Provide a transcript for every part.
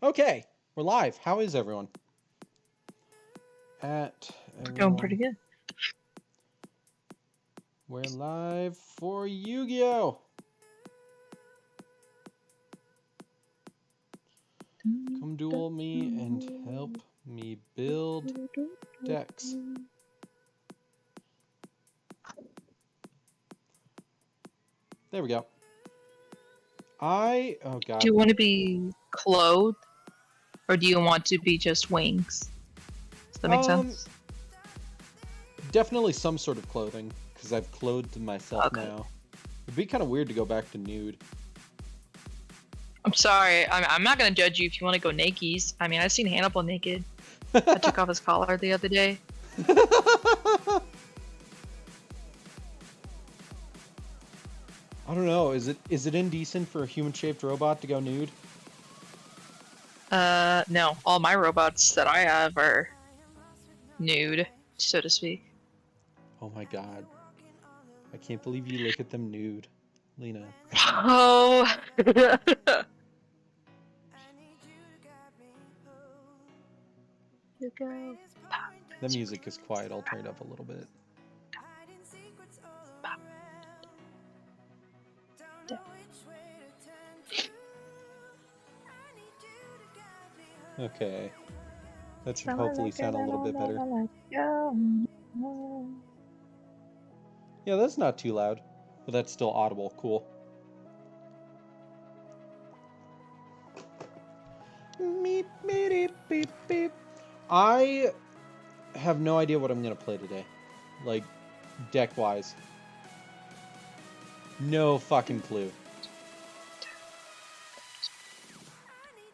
Okay, we're live. How is everyone? We're doing pretty good. We're live for Yu-Gi-Oh! Come duel me and help me build decks. There we go. Oh god. Do you want to be clothed, or do you want to be just wings? Does that make sense? Definitely some sort of clothing, because I've clothed myself now. It'd be kind of weird to go back to nude. I'm sorry. I'm not gonna judge you if you want to go nakies. I mean, I've seen Hannibal naked. I took off his collar the other day. I don't know. Is it indecent for a human-shaped robot to go nude? No. All my robots that I have are nude, so to speak. Oh my god. I can't believe you look at them nude, Lena. Oh. You go. The music is quiet. I'll turn it up a little bit. Okay. That should hopefully sound a little bit better. Yeah, that's not too loud, but that's still audible. Cool. I have no idea what I'm gonna play today, like deck-wise. No fucking clue.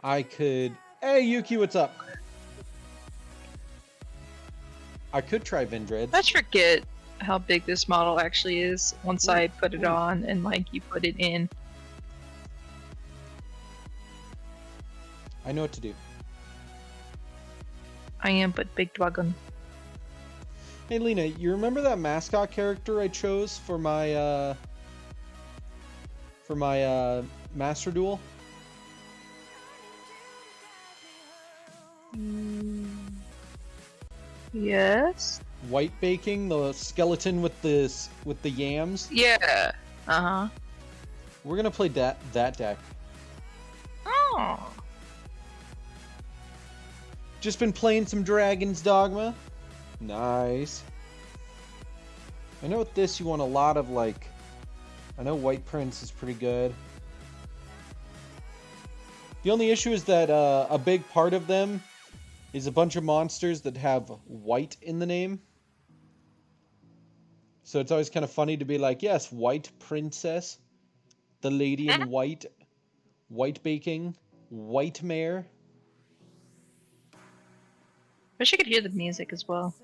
I could. Hey Yuki, what's up? I could try Vindred. I forget how big this model actually is once I put it on and like you put it in. I know what to do. I am but big dragon. Hey Lena, you remember that mascot character I chose for my Master Duel? Yes. White baking, the skeleton with the yams. Yeah. Uh-huh. We're gonna play that deck. Oh. Just been playing some Dragon's Dogma. Nice. I know with this you want a lot of like. I know White Prince is pretty good. The only issue is that a big part of them is a bunch of monsters that have white in the name. So it's always kind of funny to be like, yes, White Princess, the Lady in White, White Baking, White Mare. Wish I could hear the music as well.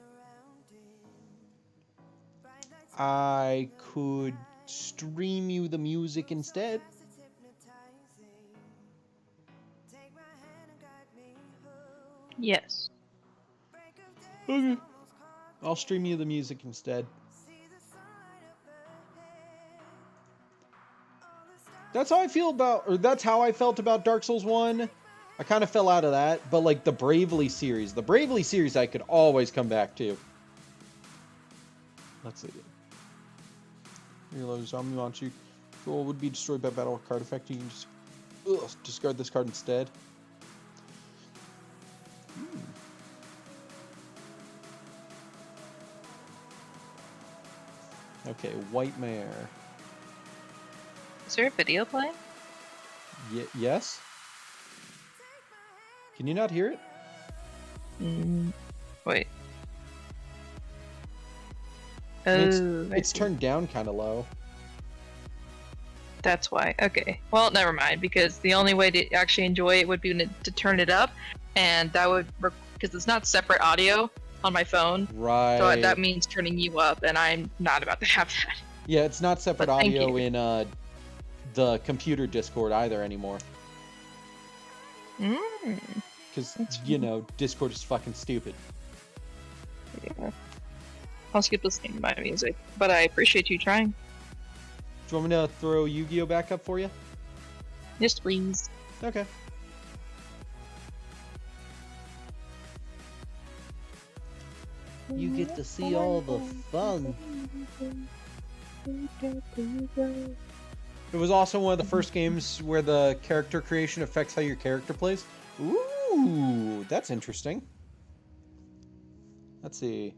I could stream you the music instead. Yes. Okay. I'll stream you the music instead. That's how I feel about, or that's how I felt about Dark Souls 1. I kind of fell out of that, but like the Bravely series I could always come back to. Let's see. Reload zombie monster control would be destroyed by battle card effect. You can just discard this card instead. Okay, White Mare. Is there a video playing? Yes? Can you not hear it? Wait. It's turned down kind of low. That's why. Okay. Well, never mind, because the only way to actually enjoy it would be to turn it up, and that would because it's not separate audio on my phone. Right. So that means turning you up, and I'm not about to have that. Yeah, it's not separate audio in the computer Discord either anymore. Because, you know, Discord is fucking stupid. Yeah. I'll skip listening to my music, but I appreciate you trying. Do you want me to throw Yu-Gi-Oh back up for you? Yes, please. Okay. You get to see all the fun. It was also one of the first games where the character creation affects how your character plays. Ooh, that's interesting. Let's see.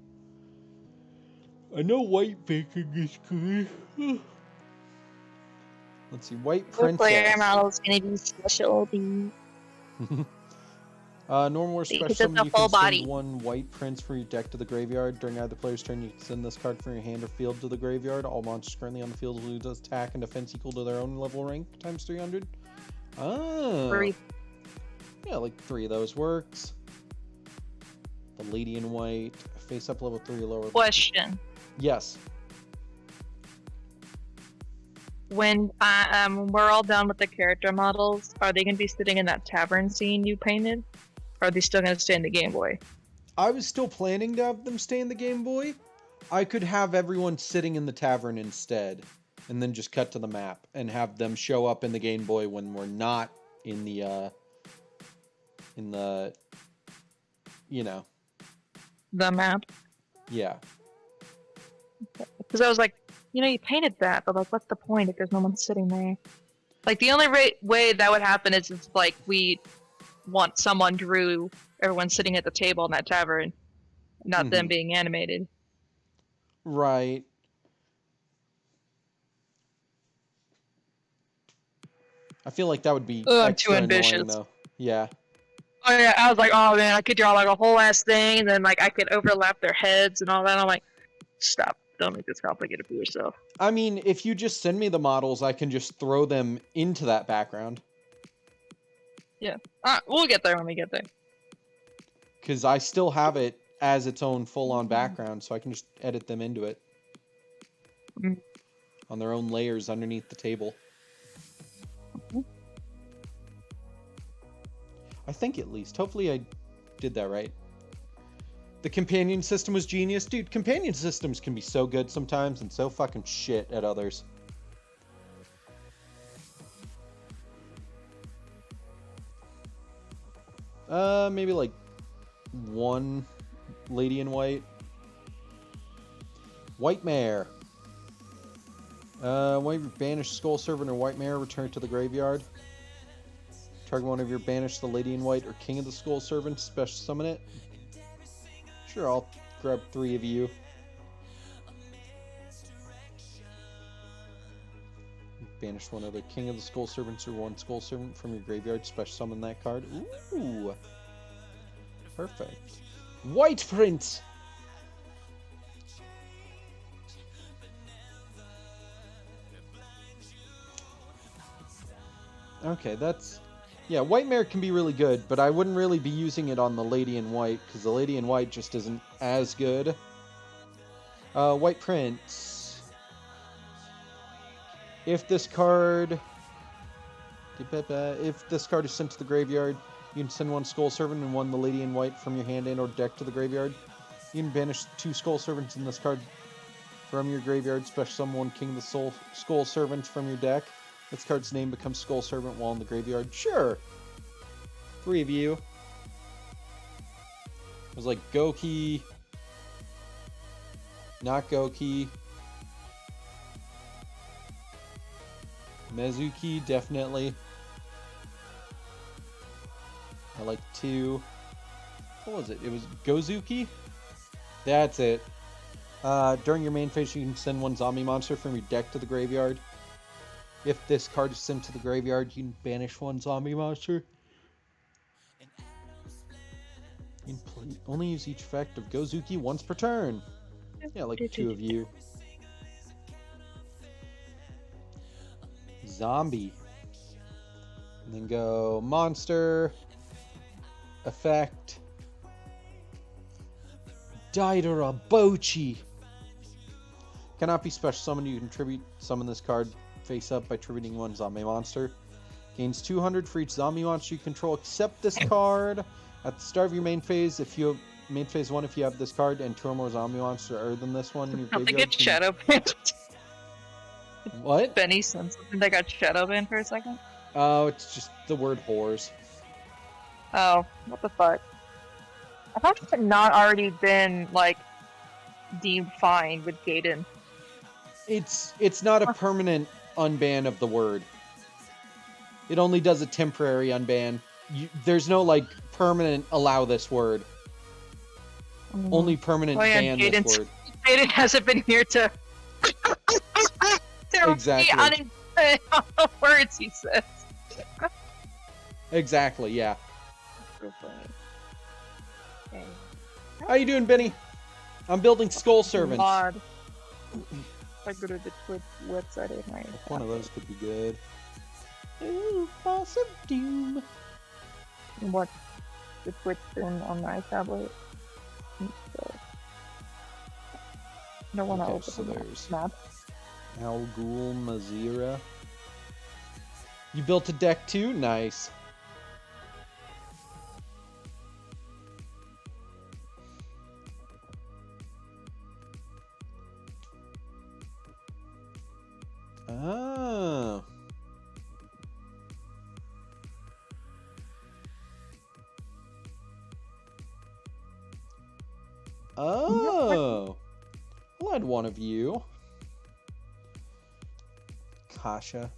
I know white baking is good. Let's see, white What player princess. model is gonna be specialty? Normal or Because special, it's a you full can send body. one white prince from your deck to the graveyard. During either player's turn, you can send this card from your hand or field to the graveyard. All monsters currently on the field lose attack and defense equal to their own level rank times 300. Oh. 3. Yeah, like 3 of those works. The lady in white, face up level 3 lower. Question. Yes. When we're all done with the character models, are they gonna be sitting in that tavern scene you painted? Or are they still gonna stay in the Game Boy? I was still planning to have them stay in the Game Boy. I could have everyone sitting in the tavern instead, and then just cut to the map and have them show up in the Game Boy when we're not in the you know. The map? Yeah. Because I was like, you painted that, but like, what's the point if there's no one sitting there? Like, the only way that would happen is if, like, we want someone drew everyone sitting at the table in that tavern, not them being animated. Right. I feel like that would be I'm extra too ambitious. annoying, though. Yeah. Oh yeah, I was like, oh man, I could draw like a whole ass thing, and then like I could overlap their heads and all that. I'm like, stop, don't make this complicated for yourself. I mean, if you just send me the models, I can just throw them into that background. Yeah, we'll get there when we get there. Because I still have it as its own full-on background, so I can just edit them into it. On their own layers underneath the table. I think at least. Hopefully I did that right. The companion system was genius. Dude, companion systems can be so good sometimes and so fucking shit at others. Maybe like one lady in white. White mare. One of your banished skull servant or white mare return to the graveyard. Target one of your banished the lady in white or king of the skull servants. Special summon it. Sure, I'll grab 3 of you. Banish one of the king of the skull servants or one skull servant from your graveyard. Special summon that card. Ooh. Perfect. White prince! Okay, that's... Yeah, white mare can be really good, but I wouldn't really be using it on the lady in white, because the lady in white just isn't as good. White prince. If this card... If this card is sent to the graveyard, you can send one skull servant and one the lady in white from your hand and or deck to the graveyard. You can banish 2 skull servants in this card from your graveyard. Special summon one king of the skull servants from your deck. This card's name becomes skull servant while in the graveyard. Sure. 3 of you. It was like Goki. Not Goki. Mezuki, definitely. I like 2. What was it? It was Gozuki? That's it. During your main phase, you can send one zombie monster from your deck to the graveyard. If this card is sent to the graveyard, you can banish one zombie monster. You can only use each effect of Gozuki once per turn. Yeah, like 2 of you. Zombie. And then go monster. Effect. Daidara Bochi. Cannot be special summoned. You can summon this card face up by tributing one zombie monster. Gains 200 for each zombie monster you control except this card. At the start of your main phase, if you have main phase 1, if you have this card and 2 or more zombie monsters other than this one in your I think graveyard. it's shadow banned. What? Benny said something that got shadow banned for a second. Oh, it's just the word whores. Oh, what the fuck? I thought it had not already been like deemed fine with Gaiden. It's not a permanent unban of the word. It only does a temporary unban. There's no like permanent allow this word. Only permanent ban this word. Gaiden hasn't been here to Exactly. on the words he says. Exactly, yeah. How you doing, Benny? I'm building skull servants. Mod. If I go to the Twitch website, it might. One of those could be good. Ooh, Boss of Doom. What the Twitch thing on my tablet. So, I don't want to open so there's map. Al Ghul Mazira. You built a deck too? Nice. Oh. Oh. I'll add one of you. Kasha.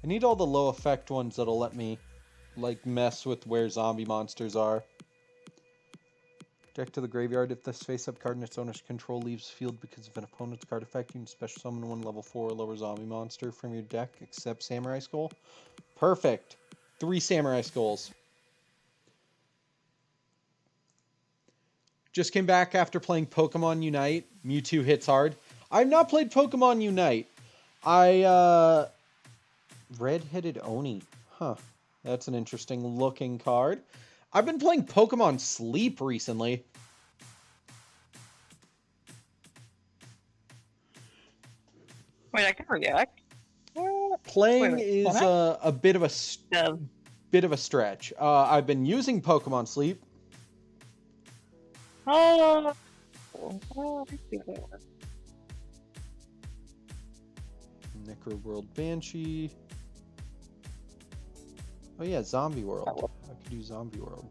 I need all the low effect ones that'll let me, like, mess with where zombie monsters are. Deck to the graveyard. If this face-up card in its owner's control leaves field because of an opponent's card effect, you can special summon one level 4 or lower zombie monster from your deck, except Samurai Skull. Perfect. 3 Samurai Skulls. Just came back after playing Pokemon Unite. Mewtwo hits hard. I've not played Pokemon Unite. Red-headed Oni. Huh. That's an interesting looking card. I've been playing Pokemon Sleep recently. Wait, I can react. Playing is a bit of a stretch. I've been using Pokemon Sleep. Oh, Necro World Banshee. Oh yeah, Zombie World. I could do Zombie World.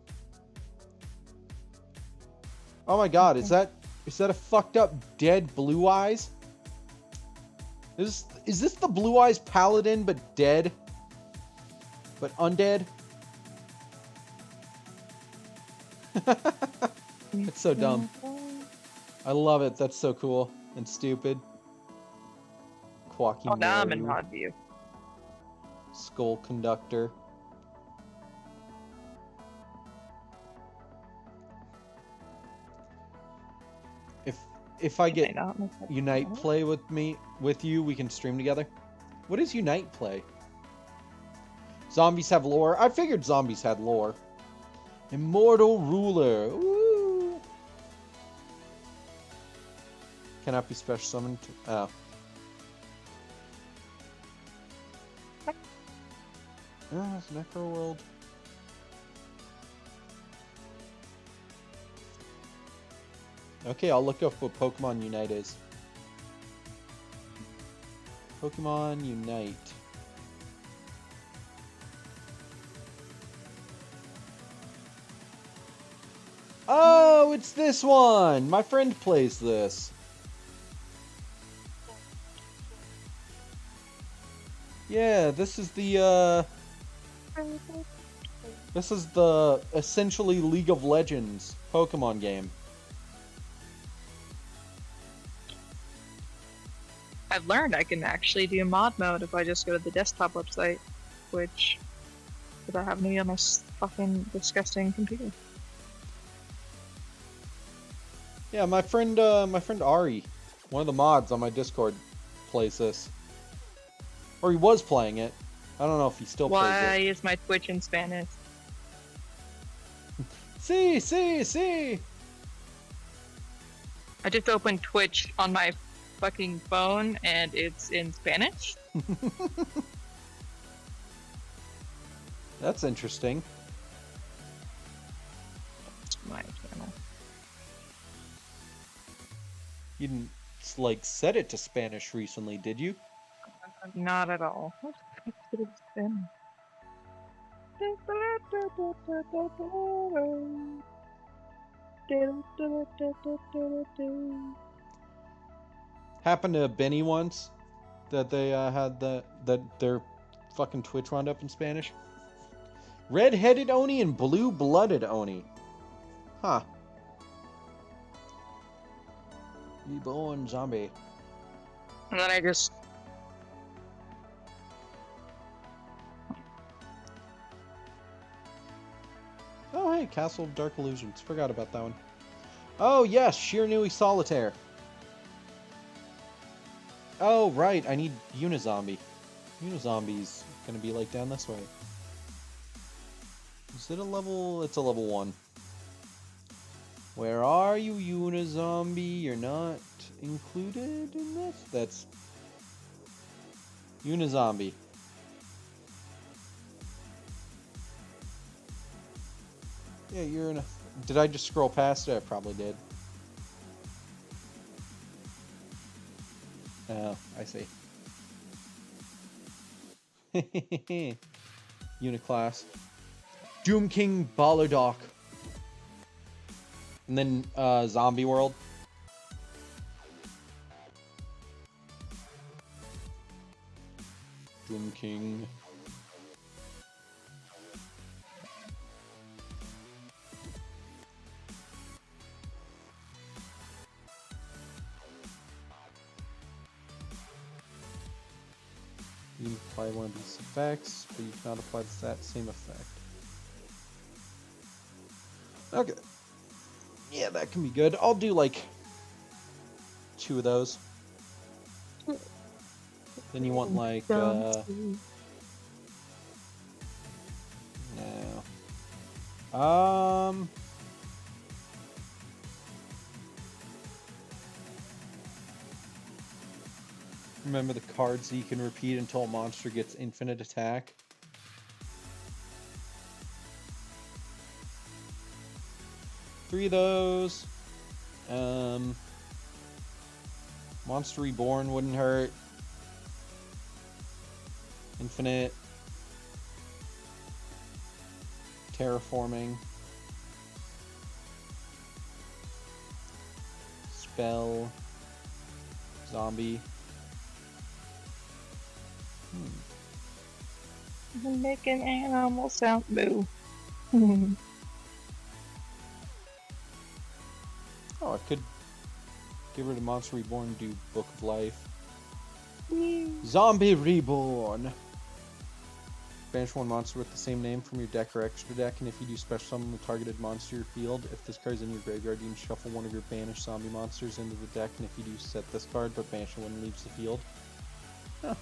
Oh my god, is that a fucked up dead Blue Eyes? Is this the Blue Eyes Paladin but dead? But undead? It's so dumb. I love it. That's so cool and stupid. Quacky now I'm in mod view. Skull Conductor. If I get Unite play with you, we can stream together. What is Unite play? Zombies have lore. I figured zombies had lore. Immortal Ruler. Ooh. Cannot be special summoned. Oh. It's Necro World. Okay, I'll look up what Pokemon Unite is. Pokemon Unite. Oh, it's this one! My friend plays this. Yeah, this is the essentially League of Legends Pokemon game. I've learned I can actually do mod mode if I just go to the desktop website, which without having to be on my fucking disgusting computer. Yeah, my friend Ari, one of the mods on my Discord, plays this. Or he was playing it. I don't know if he still plays it. Why is my Twitch in Spanish? See. I just opened Twitch on my fucking phone and it's in Spanish. That's interesting. My channel. You didn't like set it to Spanish recently, did you? Not at all. What the fuck did it spin? Happened to Benny once that they had that their fucking Twitch wound up in Spanish. Red-headed Oni and blue-blooded Oni. Huh. Reborn zombie. And then I just Oh, hey, Castle of Dark Illusions. Forgot about that one. Oh, yes, Shiranui Solitaire. Oh, right, I need Unizombie. Unizombie's gonna be, like, down this way. Is it a level? It's a level 1. Where are you, Unizombie? You're not included in this? That's... Unizombie. Yeah, you're in a... Did I just scroll past it? I probably did. Oh, I see. Uniclass. Doom King Ballerdock. And then, Zombie World. Doom King. You can apply one of these effects, but you cannot apply that same effect. Okay. Yeah, that can be good. I'll do like 2 of those. Then you want like no. Remember the cards that you can repeat until a monster gets infinite attack? Three of those. Monster Reborn wouldn't hurt. Infinite. Terraforming. Spell. Zombie. make an animal sound. Moo. Oh, I could get rid of Monster Reborn and do Book of Life. Zombie Reborn! Banish one monster with the same name from your deck or extra deck, and if you do special summon the targeted monster your field, if this card is in your graveyard, you can shuffle one of your banished zombie monsters into the deck, and if you do, set this card, but banish one leaves the field. Huh.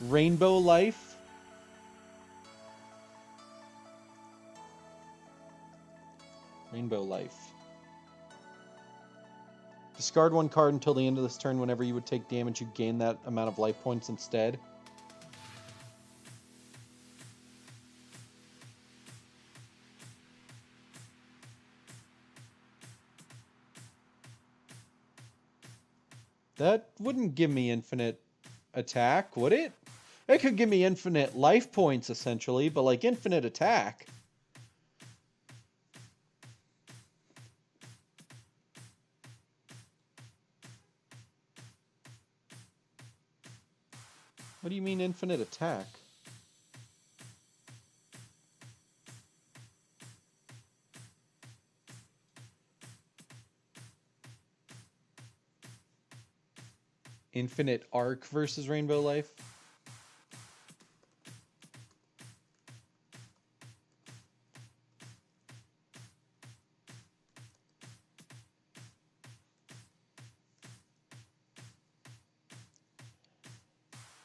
Rainbow Life. Rainbow Life. Discard one card until the end of this turn. Whenever you would take damage, you gain that amount of life points instead. That wouldn't give me infinite attack, would it? It could give me infinite life points, essentially, but like infinite attack. What do you mean infinite attack? Infinite Arc versus Rainbow Life?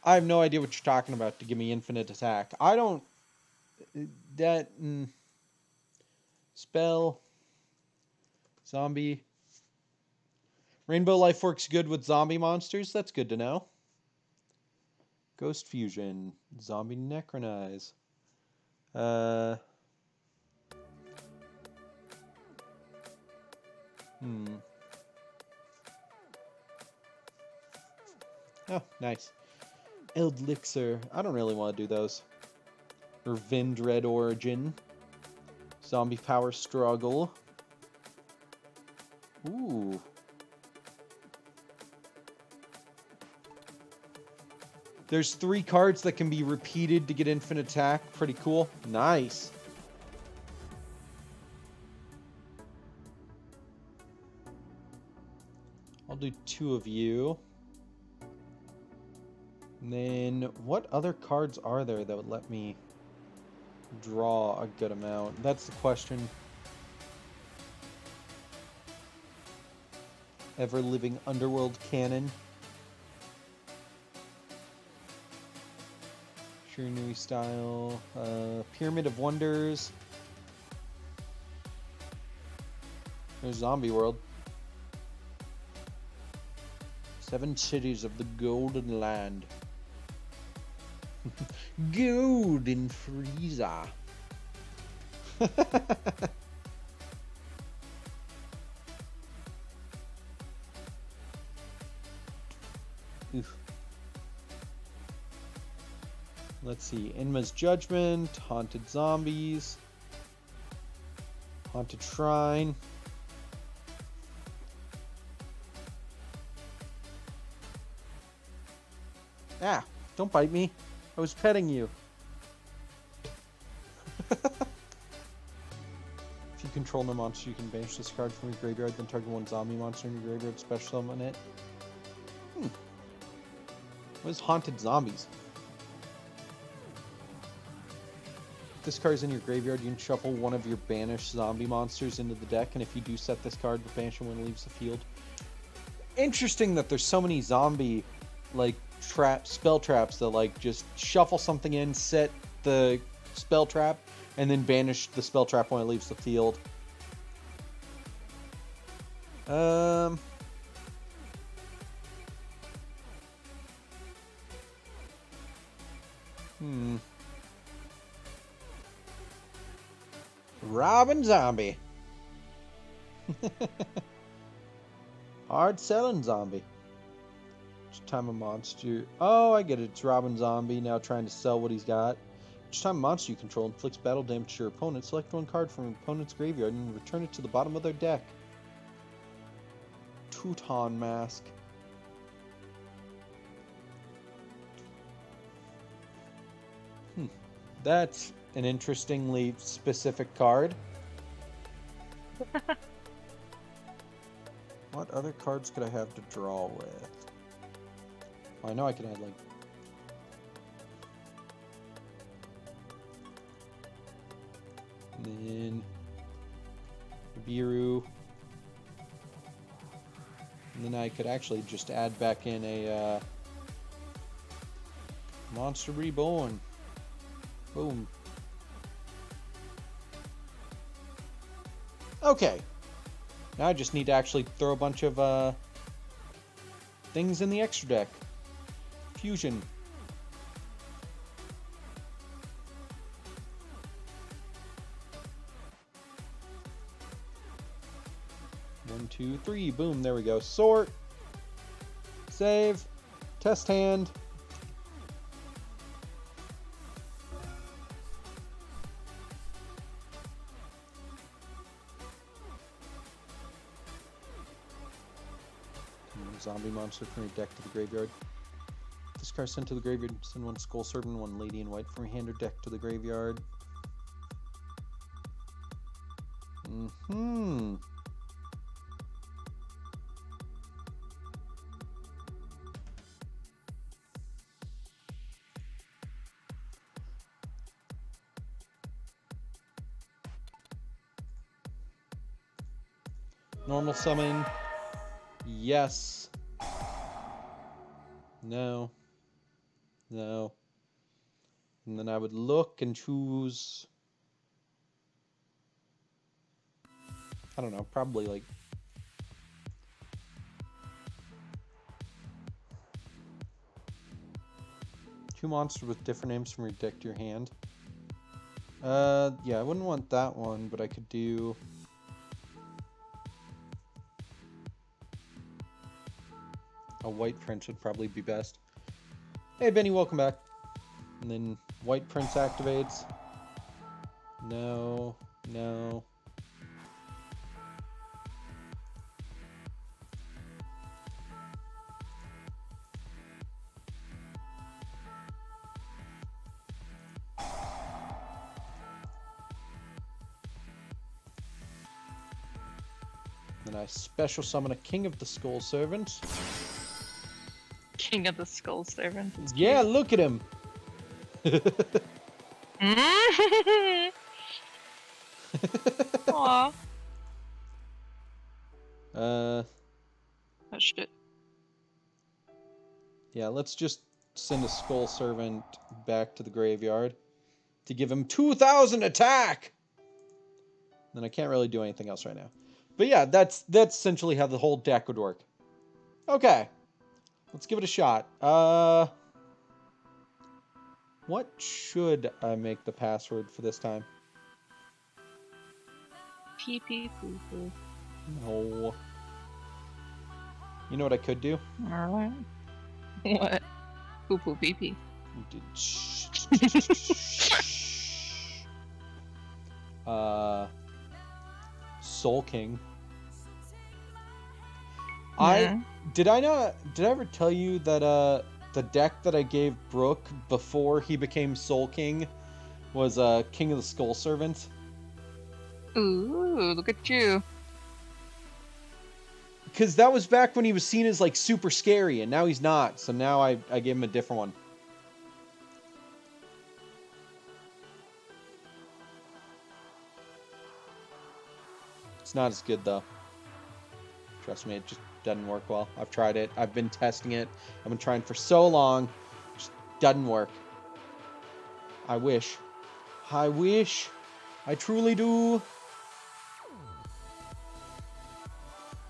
I have no idea what you're talking about to give me infinite attack. I don't... That... Spell... Zombie... Rainbow Life works good with zombie monsters. That's good to know. Ghost Fusion. Zombie Necronize. Oh, nice. Eldlixir. I don't really want to do those. Or Vindred Origin. Zombie power struggle. Ooh. There's 3 cards that can be repeated to get infinite attack. Pretty cool. Nice. I'll do 2 of you. And then, what other cards are there that would let me draw a good amount? That's the question. Ever-living underworld cannon. Shiranui style. Pyramid of Wonders. There's Zombie World. 7 cities of the Golden Land. Golden Frieza. Oof. Let's see. Inma's Judgment, Haunted Zombies, Haunted Shrine. Ah, don't bite me. I was petting you. If you control no monster, you can banish this card from your graveyard, then target 1 zombie monster in your graveyard, special summon it. What is Haunted Zombies? If this card is in your graveyard, you can shuffle 1 of your banished zombie monsters into the deck, and if you do set this card, banish it when it leaves the field. Interesting that there's so many zombie, like, spell traps that, like, just shuffle something in, set the spell trap, and then banish the spell trap when it leaves the field. Robin Zombie. Hard selling zombie. Each time a monster... Oh, I get it. It's Robin Zombie now trying to sell what he's got. Each time a monster you control inflicts battle damage to your opponent, select 1 card from your opponent's graveyard and return it to the bottom of their deck. Teuton Mask. That's an interestingly specific card. What other cards could I have to draw with? Oh, I know I could add, like... And then... Biru. And then I could actually just add back in a, Monster Reborn. Boom. Okay. Now I just need to actually throw a bunch of, things in the extra deck. Fusion. One, two, three. Boom. There we go. Sort. Save. Test hand. Zombie monster from your deck to the graveyard. This card sent to the graveyard. Send 1 Skull Serpent, 1 Lady in White from your hand or deck to the graveyard. Normal summon. Yes. No. No. And then I would look and choose... I don't know, probably like... two monsters with different names from your deck to your hand. Yeah, I wouldn't want that one, but I could do... a White Prince would probably be best. Hey, Benny, welcome back. And then White Prince activates. No, No. Then I special summon a King of the Skull Servant. King of the Skull Servant. That's Yeah, look at him. cute. Aw. Uh, Oh shit. yeah, let's just send a Skull Servant back to the graveyard to give him 2,000 attack. Then I can't really do anything else right now. But yeah, that's essentially how the whole deck would work. Okay, let's give it a shot. What should I make the password for this time? Pee pee poo poo. No. You know what I could do? Alright. What? Poo poo pee pee. Soul King. Yeah. Did I ever tell you that the deck that I gave Brook before he became Soul King was King of the Skull Servant? Ooh, look at you. Because that was back when he was seen as like super scary, and now he's not. So now I gave him a different one. It's not as good though. Trust me, it just doesn't work well. I've tried it. I've been testing it. I've been trying for so long. It just doesn't work. I wish. I wish. I truly do.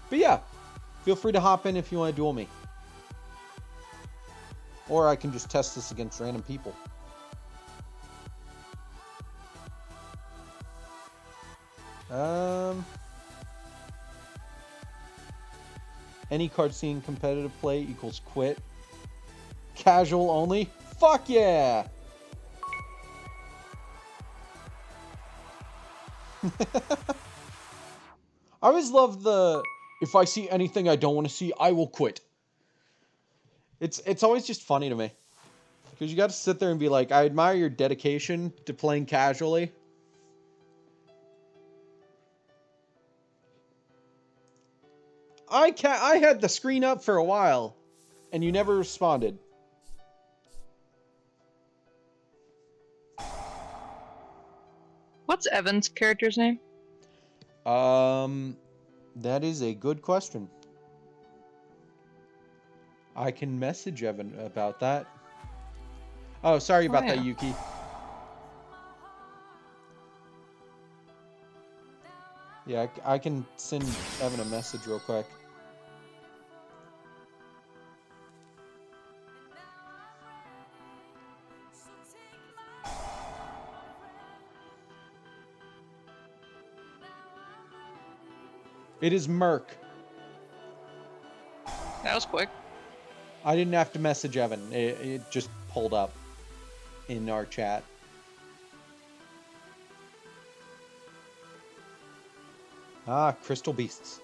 But yeah, feel free to hop in if you want to duel me. Or I can just test this against random people. Any card seen competitive play equals quit. Casual only? Fuck yeah! I always love the, if I see anything I don't want to see, I will quit. It's always just funny to me. Because you got to sit there and be like, I admire your dedication to playing casually. I had the screen up for a while, and you never responded. What's Evan's character's name? That is a good question. I can message Evan about that. Oh, sorry about that, Yuki. Yeah, I can send Evan a message real quick. It is Merc. That was quick. I didn't have to message Evan. It just pulled up in our chat. Ah, Crystal Beasts.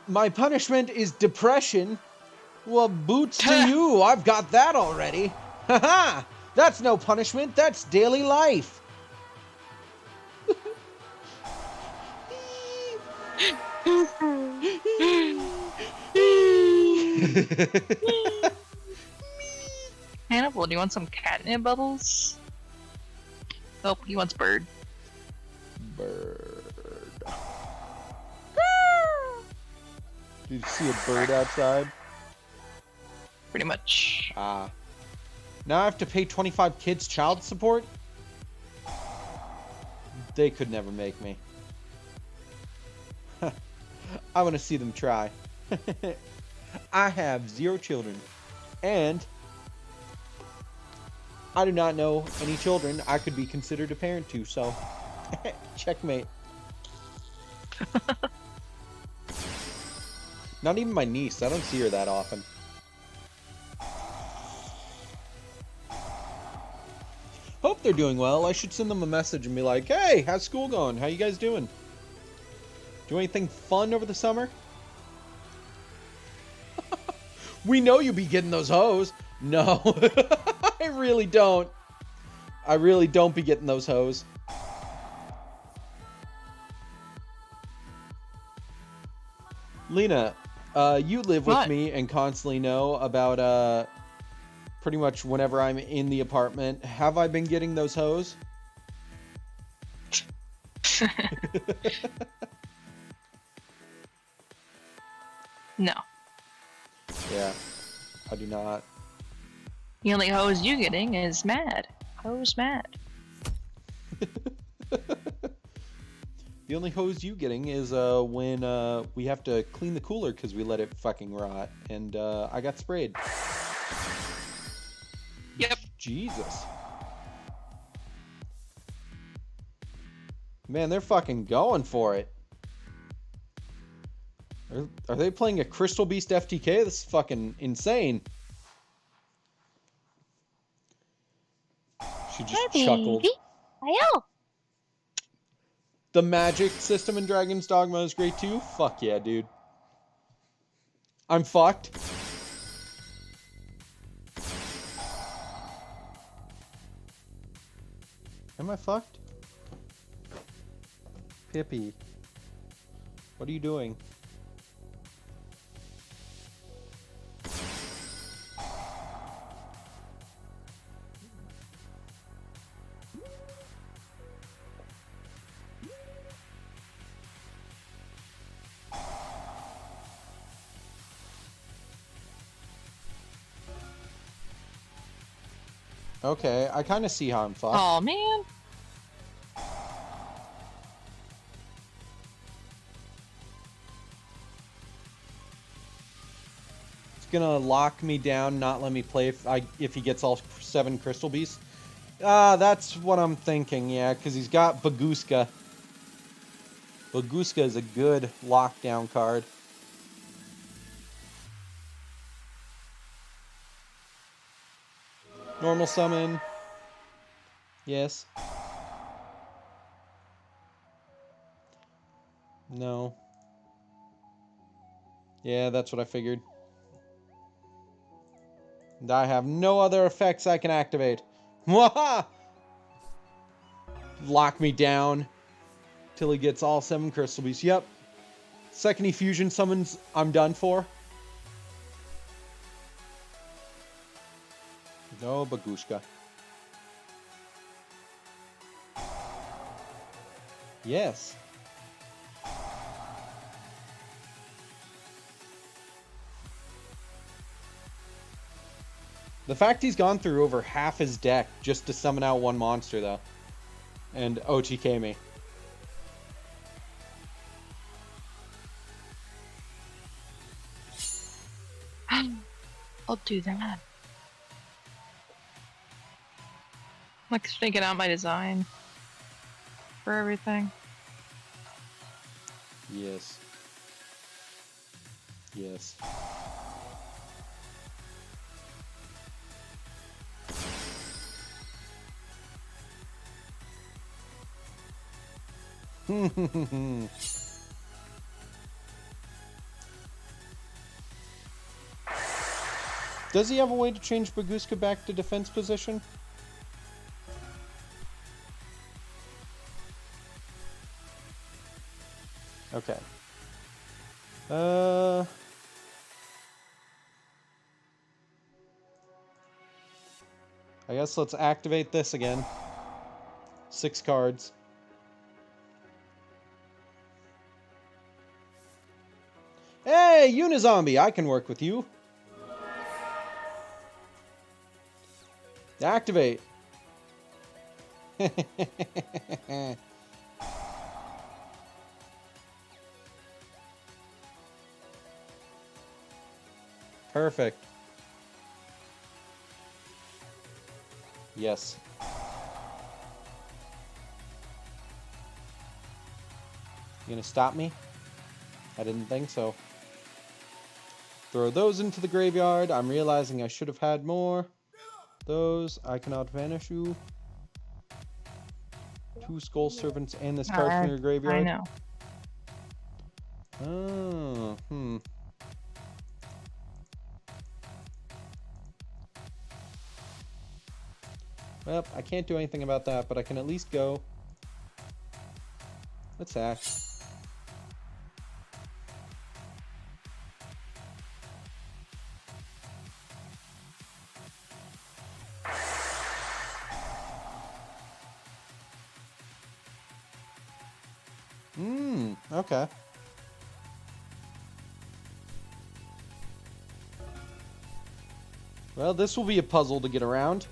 My punishment is depression. Well, boots to you. I've got that already. Haha! That's no punishment. That's daily life. Hannibal, do you want some catnip bubbles? Oh, he wants bird. Bird. Did you see a bird outside? Pretty much. Ah. Now I have to pay 25 kids child support? They could never make me. I want to see them try. I have 0 children. And I do not know any children I could be considered a parent to, so checkmate. Not even my niece. I don't see her that often. Hope they're doing well. I should send them a message and be like, hey, how's school going? How you guys doing? Do anything fun over the summer? We know you be getting those hoes. No, I really don't. I really don't be getting those hoes. Lena, you live with What? me and constantly know about pretty much whenever I'm in the apartment. Have I been getting those hoes? No. Yeah, I do not. The only hose you getting is mad. Hose mad. The only hose you getting is when we have to clean the cooler because we let it fucking rot, and I got sprayed. Yep. Jesus. Man, they're fucking going for it. Are they playing a Crystal Beast FTK? This is fucking insane. She just chuckled. Hello. The magic system in Dragon's Dogma is great too? Fuck yeah, dude. I'm fucked. Am I fucked? Pippi. What are you doing? Okay, I kind of see how I'm fucked. Oh man. It's gonna lock me down, not let me play if he gets all 7 Crystal Beasts. That's what I'm thinking, yeah, because he's got Baguska. Baguska is a good lockdown card. Normal summon. Yes. No. Yeah, that's what I figured. And I have no other effects I can activate. Mwaha! Lock me down till he gets all 7 Crystal Beasts. Yep. Second Effusion summons, I'm done for. No, Bagushka. Yes. The fact he's gone through over half his deck just to summon out one monster, though. And OTK me. I'll do that. Like thinking out my design for everything. Yes. Yes. Does he have a way to change Baguska back to defense position? Okay. I guess let's activate this again. 6 cards. Hey, Unizombie, I can work with you. Activate. Perfect. Yes. You gonna stop me? I didn't think so. Throw those into the graveyard. I'm realizing I should have had more. Those, I cannot vanish you. 2 skull servants and this card from your I graveyard? know. Oh, Well, I can't do anything about that, but I can at least go. Let's act. Okay. Well, this will be a puzzle to get around.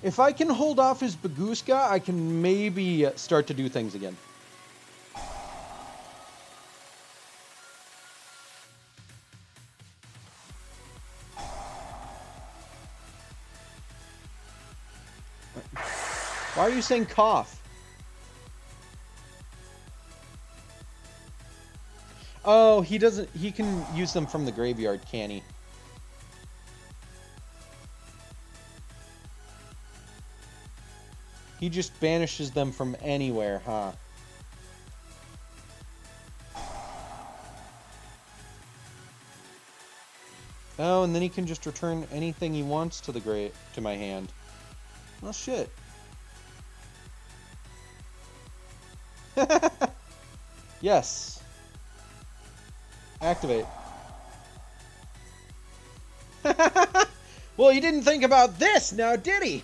If I can hold off his Baguska, I can maybe start to do things again. Why are you saying cough? Oh, he doesn't... He can use them from the graveyard, can he? He just banishes them from anywhere, huh? Oh, and then he can just return anything he wants to the to my hand. Well, shit. Yes. Activate. Well, he didn't think about this now, did he?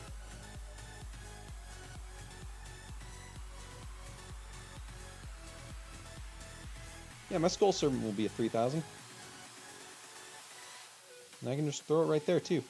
Yeah, my Skull Servant will be a 3,000. And I can just throw it right there, too.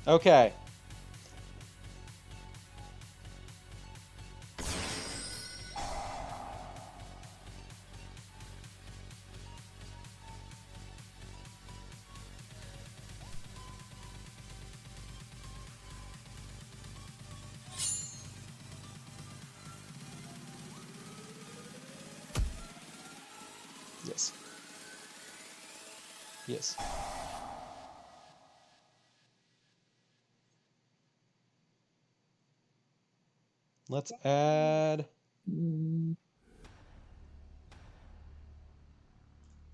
Okay. Yes. Yes. Let's add...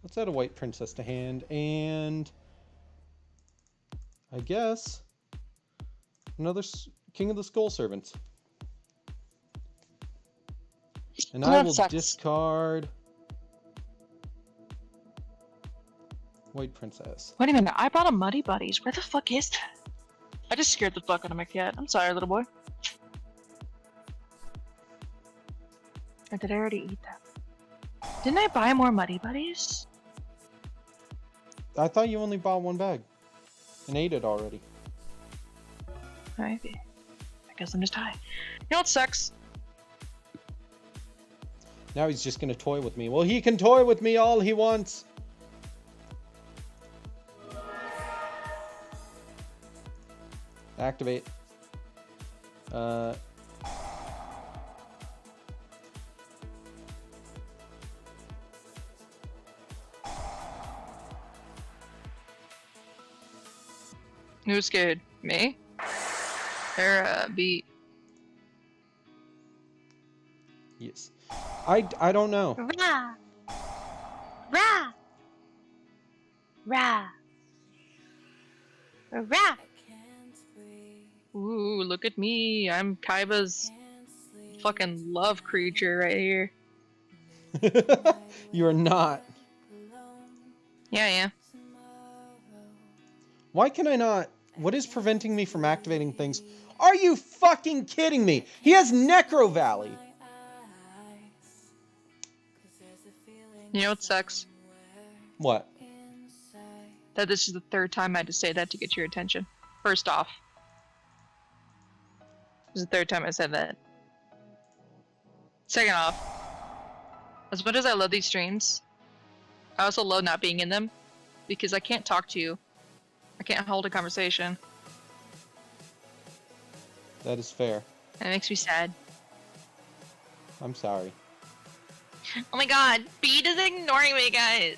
Let's add a White Princess to hand, and... I guess... Another King of the Skull Servants. And I will discard... White Princess. Wait a minute, I brought a Muddy Buddies. Where the fuck is that? I just scared the fuck out of my cat. I'm sorry, little boy. Or did I already eat that? Didn't I buy more Muddy Buddies? I thought you only bought one bag. And ate it already. Maybe. I guess I'm just high. You know what sucks? Now he's just gonna toy with me. Well, he can toy with me all he wants. Activate. Who's scared? Me? Or, beat? Yes. I don't know. Rah! Rah! Rah! Rah! Ooh, look at me. I'm Kaiba's fucking love creature right here. You are not. Yeah. Why can I not? What is preventing me from activating things? Are you fucking kidding me? He has Necro Valley. You know what sucks? What? That this is the third time I had to say that to get your attention. First off, This is the third time I said that. Second off, as much as I love these streams, I also love not being in them because I can't talk to you. I can't hold a conversation. That is fair. And it makes me sad. I'm sorry. Oh my god, Beat is ignoring me, guys.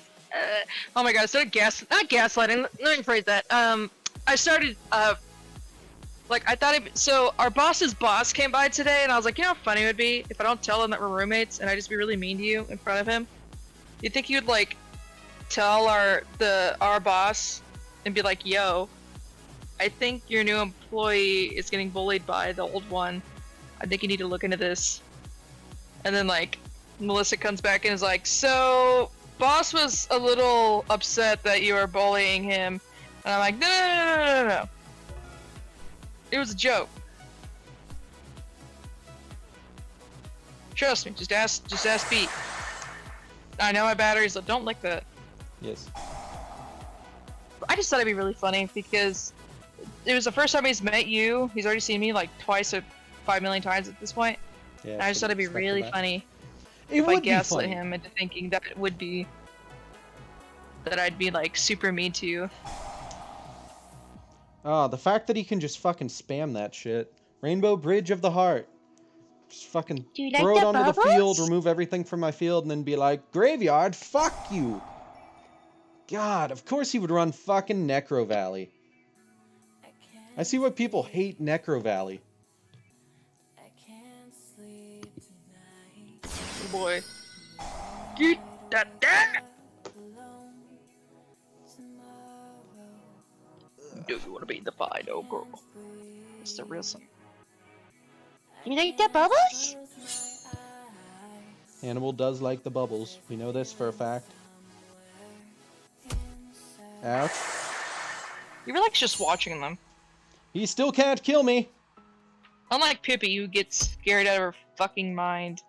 Oh my god, not gaslighting. Let me phrase that. I started, like, I thought so our boss's boss came by today, and I was like, you know how funny it would be if I don't tell him that we're roommates, and I just be really mean to you in front of him? You think he would, like, tell our boss and be like, yo, I think your new employee is getting bullied by the old one. I think you need to look into this. And then, like, Melissa comes back and is like, so, boss was a little upset that you were bullying him. And I'm like, no. It was a joke. Trust me, just ask Pete. I know my batteries don't like that. Yes. I just thought it'd be really funny because it was the first time he's met you. He's already seen me like twice or 5 million times at this point. Yeah. And I just thought it'd be really funny if I gaslit him into thinking that it would be that I'd be like super mean to you. Oh, the fact that he can just fucking spam that shit. Rainbow Bridge of the Heart. Just fucking throw it onto the field, remove everything from my field, and then be like, Graveyard, fuck you! God, of course he would run fucking Necro Valley. I see why people hate Necro Valley. Oh boy. Get that. Do you want to be the final girl? It's the real song. You like the bubbles? Hannibal does like the bubbles. We know this for a fact. Ouch. You were like just watching them. He still can't kill me! Unlike Pippi, who gets scared out of her fucking mind.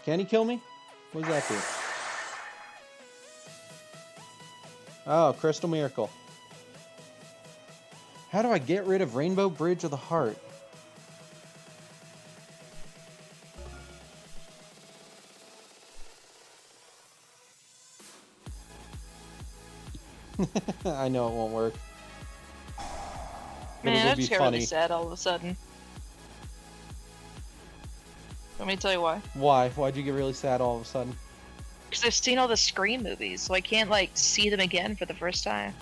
Can he kill me? What does that do? Oh, Crystal Miracle. How do I get rid of Rainbow Bridge of the Heart? I know it won't work. But Man, it I would be just got funny. really sad all of a sudden. Let me tell you why. Why? Why'd you get really sad all of a sudden? Because I've seen all the Scream movies, so I can't, like, see them again for the first time.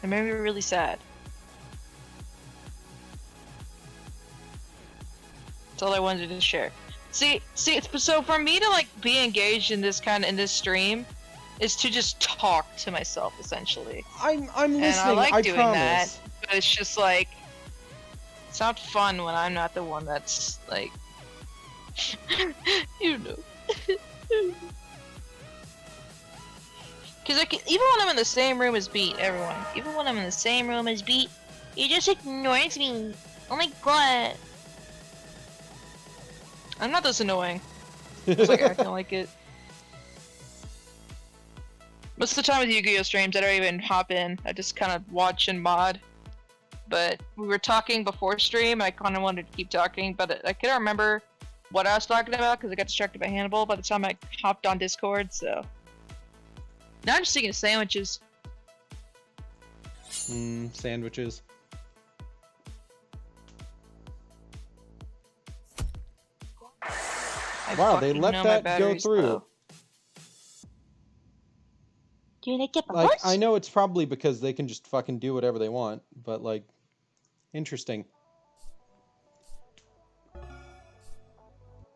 It made me really sad. That's all I wanted to share. See, so for me to, like, be engaged in this stream is to just talk to myself, essentially. I'm listening, and I like doing promise. that, but it's just, like, it's not fun when I'm not the one that's, like, you know. Because even when I'm in the same room as Beat, everyone, even when I'm in the same room as Beat, he just ignores me. Oh my god. I'm not this annoying. Just like acting like it. Most of the time with Yu-Gi-Oh streams, I don't even hop in. I just kind of watch and mod. But we were talking before stream. I kind of wanted to keep talking, but I couldn't remember what I was talking about because I got distracted by Hannibal by the time I hopped on Discord. So now I'm just thinking of sandwiches. Sandwiches. Wow, they let that go through. Low. Do you like the bubbles? Like, I know it's probably because they can just fucking do whatever they want, but, like, interesting.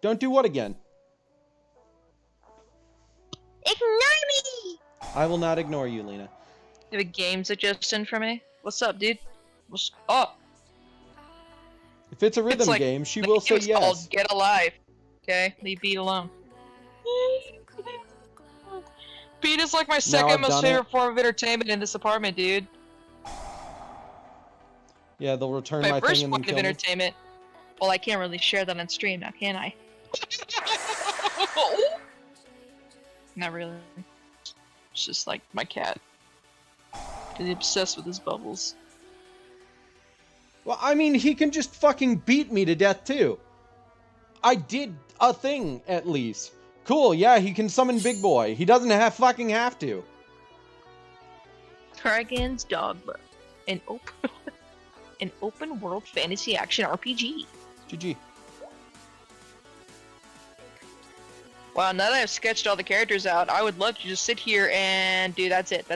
Don't do what again? Ignore me! I will not ignore you, Lena. You have a game suggestion for me? What's up, dude? What's up? If it's a rhythm like, game, she the will say game's called yes. Get Alive. Okay? Leave Beat alone. Beat is like my second I've most done favorite it. form of entertainment in this apartment, dude. Yeah, they'll return My my first thing and then point of kill me. entertainment. Well, I can't really share that on stream now, can I? Not really. It's just like my cat. He's obsessed with his bubbles. Well, I mean, he can just fucking beat me to death, too. I did a thing, at least. Cool, yeah, he can summon Big Boy. He doesn't fucking have to. Trigon's Dogma, an open world fantasy action RPG. GG. Wow, now that I've sketched all the characters out, I would love to just sit here and do that's it.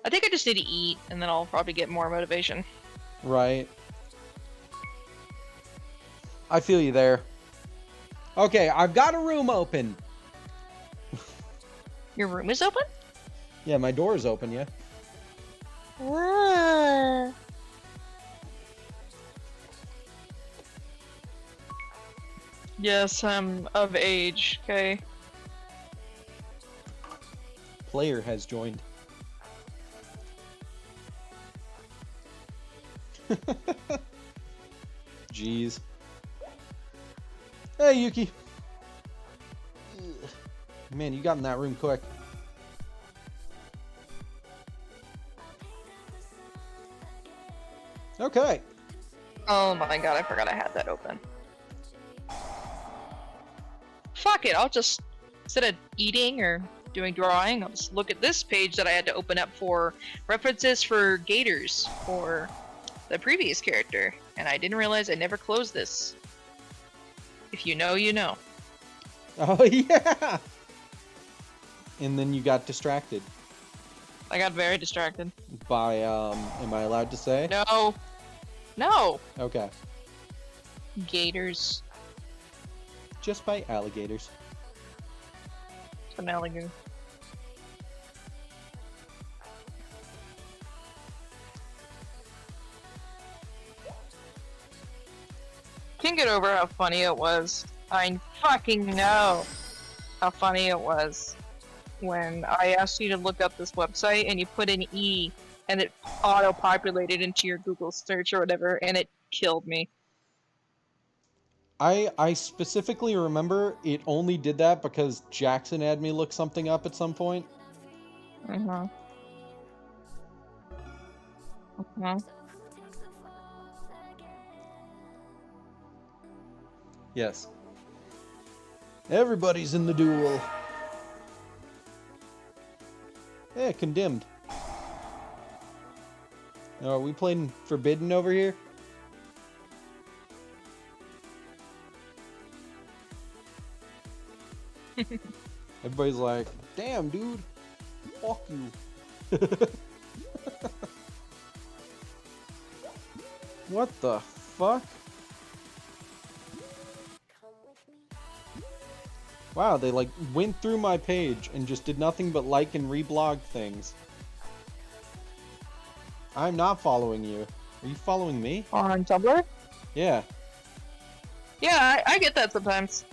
I think I just need to eat, and then I'll probably get more motivation. Right. I feel you there. Okay, I've got a room open. Your room is open? Yeah, my door is open, yeah. Yes, I'm of age, okay? Player has joined. Jeez. Hey, Yuki. Man, you got in that room quick. Okay. Oh my god, I forgot I had that open. Fuck it, I'll just, instead of eating or doing drawing, I'll just look at this page that I had to open up for references for gators for the previous character. And I didn't realize I never closed this. If you know, you know. Oh, yeah. And then you got distracted. I got very distracted. By, am I allowed to say? No. No. Okay. Gators. Just by alligators. It's an alligator. Can't get over how funny it was. I fucking know how funny it was when I asked you to look up this website and you put in E and it auto-populated into your Google search or whatever, and it killed me. I specifically remember it only did that because Jackson had me look something up at some point. Mm-hmm. Mm-hmm. Yes. Everybody's in the duel. Yeah, condemned. Are we playing Forbidden over here? Everybody's like, damn, dude. Fuck you. What the fuck? Wow, they like went through my page and just did nothing but like and reblog things. I'm not following you. Are you following me? On Tumblr? Yeah. Yeah, I get that sometimes.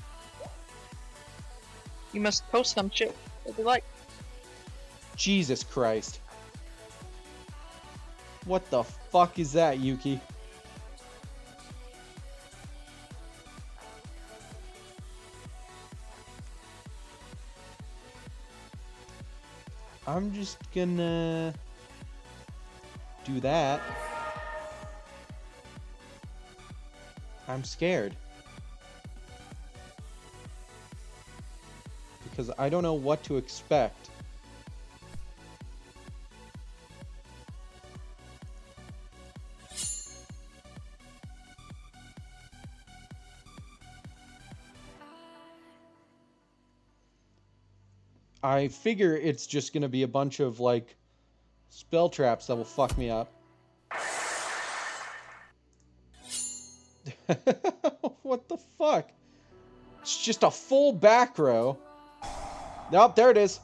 You must post some shit that you like. Jesus Christ. What the fuck is that, Yuki? I'm just gonna do that. I'm scared. Because I don't know what to expect. I figure it's just gonna be a bunch of, like, spell traps that will fuck me up. What the fuck? It's just a full back row. Nope, there it is.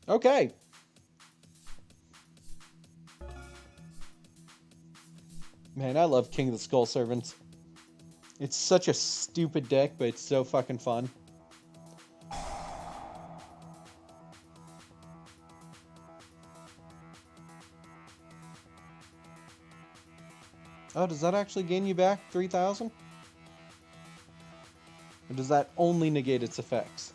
Okay. Man, I love King of the Skull Servants. It's such a stupid deck, but it's so fucking fun. Oh, does that actually gain you back 3,000? Or does that only negate its effects?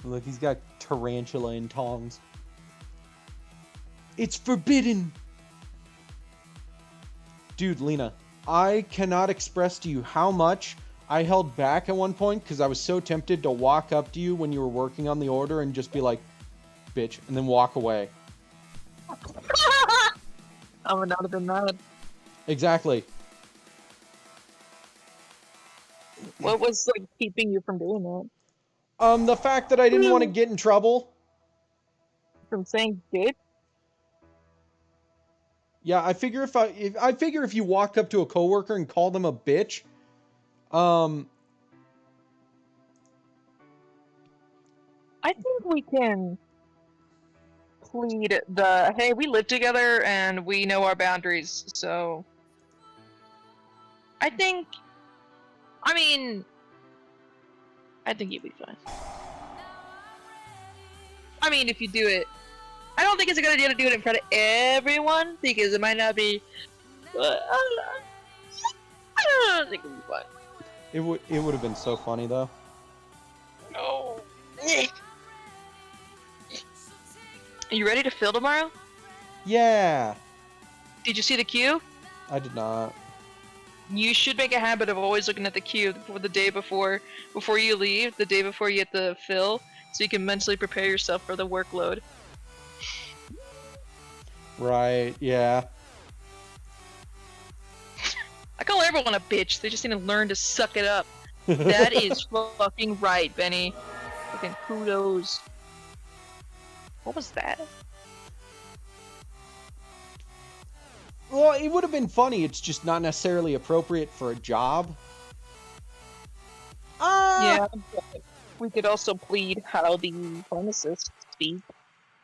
Look, he's got tarantula and tongs. It's forbidden! Dude, Lena, I cannot express to you how much I held back at one point because I was so tempted to walk up to you when you were working on the order and just be like, bitch, and then walk away. I would not have been mad. Exactly. What was like keeping you from doing that? The fact that I didn't want to get in trouble. From saying bitch? Yeah, I figure if you walk up to a coworker and call them a bitch, I think we can plead the hey, we live together and we know our boundaries, so I think you'd be fine. I mean, if you do it, I don't think it's a good idea to do it in front of everyone because it might not be. I don't think it'd be fun. it would have been so funny though. No. Are you ready to fill tomorrow? Yeah, Did you see the queue? I did not. You should make a habit of always looking at the queue for the day before you leave, the day before you get the fill, so you can mentally prepare yourself for the workload. Right? Yeah. I call everyone a bitch. They just need to learn to suck it up. That is fucking right, Benny. Fucking kudos. What was that? Well, it would have been funny. It's just not necessarily appropriate for a job. Yeah, but we could also plead how the pharmacists speak,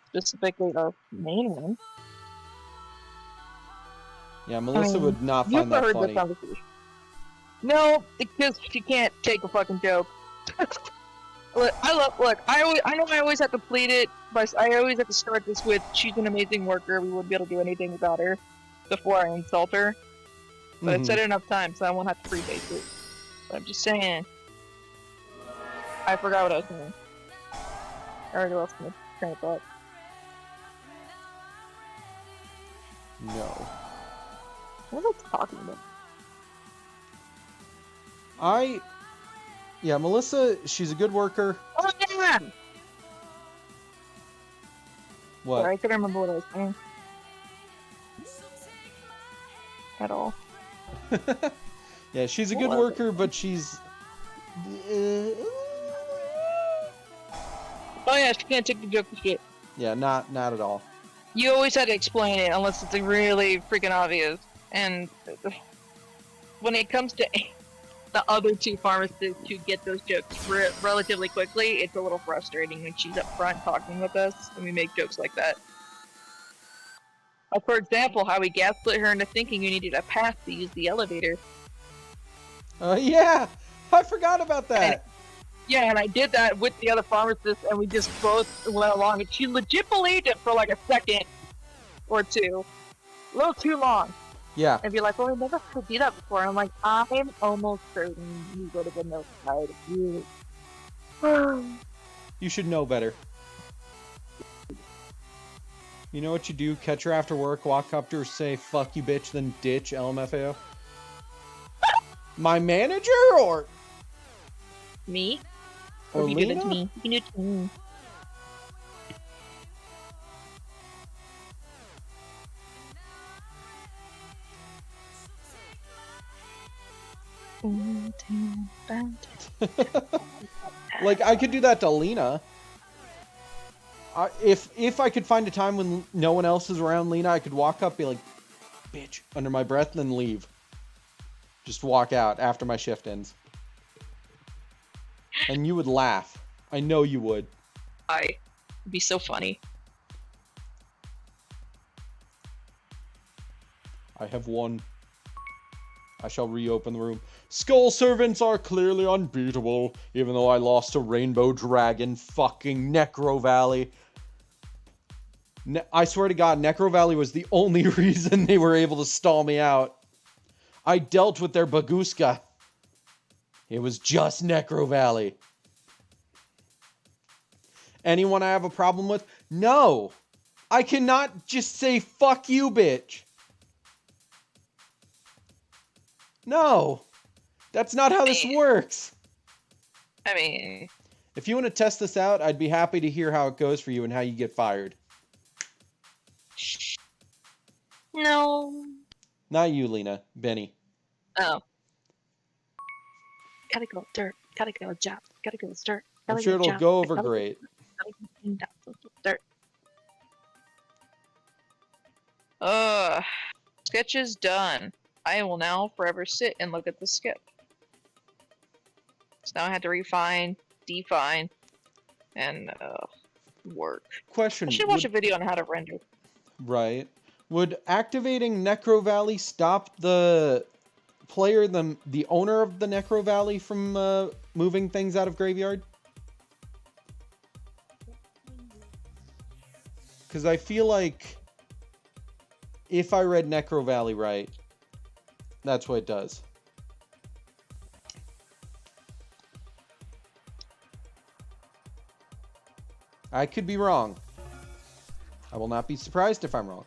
specifically our main one. Yeah, Melissa would not You've find that heard funny. this conversation. No, because she can't take a fucking joke. Look, I know I always have to plead it, but I always have to start this with, she's an amazing worker, we wouldn't be able to do anything without her, before I insult her. But I've said it enough times, so I won't have to preface it. But I'm just saying. I forgot what I was saying. I already lost my train of thought. No. What am I talking about? Yeah, Melissa, she's a good worker. Oh, yeah! What? Sorry, I couldn't remember what I was saying. At all. Yeah, she's a good worker, but she's... Oh yeah, she can't take the joke for shit. Yeah, not at all. You always had to explain it unless it's really freaking obvious. And when it comes to the other two pharmacists who get those jokes relatively quickly, it's a little frustrating when she's up front talking with us and we make jokes like that. For example, how we gaslit her into thinking you needed a pass to use the elevator. Yeah! I forgot about that! And I did that with the other pharmacist, and we just both went along, and she legit believed it for like a second or two. A little too long. Yeah. And be like, well, we never had to do that before. I'm like, I'm almost certain you would have been notified of you. You should know better. You know what you do? Catch her after work, walk up to her, say, fuck you bitch, then ditch LMFAO? My manager, or... Me? Or you Lena? do it to me. You can do it to me. Like, I could do that to Lena. If I could find a time when no one else is around Lena, I could walk up, be like, bitch, under my breath, and then leave. Just walk out after my shift ends. And you would laugh. I know you would. It'd be so funny. I have won. I shall reopen the room. Skull servants are clearly unbeatable, even though I lost to Rainbow Dragon fucking Necro Valley. I swear to God, Necro Valley was the only reason they were able to stall me out. I dealt with their Baguska. It was just Necro Valley. Anyone I have a problem with? No! I cannot just say, fuck you, bitch. No! That's not how this works. I mean... If you want to test this out, I'd be happy to hear how it goes for you and how you get fired. No. Not you, Lena. Benny. Oh. Gotta go dirt. Gotta go job. Gotta go dirt. I'm sure it'll go over great. Dirt. Sketch is done. I will now forever sit and look at the skip. So now I have to refine, define, and work. Question. I should watch a video on how to render. Right. Would activating Necro Valley stop the player, the owner of the Necro Valley, from moving things out of graveyard? Because I feel like if I read Necro Valley right, that's what it does. I could be wrong. I will not be surprised if I'm wrong.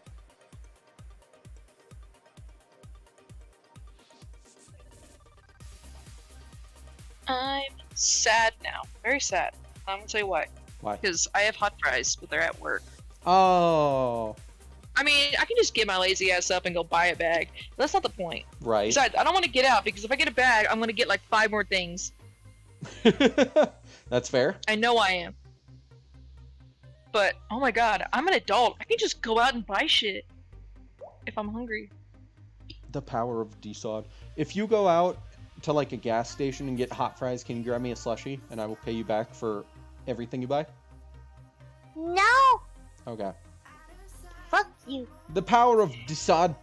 I'm sad now. Very sad. I'm gonna tell you why. Why? Because I have hot fries, but they're at work. Oh. I mean, I can just get my lazy ass up and go buy a bag. That's not the point. Right. Besides, I don't want to get out because if I get a bag, I'm gonna get like 5 more things. That's fair. I know I am. But oh my god, I'm an adult. I can just go out and buy shit if I'm hungry. The power of desod. If you go out to like a gas station and get hot fries, can you grab me a slushie and I will pay you back for everything you buy? No! Okay. Fuck you. The power of desod.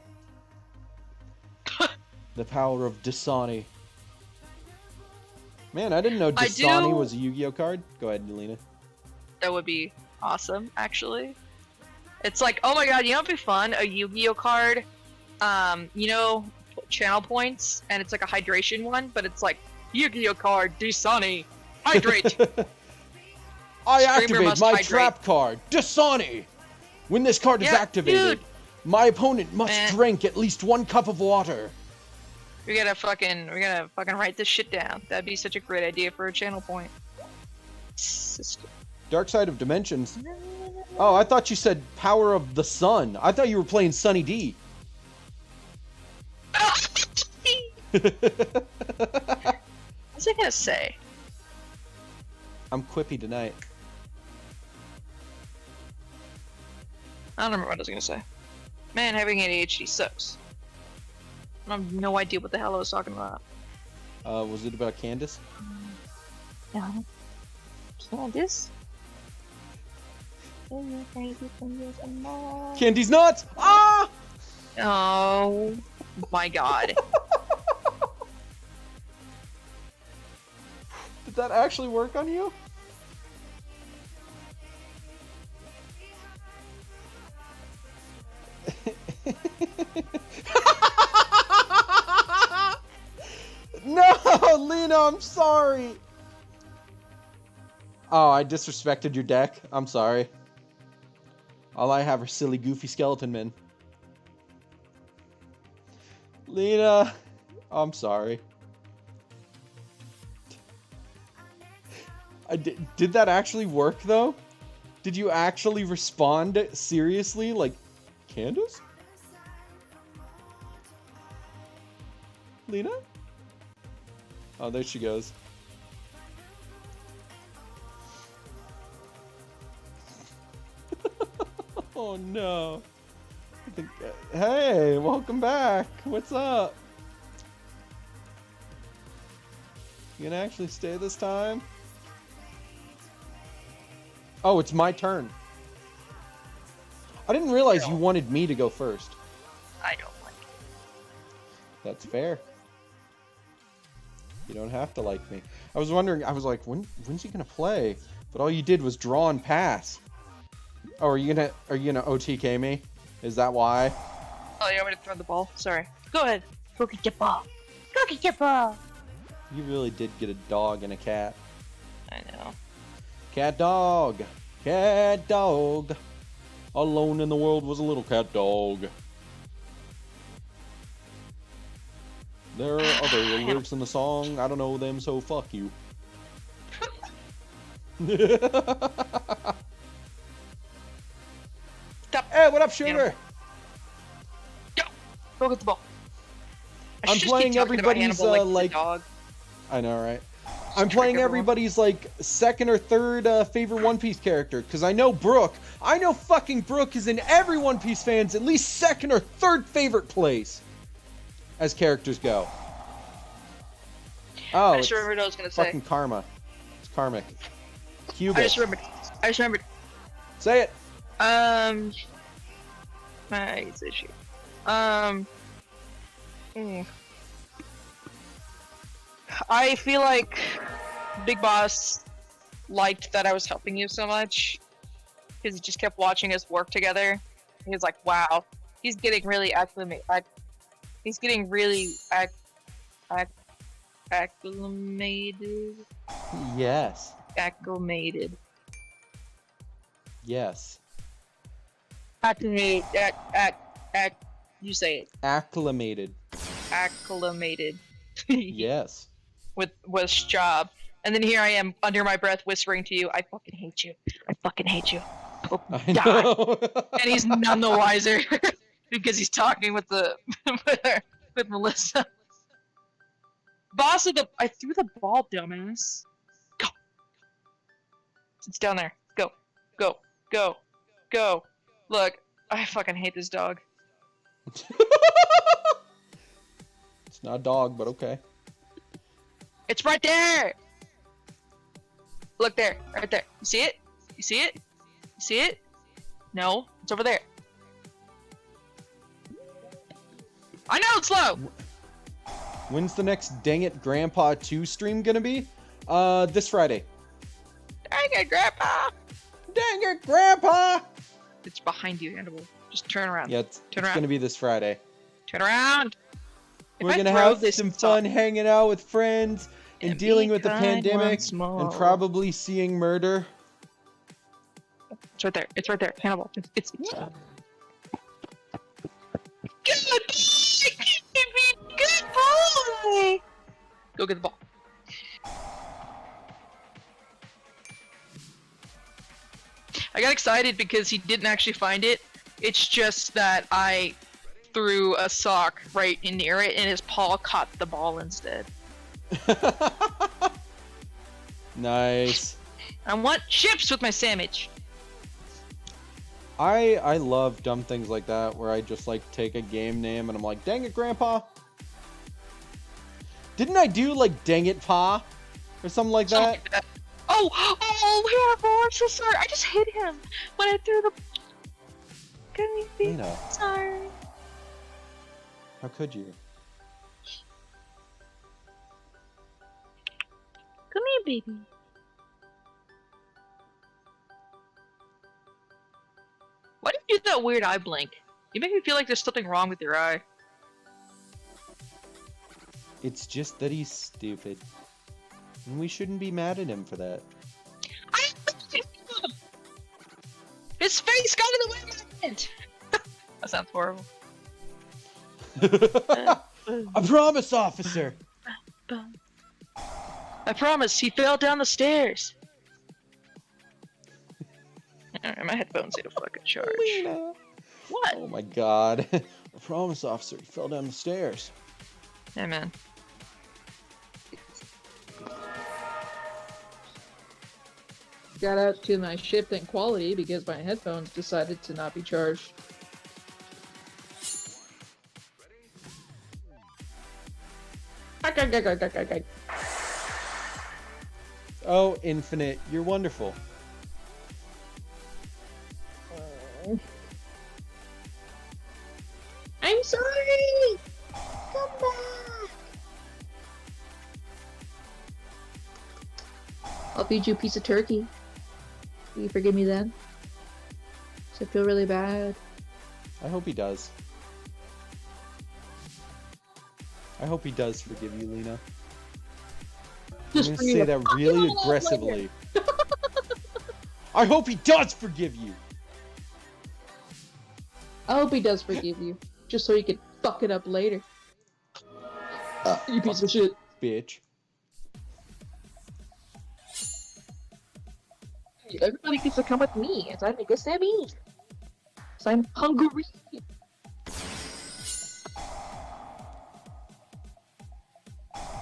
The power of Dasani. Man, I didn't know Dasani was a Yu-Gi-Oh card. Go ahead, Yelena. That would be awesome, actually. It's like, oh my god, you know what'd be fun? A Yu-Gi-Oh card. You know, channel points, and it's like a hydration one, but it's like Yu-Gi-Oh card, Dasani, hydrate. I Streamer activate must my hydrate. trap card, Dasani. When this card is Yeah, activated, dude. my opponent must Man. drink at least 1 cup of water. We gotta fucking write this shit down. That'd be such a great idea for a channel point. Sister. Dark Side of Dimensions. Oh, I thought you said Power of the Sun. I thought you were playing Sunny D. What's I gonna say? I'm quippy tonight. I don't remember what I was gonna say. Man, having ADHD sucks. I have no idea what the hell I was talking about. Was it about Candace? No. Candace? Candy's nuts! Ah! Oh my god. Did that actually work on you? No, Lena, I'm sorry. Oh, I disrespected your deck. I'm sorry. All I have are silly, goofy skeleton men. Lena, I'm sorry. Did that actually work, though? Did you actually respond seriously? Like, Candace? Lena? Oh, there she goes. Oh no. I think, hey, welcome back. What's up? You gonna actually stay this time? Oh, it's my turn. I didn't realize you wanted me to go first. I don't like it. That's fair. You don't have to like me. I was wondering, I was like, when's he gonna play? But all you did was draw and pass. Oh, are you gonna OTK me? Is that why? Oh, you want me to throw the ball? Sorry. Go ahead. Go get your ball. Go get your ball. You really did get a dog and a cat. I know. Cat dog. Cat dog. Alone in the world was a little cat dog. There are other lyrics in the song. I don't know them, so fuck you. Stop. Hey, what up, shooter? Go get the ball. I I'm should just keep playing talking about everybody's Hannibal like like. the dog. I know, right? Just I'm trick playing everyone. everybody's like second or third favorite One Piece character because I know Brook. I know fucking Brook is in every One Piece fan's at least second or third favorite place as characters go. Oh, I just it's remembered what I was gonna say. fucking karma. It's karmic. I Cubit. just remembered. Say it. My issue. I feel like Big Boss liked that I was helping you so much because he just kept watching us work together. He was like, "Wow, he's getting really acclimated. He's getting really acclimated. Yes. Acclimated. Yes. Acclimated. You say it. Acclimated. Acclimated." Yes. with job, and then here I am under my breath whispering to you, "I fucking hate you. I fucking hate you. Oh, I die." know. And he's none the wiser because he's talking with the with Melissa. Boss of the, I threw the ball, dumbass. Go. It's down there. Go. Go. Go. Go. Look, I fucking hate this dog. It's not a dog, but okay. It's right there. Look there, right there. You see it? You see it? You see it? No, it's over there. I know it's slow. When's the next Dang It Grandpa 2 stream gonna be? This Friday. Dang it, Grandpa! Dang it, Grandpa! It's behind you, Hannibal. Just turn around. Yeah, it's Turn around. gonna be this Friday. Turn around. If We're I gonna throw have this some song- fun hanging out with friends and And dealing be with the kind pandemic once more. and probably seeing murder. It's right there. It's right there, Hannibal. It's. Good boy. Good boy. Go get the ball. I got excited because he didn't actually find it. It's just that I threw a sock right in near it and his paw caught the ball instead. Nice. I want chips with my sandwich. I love dumb things like that where I just like take a game name and I'm like, dang it, Grandpa. Didn't I do like dang it, Pa? Or something like that? Oh, Hannibal, I'm so sorry. I just hit him when I threw the. Can you be Lena, sorry? how could you? Come here, baby. Why do you do that weird eye blink? You make me feel like there's something wrong with your eye. It's just that he's stupid. And we shouldn't be mad at him for that. His face got in the way of my hand. That sounds horrible. I promise, officer! I promise, he fell down the stairs. Alright, my headphones need a fucking charge. Lena. What? Oh my god. I promise, officer, he fell down the stairs. Hey, man. Got out to my shift and quality because my headphones decided to not be charged. Oh, Infinite, you're wonderful. I'm sorry! Come back. I'll feed you a piece of turkey. Will you forgive me then? I feel really bad. I hope he does. I hope he does forgive you, Lena. Just I'm for gonna you say to that fuck really it all up later. aggressively. I hope he does forgive you! I hope he does forgive you, just so he can fuck it up later. You piece of shit. Bitch. Everybody gets to come with me as I make a semi. So I'm hungry.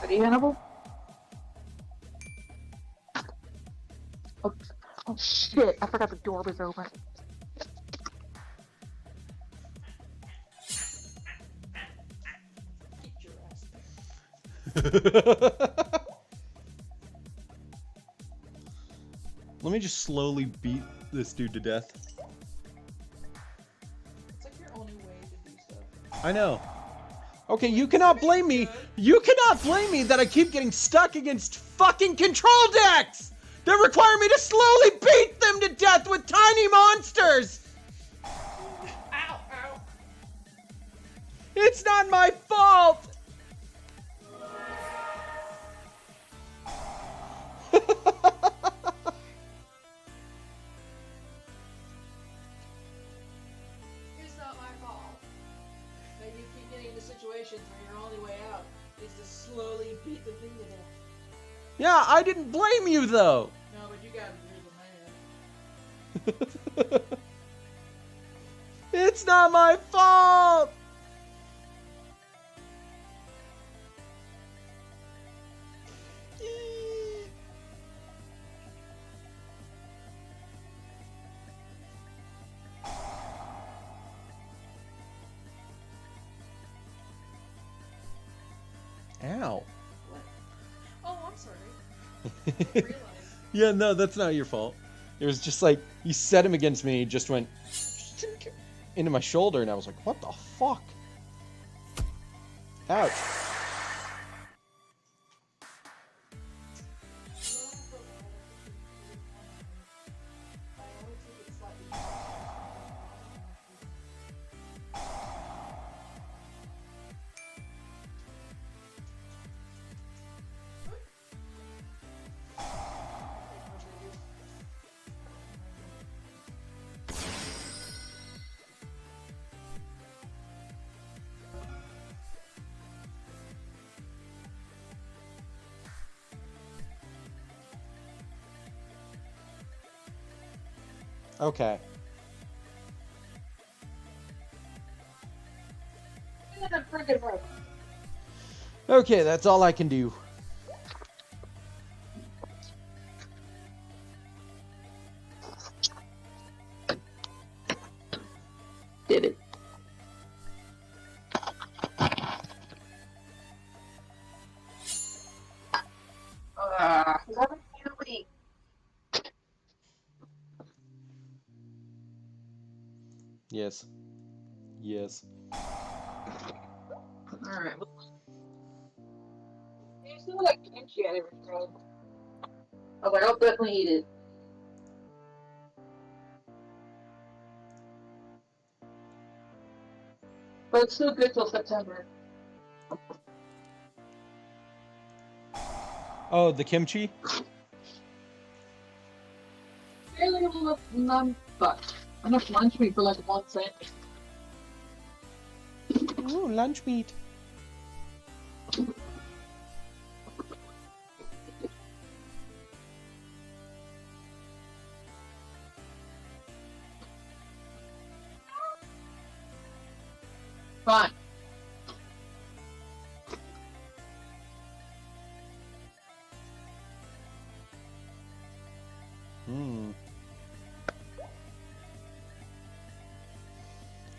Ready, Hannibal? Oh shit, I forgot the door was open. Let me just slowly beat this dude to death. It's like your only way to do stuff. I know. Okay, you cannot blame me. You cannot blame me that I keep getting stuck against fucking control decks that require me to slowly beat them to death with tiny monsters. Ow, ow. It's not my fault. It's not my fault that you keep getting into situations where your only way out is to slowly beat the thing to death. Yeah, I didn't blame you though. No, but you got it than I have. It's not my fault. Ow. Oh, I'm sorry. Yeah, no, that's not your fault. It was just like, you set him against me, he just went into my shoulder, and I was like, what the fuck? Ouch. Okay. Okay, that's all I can do. Did it. Yes. Yes. Alright. You still like kimchi and everything. I was like, I'll definitely eat it. But it's still good till September. Oh, the kimchi? Barely enough enough lunch meat for like 1 cent. Ooh, lunch meat. Fine.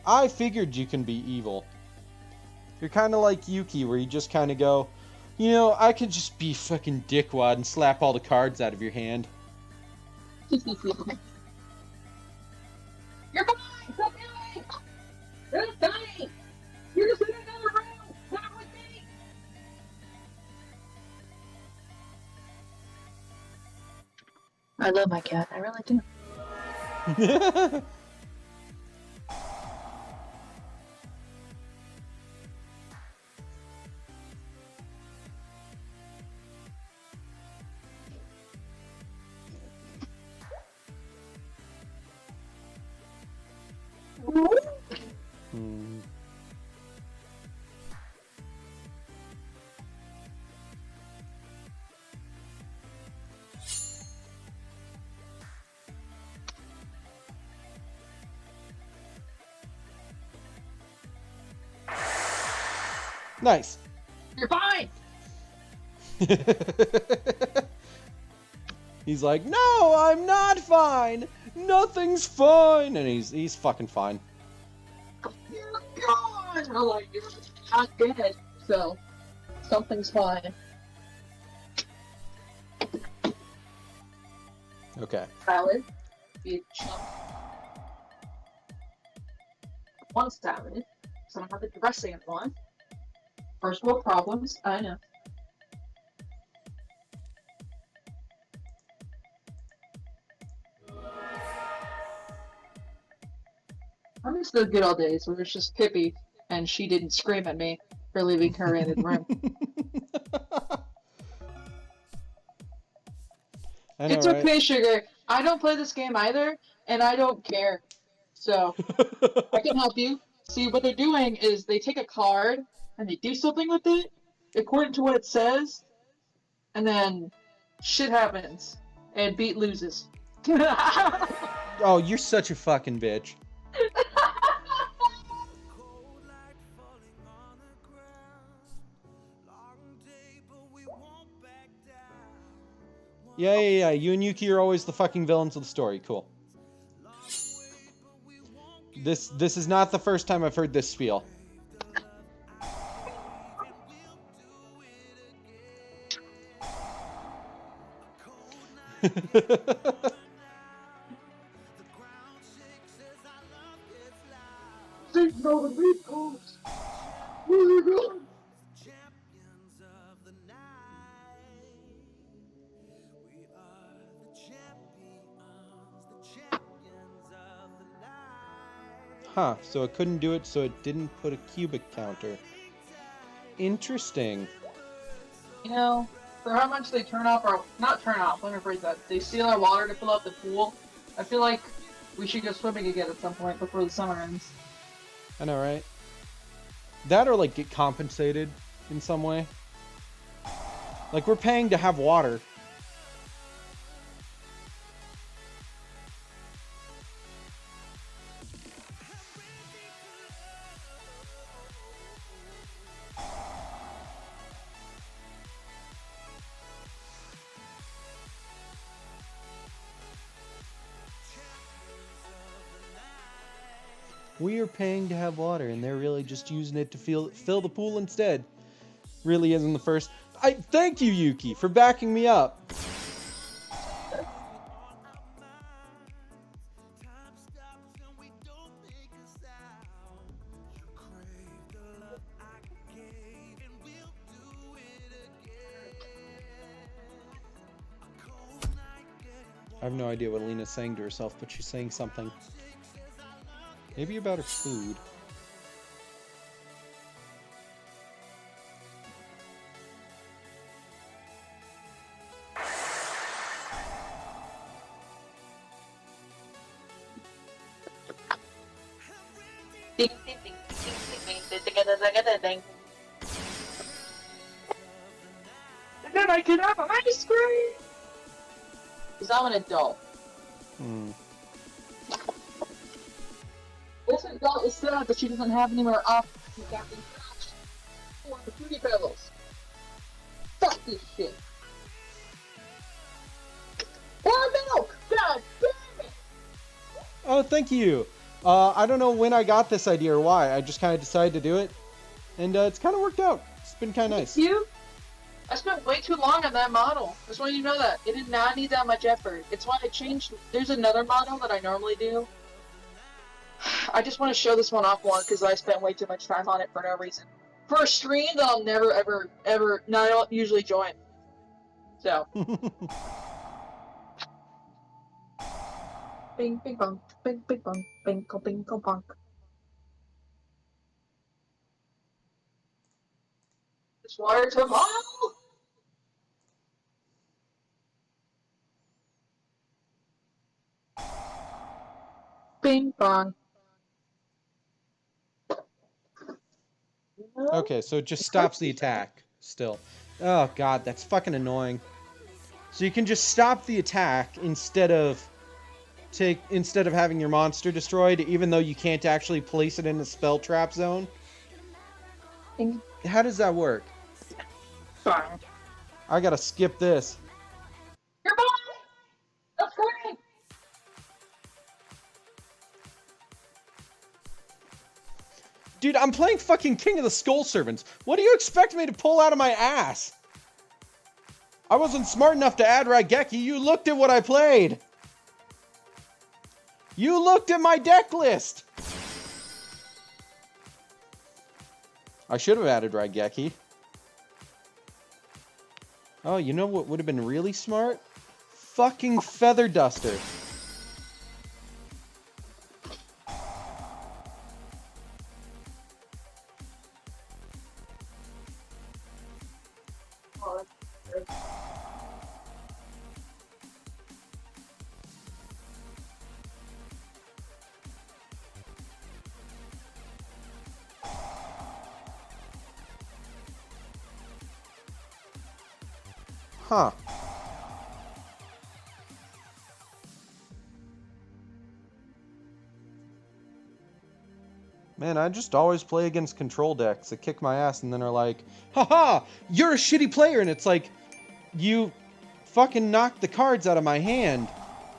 I figured you can be evil. You're kind of like Yuki, where you just kind of go, you know, I could just be fucking dickwad and slap all the cards out of your hand. You're fine! Stop doing! You're not dying! You're just in another room! Come with me! I love my cat, I really do. Nice. You're fine. He's like, no, I'm not fine. Nothing's fine, and he's fucking fine. You're gone. I'm like, you're not dead, so something's fine. Okay. Salad. Be a chump. One salad, so I don't have the dressing in one. First world problems, I know. I miss the good old days where it's just Pippi and she didn't scream at me for leaving her in the room. I know, It's right? okay, Sugar. I don't play this game either, and I don't care. So, I can help you. See, what they're doing is they take a card and they do something with it according to what it says, and then shit happens, and Beat loses. Oh, you're such a fucking bitch. Yeah. You and Yuki are always the fucking villains of the story. Cool. This is not the first time I've heard this spiel. Huh, so it couldn't do it, so it didn't put a cubic counter. Interesting. You know, for how much they turn off our, not turn off, let me rephrase that, they steal our water to fill up the pool, I feel like we should go swimming again at some point before the summer ends. I know, right? That or, like, get compensated in some way. Like, we're paying to have water. We are paying to have water, and they're really just using it to fill the pool instead. Really isn't the first. I thank you, Yuki, for backing me up. I have no idea what Lena's saying to herself, but she's saying something. Maybe about her food. Ding, ding, ding, ding, ding, ding, ding, ding, ding, ding. And then I can have ice cream! Because I'm an adult. This adult is sad that she doesn't have any more options than for the Fruity Pebbles. Fuck this shit. More milk! God damn it! Oh, thank you. I don't know when I got this idea or why. I just kind of decided to do it, and it's kind of worked out. It's been kind of nice. You? I spent way too long on that model. Just want you to know that. It did not need that much effort. It's why I changed. There's another model that I normally do. I just want to show this one off more because I spent way too much time on it for no reason. For a stream that I'll never, ever, no, I don't usually join. So. Bing, bing, bong, bing, bing, bong, bing, bing, bonk. This water tomorrow! Bing, bong. Okay, so it just stops the attack still. Oh god, that's fucking annoying. So you can just stop the attack instead of having your monster destroyed, even though you can't actually place it in the spell trap zone. Bing, How does that work? Fine. I gotta skip this. You're fine. That's great. Dude, I'm playing fucking King of the Skull Servants. What do you expect me to pull out of my ass? I wasn't smart enough to add Raigeki. You looked at what I played. You looked at my deck list. I should have added Raigeki. Oh, you know what would have been really smart? Fucking Feather Duster. Huh. Man, I just always play against control decks that kick my ass and then are like, haha, you're a shitty player. And it's like, you fucking knocked the cards out of my hand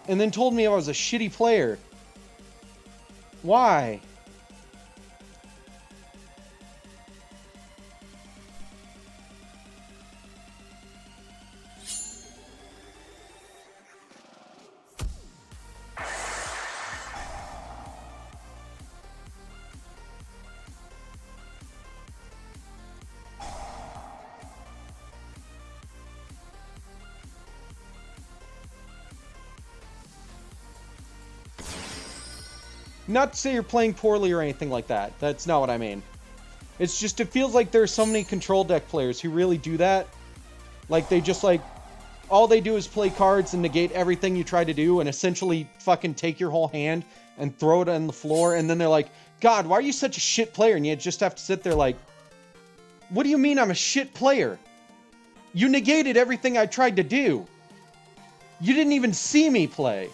and then told me I was a shitty player. Why? Not to say you're playing poorly or anything like that. That's not what I mean. It's just, it feels like there's so many control deck players who really do that. Like, they just, like, all they do is play cards and negate everything you try to do and essentially fucking take your whole hand and throw it on the floor. And then they're like, God, why are you such a shit player? And you just have to sit there like, what do you mean I'm a shit player? You negated everything I tried to do. You didn't even see me play.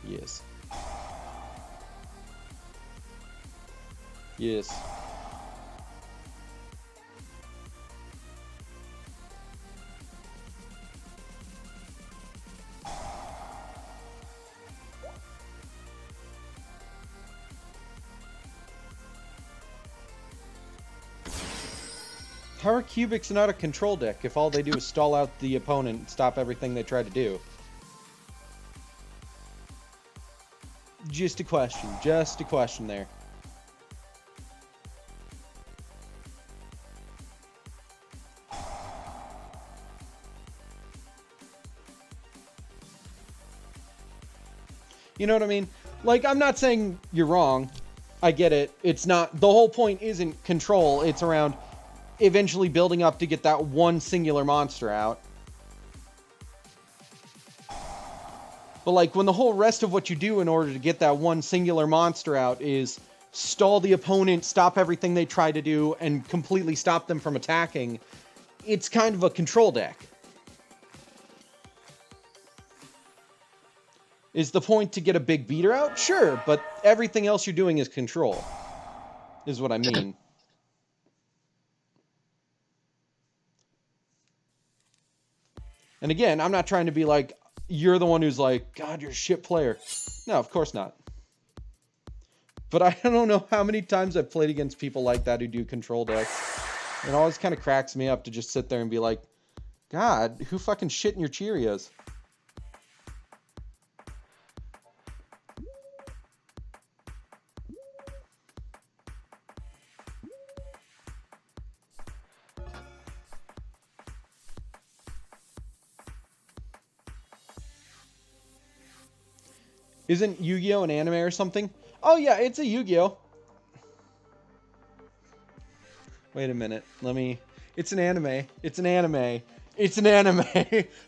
Yes. Yes. How are Cubics not a control deck if all they do is stall out the opponent and stop everything they try to do? Just a question. Just a question there. You know what I mean? Like, I'm not saying you're wrong. I get it. It's not... The whole point isn't control. It's around eventually building up to get that one singular monster out. But, like, when the whole rest of what you do in order to get that one singular monster out is stall the opponent, stop everything they try to do, and completely stop them from attacking, it's kind of a control deck. Is the point to get a big beater out? Sure, but everything else you're doing is control, is what I mean. And again, I'm not trying to be like, you're the one who's like, God, you're a shit player. No, of course not. But I don't know how many times I've played against people like that who do control decks. It always kind of cracks me up to just sit there and be like, God, who fucking shit in your Cheerios? Isn't Yu-Gi-Oh! An anime or something? Oh yeah, it's a Yu-Gi-Oh! Wait a minute. Let me... It's an anime. It's an anime. It's an anime.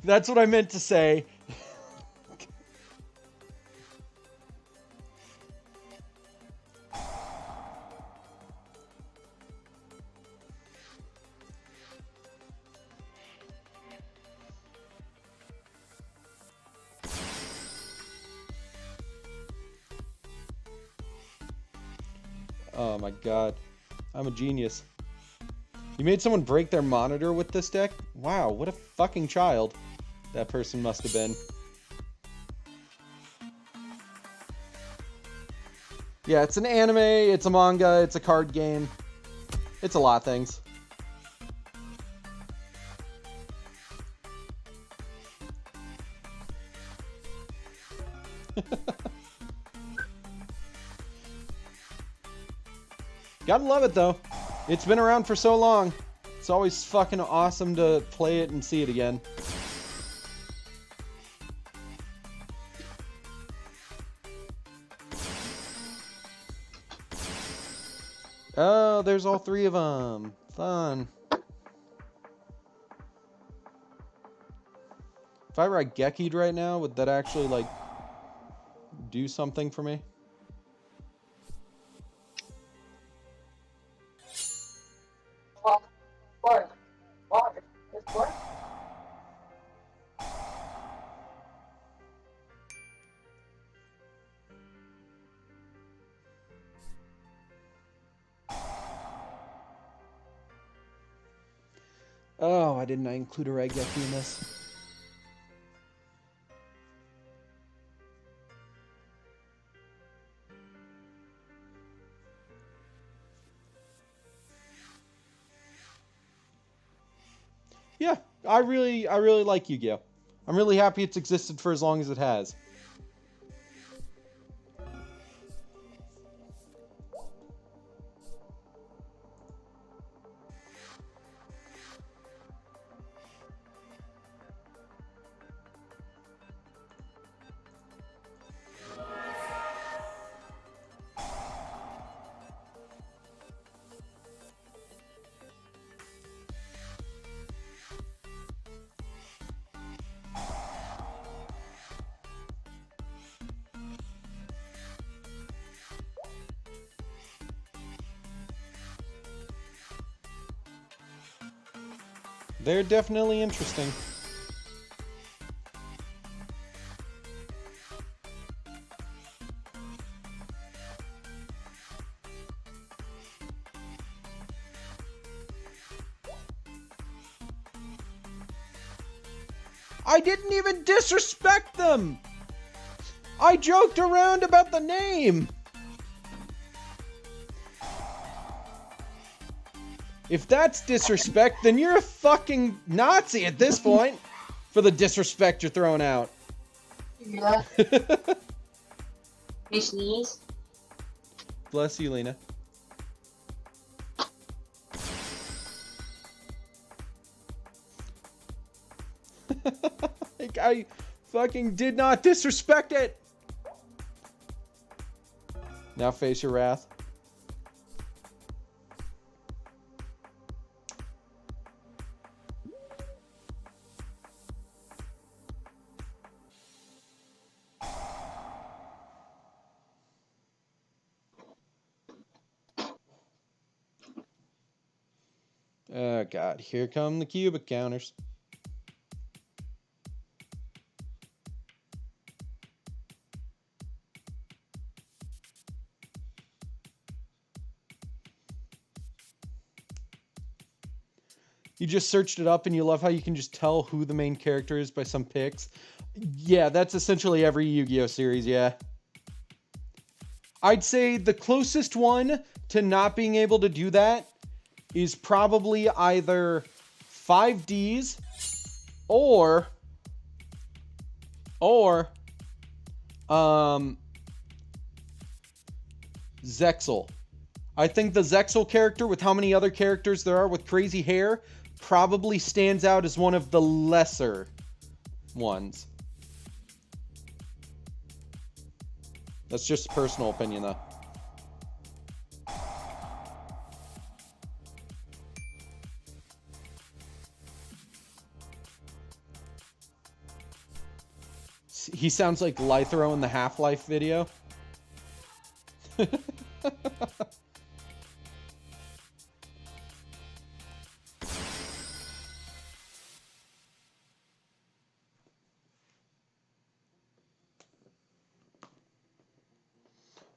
That's what I meant to say. Oh my god. I'm a genius. You made someone break their monitor with this deck? Wow, what a fucking child that person must have been. Yeah, it's an anime, it's a manga, it's a card game. It's a lot of things. Gotta love it though. It's been around for so long. It's always fucking awesome to play it and see it again. Oh, there's all three of them. Fun. If I were Geki'd right now, would that actually, like, do something for me? Oh, why didn't I include a Raigeki in this? Yeah, I really like Yu-Gi-Oh! I'm really happy it's existed for as long as it has. They're definitely interesting. I didn't even disrespect them! I joked around about the name! If that's disrespect, then you're a fucking Nazi at this point for the disrespect you're throwing out. Yeah. You sneeze? Bless you, Lena. Like, I fucking did not disrespect it! Now face your wrath. Oh god, here come the cubic counters. You just searched it up and you love how you can just tell who the main character is by some pics. Yeah, that's essentially every Yu-Gi-Oh series, yeah. I'd say the closest one to not being able to do that is probably either 5Ds or Zexal. I think the Zexal character, with how many other characters there are with crazy hair, probably stands out as one of the lesser ones. That's just personal opinion, though. He sounds like Lythro in the Half-Life video.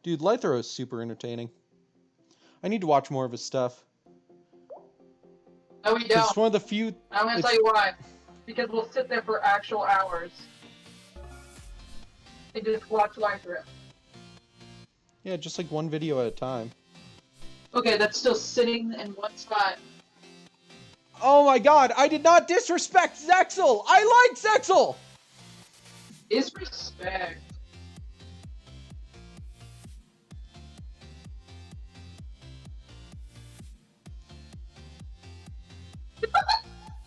Dude, Lythro is super entertaining. I need to watch more of his stuff. No, we It's don't. one of the few. I'm gonna tell you why. Because we'll sit there for actual hours. And just watch live through it. Yeah, just like one video at a time. Okay, that's still sitting in one spot. Oh my god, I did not disrespect Zexel! I like Zexel! Is respect.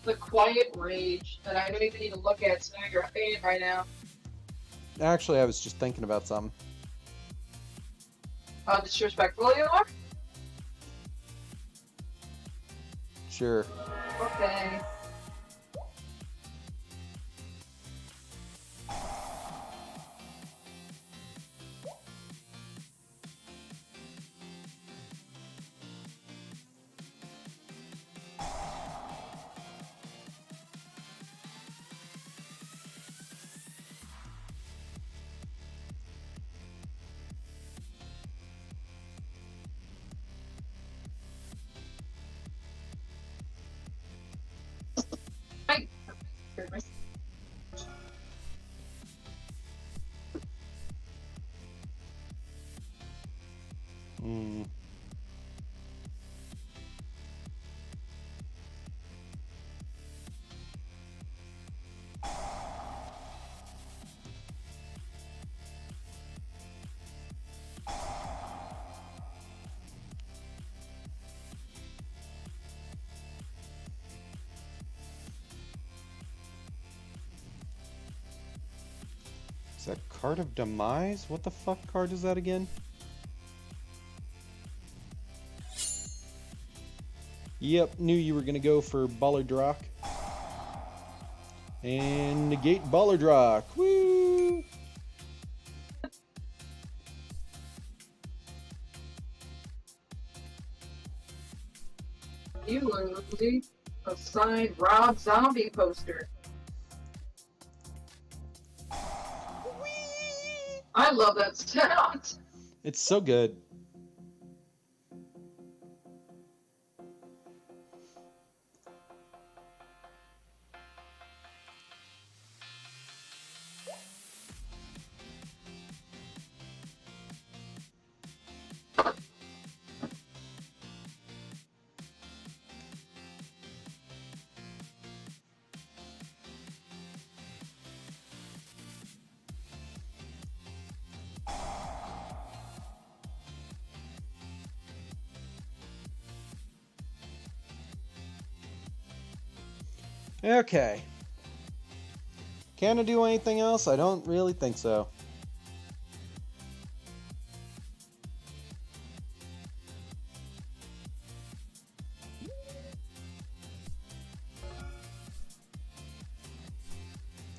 The quiet rage that I don't even need to look at, so now you're fading right now. Actually, I was just thinking about something. How disrespectful you are? Sure. Okay. Hi. Hmm. Is that Card of Demise? What the fuck card is that again? Yep, knew you were gonna go for Ballardrock. And negate Ballardrock. Woo! You lose a signed Rob Zombie poster. I love that sound. It's so good. Okay. Can I do anything else? I don't really think so.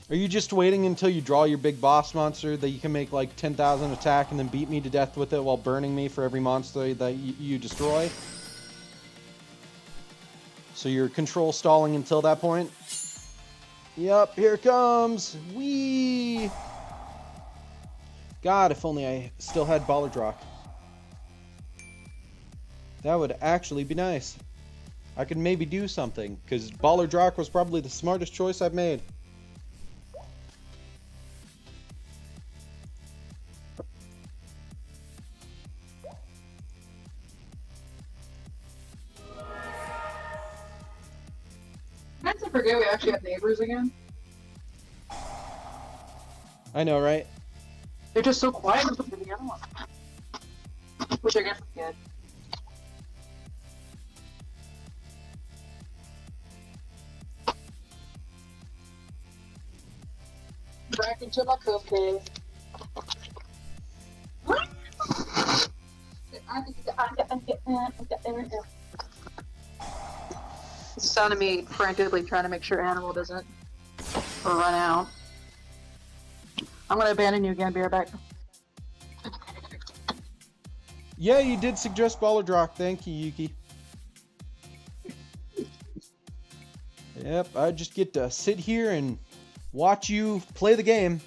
Are you just waiting until you draw your big boss monster that you can make like 10,000 attack and then beat me to death with it while burning me for every monster that you destroy? So you're control stalling until that point? Yep, here it comes! Whee! God, if only I still had Ballardrock. That would actually be nice. I could maybe do something, because Ballardrock was probably the smartest choice I've made. I forget we actually have neighbors again. I know, right? They're just so quiet compared to the other one. Which I guess is good. Back into my cupcake. It's the sound of me frantically trying to make sure Animal doesn't run out. I'm gonna abandon you again, be right back. Yeah, you did suggest Ballardrock. Thank you, Yuki. Yep, I just get to sit here and watch you play the game.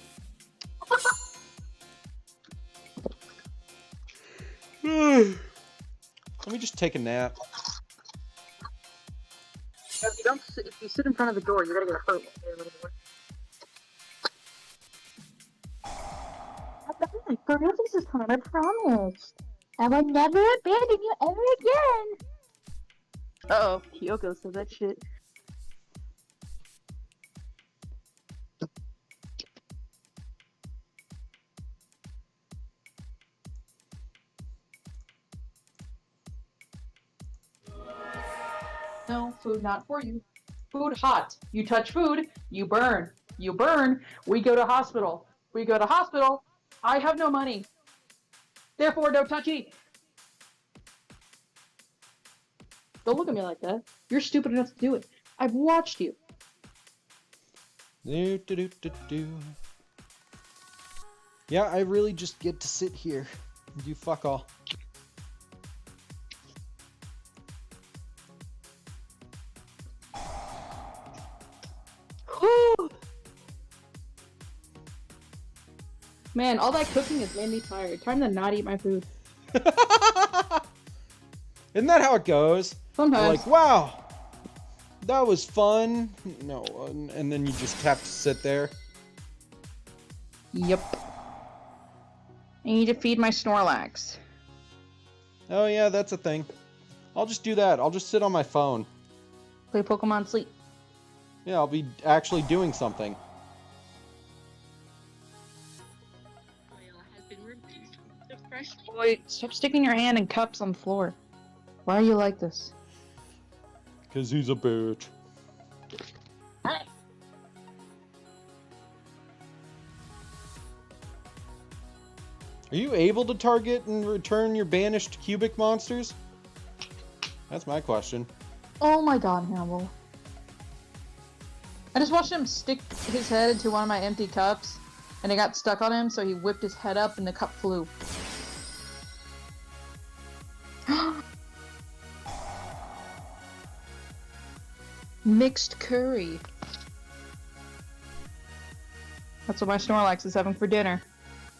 Let me just take a nap. If you sit in front of the door, you're gonna get hurt. For real this time, I promise. I will never abandon you ever again. Uh-oh, Kyoko said that shit. No, food not for you. Food hot. You touch food, you burn. You burn, we go to hospital. We go to hospital, I have no money. Therefore, no touchy. Don't look at me like that. You're stupid enough to do it. I've watched you. Yeah, I really just get to sit here and do fuck all. Man, all that cooking has made me tired. Time to not eat my food. Isn't that how it goes? Sometimes. You're like, wow, that was fun. No, and then you just have to sit there. Yep. I need to feed my Snorlax. Oh yeah, that's a thing. I'll just do that. I'll just sit on my phone. Play Pokemon Sleep. Yeah, I'll be actually doing something. Boy, stop sticking your hand in cups on the floor. Why are you like this? 'Cause he's a bitch. Are you able to target and return your banished cubic monsters? That's my question. Oh my god, Hannibal. I just watched him stick his head into one of my empty cups, and it got stuck on him, so he whipped his head up and the cup flew. Mixed curry. That's what my Snorlax is having for dinner.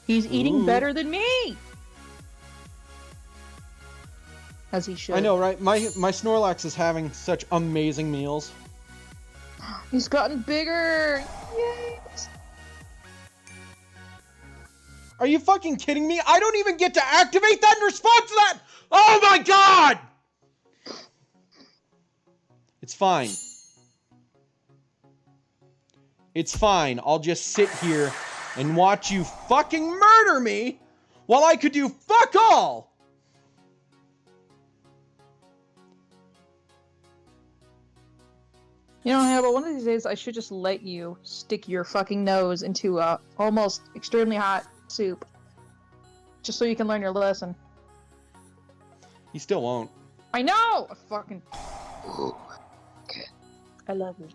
He's eating Ooh. better than me! As he should. I know, right? My Snorlax is having such amazing meals. He's gotten bigger! Yay! Are you fucking kidding me? I don't even get to activate that in response to that! Oh my god! It's fine. It's fine. I'll just sit here and watch you fucking murder me while I could do fuck all! You know, Hannibal, one of these days I should just let you stick your fucking nose into a almost extremely hot soup. Just so you can learn your lesson. He still won't. I know! I fucking... Okay. I love you.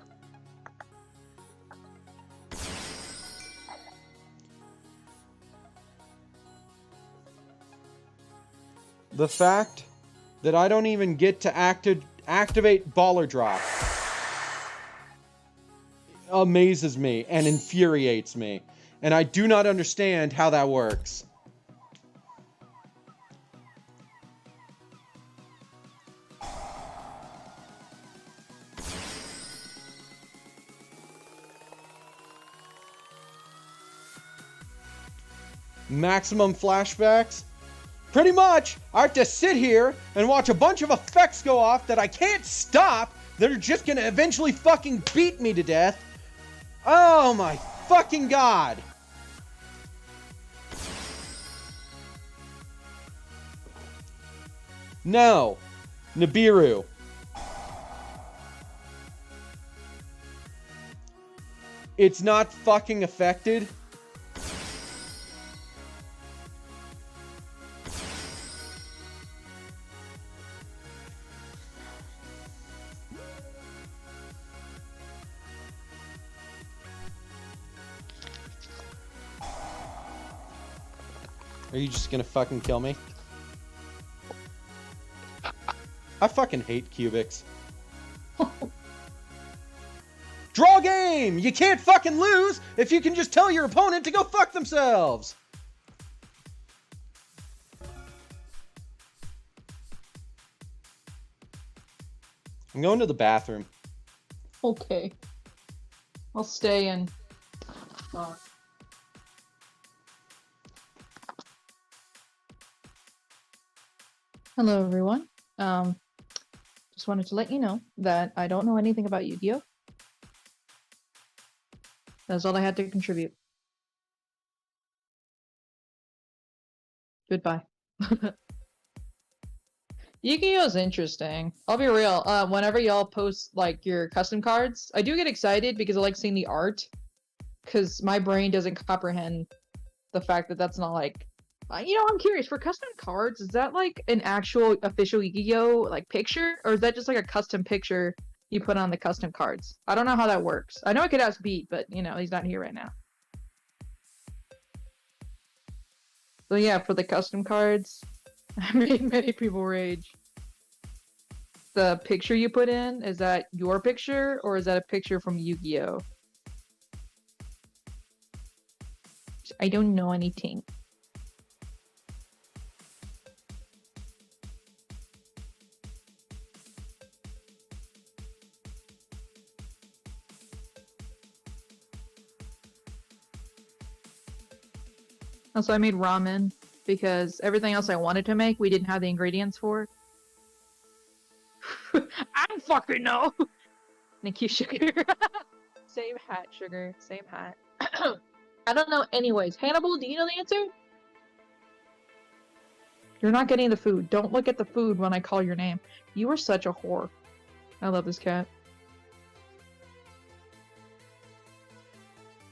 The fact that I don't even get to activate Baller Drop amazes me and infuriates me. And I do not understand how that works. Maximum flashbacks? Pretty much, I have to sit here and watch a bunch of effects go off that I can't stop, that are just gonna eventually fucking beat me to death. Oh my fucking god! No. Nibiru. It's not fucking affected. Are you just gonna fucking kill me? I fucking hate cubics. Draw game! You can't fucking lose if you can just tell your opponent to go fuck themselves! I'm going to the bathroom. Okay. I'll stay and. Hello, everyone. Just wanted to let you know that I don't know anything about Yu-Gi-Oh. That's all I had to contribute. Goodbye. Yu-Gi-Oh is interesting. I'll be real. Whenever y'all post like your custom cards, I do get excited because I like seeing the art. Because my brain doesn't comprehend the fact that that's not like. I'm curious. For custom cards, is that like an actual official Yu-Gi-Oh like picture, or is that just like a custom picture you put on the custom cards? I don't know how that works. I know I could ask Beat, but he's not here right now. So yeah, for the custom cards, I made many people rage. The picture you put in, is that your picture or is that a picture from Yu-Gi-Oh? I don't know anything. Also, I made ramen because everything else I wanted to make, we didn't have the ingredients for. I don't fucking know. Thank you, Sugar. Same hat, Sugar. Same hat. I don't know anyways. Hannibal, do you know the answer? You're not getting the food. Don't look at the food when I call your name. You are such a whore. I love this cat.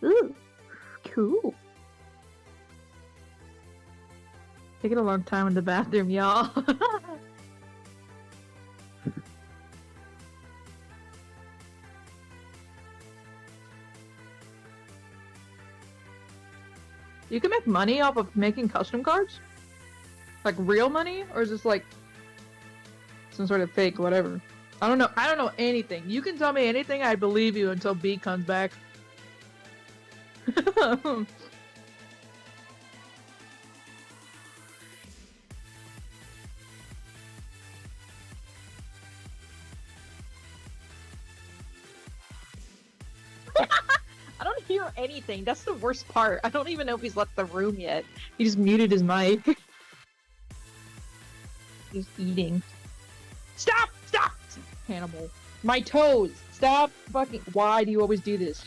Ooh, cool. Taking a long time in the bathroom, y'all. You can make money off of making custom cards? Like real money? Or is this like some sort of fake whatever? I don't know. I don't know anything. You can tell me anything, I believe you until B comes back. I don't hear anything. That's the worst part. I don't even know if he's left the room yet. He just muted his mic. He's eating. Stop! Stop! Hannibal. My toes! Stop fucking. Why do you always do this?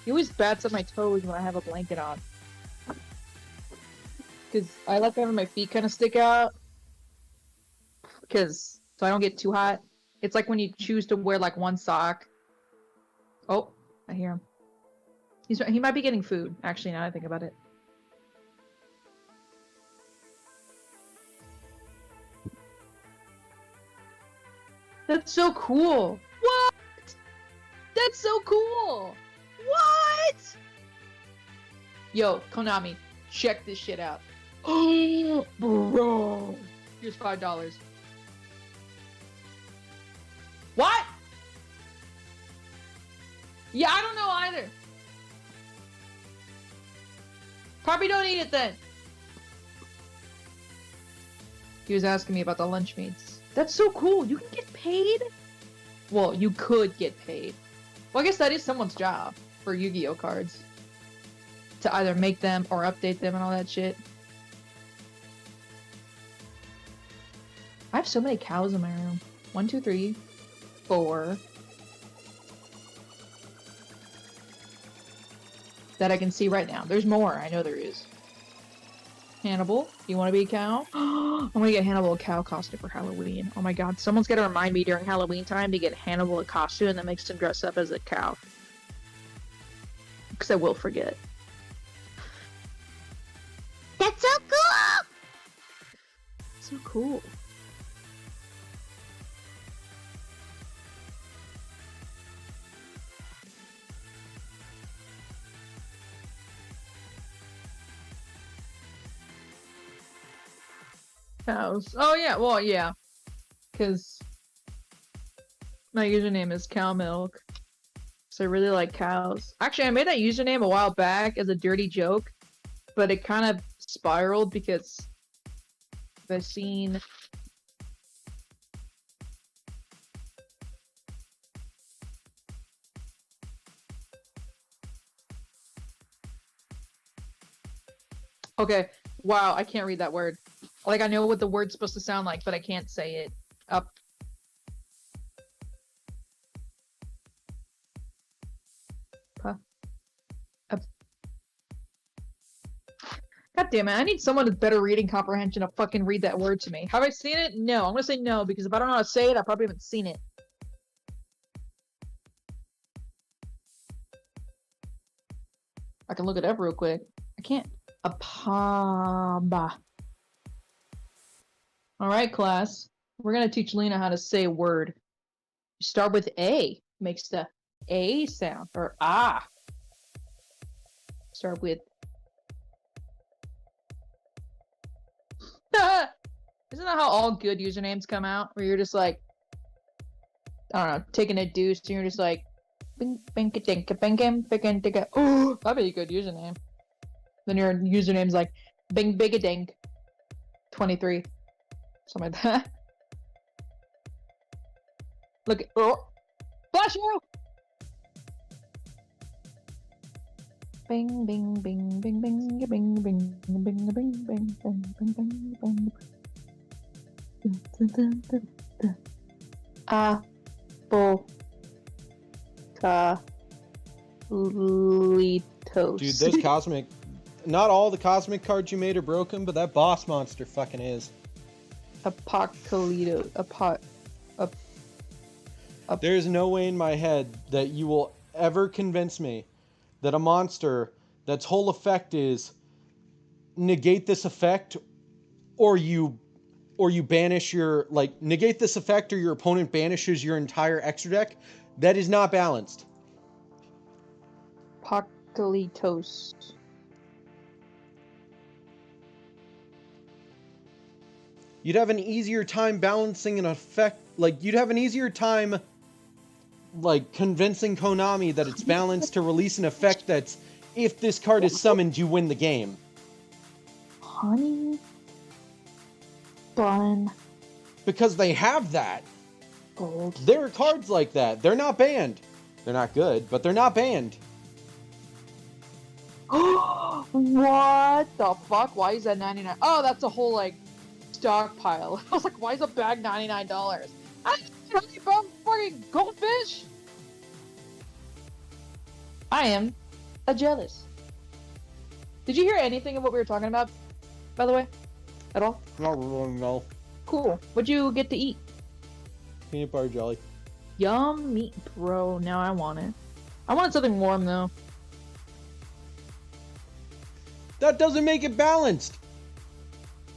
He always bats at my toes when I have a blanket on. Because I like having my feet kind of stick out. So I don't get too hot. It's like when you choose to wear like one sock. Oh, I hear him. He might be getting food, actually, now that I think about it. That's so cool! What? That's so cool! What? Yo, Konami, check this shit out. Oh, bro! Here's $5. What? Yeah, I don't know either. Probably don't eat it then. He was asking me about the lunch meats. That's so cool. You can get paid? Well, you could get paid. Well, I guess that is someone's job for Yu-Gi-Oh cards. To either make them or update them and all that shit. I have so many cows in my room. 1, 2, 3, 4. That I can see right now. There's more. I know there is. Hannibal, you want to be a cow? I'm gonna get Hannibal a cow costume for Halloween. Oh my god, someone's gotta remind me during Halloween time to get Hannibal a costume that makes him dress up as a cow. Because I will forget. That's so cool! So cool. Cows. Oh yeah, well yeah. Because my username is cow milk. So I really like cows. Actually, I made that username a while back as a dirty joke, but it kind of spiraled because I've seen Okay. Wow, I can't read that word. Like, I know what the word's supposed to sound like, but I can't say it. Up. Up. God damn it, I need someone with better reading comprehension to fucking read that word to me. Have I seen it? No. I'm gonna say no, because if I don't know how to say it, I probably haven't seen it. I can look it up real quick. I can't. Apaba. Alright, class. We're gonna teach Lena how to say a word. You start with A. Makes the A sound. Or ah. Start with. Isn't that how all good usernames come out? Where you're just like, I don't know, taking a deuce, and you're just like, bing, bing, dink, bing, bing, bing, ding. Oh, that'd be a good username. Then your username's like, bing, big, a dink, 23, something like that. Look, oh, flash you! Bing, bing, bing, bing, bing, bing, bing, bing, bing, bing, bing, bing, bing, bing. Apple. Litos. Dude, those cosmic... Not all the cosmic cards you made are broken, but that boss monster fucking is. Apocalypto. There's no way in my head that you will ever convince me that a monster that's whole effect is negate this effect, or you banish your, like, negate this effect or your opponent banishes your entire extra deck. That is not balanced. Apocalyptos. You'd have an easier time balancing an effect, like, you'd have an easier time, like, convincing Konami that it's balanced to release an effect that's, if this card is summoned, you win the game. Honey bun Because they have that. gold. There are cards like that. They're not banned. They're not good, but they're not banned. What the fuck? Why is that 99? Oh, that's a whole, like, stockpile. I was like, why is a bag $99? I honey bun fucking goldfish? I am a jealous. Did you hear anything of what we were talking about, by the way? At all? No. Cool. What'd you get to eat? Peanut butter jelly. Yummy, bro. Now I want it. I wanted something warm, though. That doesn't make it balanced.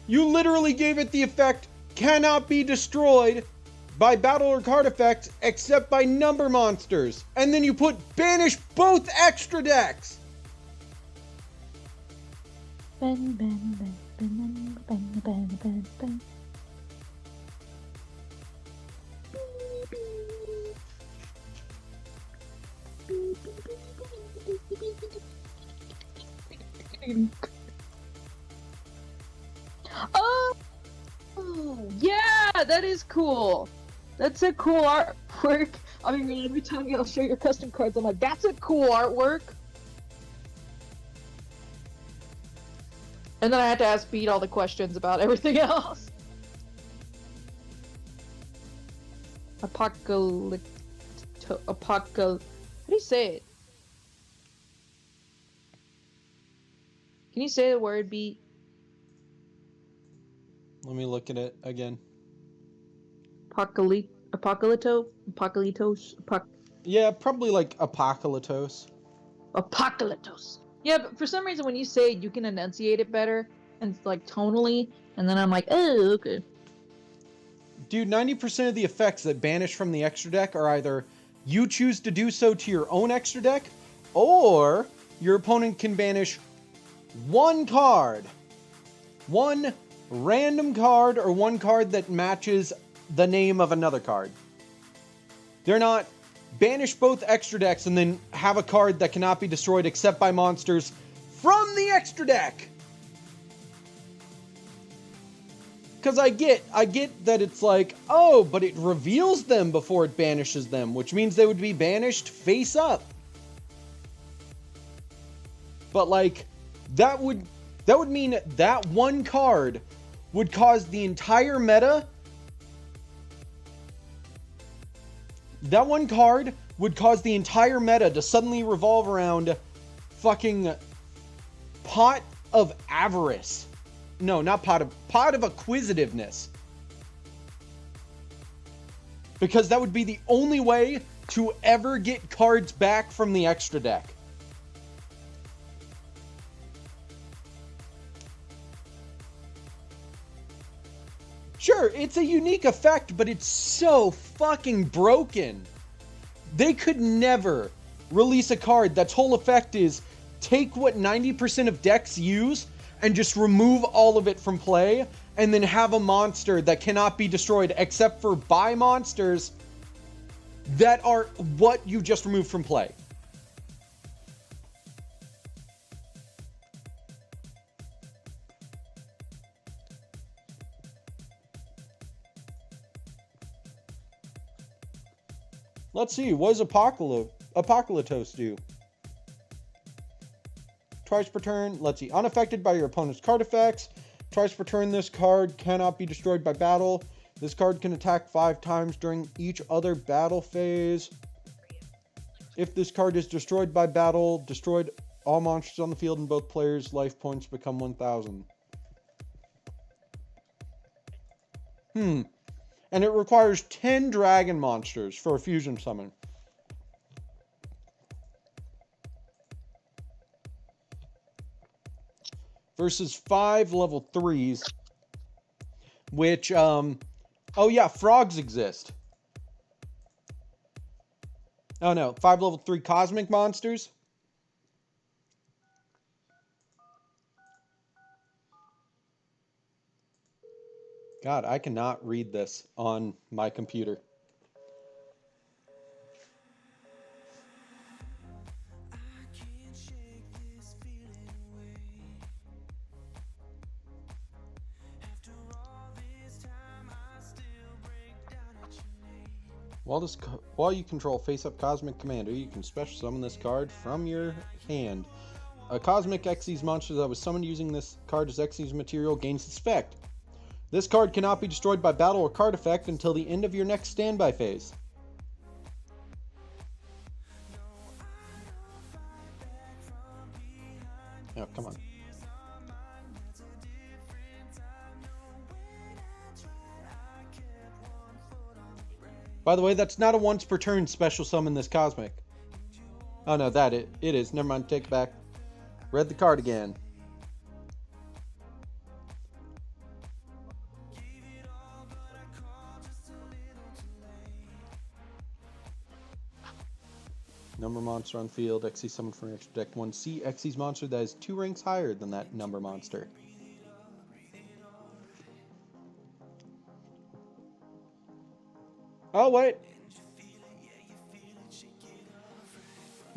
You literally gave it the effect cannot be destroyed by battle or card effects except by number monsters. And then you put banish both extra decks. Ben, ben, ben, ben, ben, ben, ben, ben. Oh, yeah, that is cool. That's a cool artwork. I mean, every time I'll show your custom cards, I'm like, that's a cool artwork. And then I had to ask Beat all the questions about everything else. How do you say it? Can you say the word, Beat? Let me look at it again. Apocalyptos? Yeah, probably like Apocalyptos. Apocalyptos. Yeah, but for some reason when you say it, you can enunciate it better and like tonally, and then I'm like, oh, okay. Dude, 90% of the effects that banish from the extra deck are either you choose to do so to your own extra deck, or your opponent can banish one card. One random card, or one card that matches the name of another card. They're not banish both extra decks and then have a card that cannot be destroyed except by monsters from the extra deck. Because I get that it's like, oh, but it reveals them before it banishes them, which means they would be banished face up. But like, that would That would mean that one card would cause the entire meta. That one card would cause the entire meta to suddenly revolve around fucking Pot of Avarice. No, not Pot of Acquisitiveness. Because that would be the only way to ever get cards back from the extra deck. Sure, it's a unique effect, but it's so fucking broken. They could never release a card that's whole effect is take what 90% of decks use and just remove all of it from play, and then have a monster that cannot be destroyed except for by monsters that are what you just removed from play. Let's see, what does Apocalyptos do? Twice per turn, let's see, unaffected by your opponent's card effects. Twice per turn, this card cannot be destroyed by battle. This card can attack 5 times during each other battle phase. If this card is destroyed by battle, destroyed all monsters on the field and both players' life points become 1,000. And it requires 10 dragon monsters for a fusion summon. Versus 5 level 3s. Which, oh yeah, frogs exist. Oh no, 5 level 3 cosmic monsters. God, I cannot read this on my computer. While you control face-up Cosmic Commander, you can special summon this card from your hand. A Cosmic Xyz monster that was summoned using this card as Xyz material gains this effect. This card cannot be destroyed by battle or card effect until the end of your next standby phase. Oh, come on. By the way, that's not a once per turn special summon this Cosmic. Oh no, it is. Never mind, take it back. Read the card again. Number monster on field, Xyz summon from your extra deck 1C Xyz monster that is 2 ranks higher than that number monster. Oh, wait.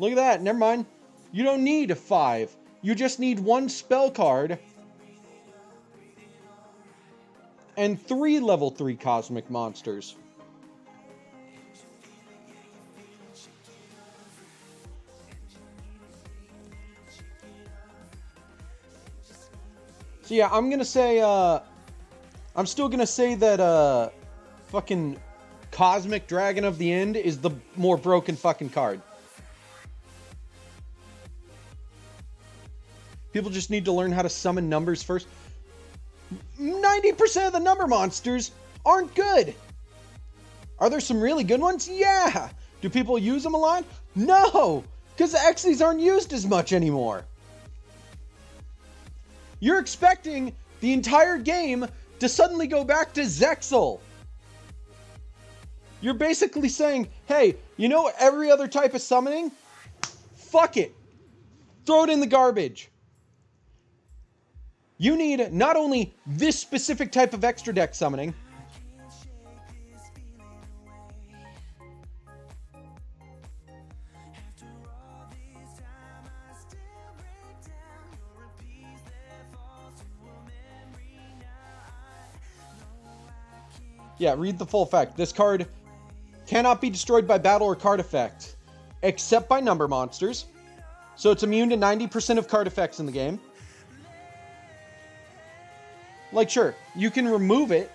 Look at that. Never mind. You don't need a 5. You just need 1 spell card and 3 level 3 cosmic monsters. So yeah, I'm gonna say, I'm still gonna say that, fucking Cosmic Dragon of the End is the more broken fucking card. People just need to learn how to summon numbers first. 90% of the number monsters aren't good. Are there some really good ones? Yeah. Do people use them a lot? No, because the Xyz aren't used as much anymore. You're expecting the entire game to suddenly go back to Zexal. You're basically saying, hey, you know every other type of summoning? Fuck it. Throw it in the garbage. You need not only this specific type of extra deck summoning, yeah, read the full effect. This card cannot be destroyed by battle or card effect, except by number monsters. So it's immune to 90% of card effects in the game. Like, sure, you can remove it,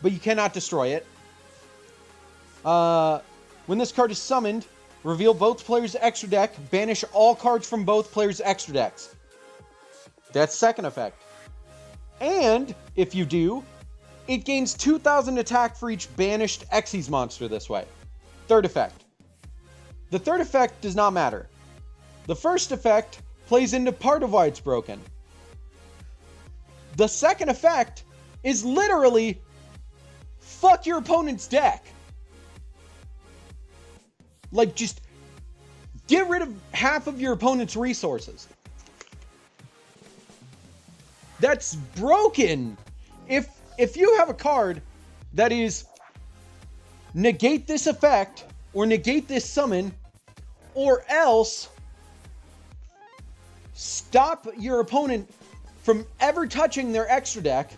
but you cannot destroy it. When this card is summoned, reveal both players' extra deck, banish all cards from both players' extra decks. That's second effect. And, if you do, it gains 2,000 attack for each banished Xyz monster this way. Third effect. The third effect does not matter. The first effect plays into part of why it's broken. The second effect is literally fuck your opponent's deck. Like, just get rid of half of your opponent's resources. That's broken. If you have a card that is negate this effect or negate this summon, or else stop your opponent from ever touching their extra deck,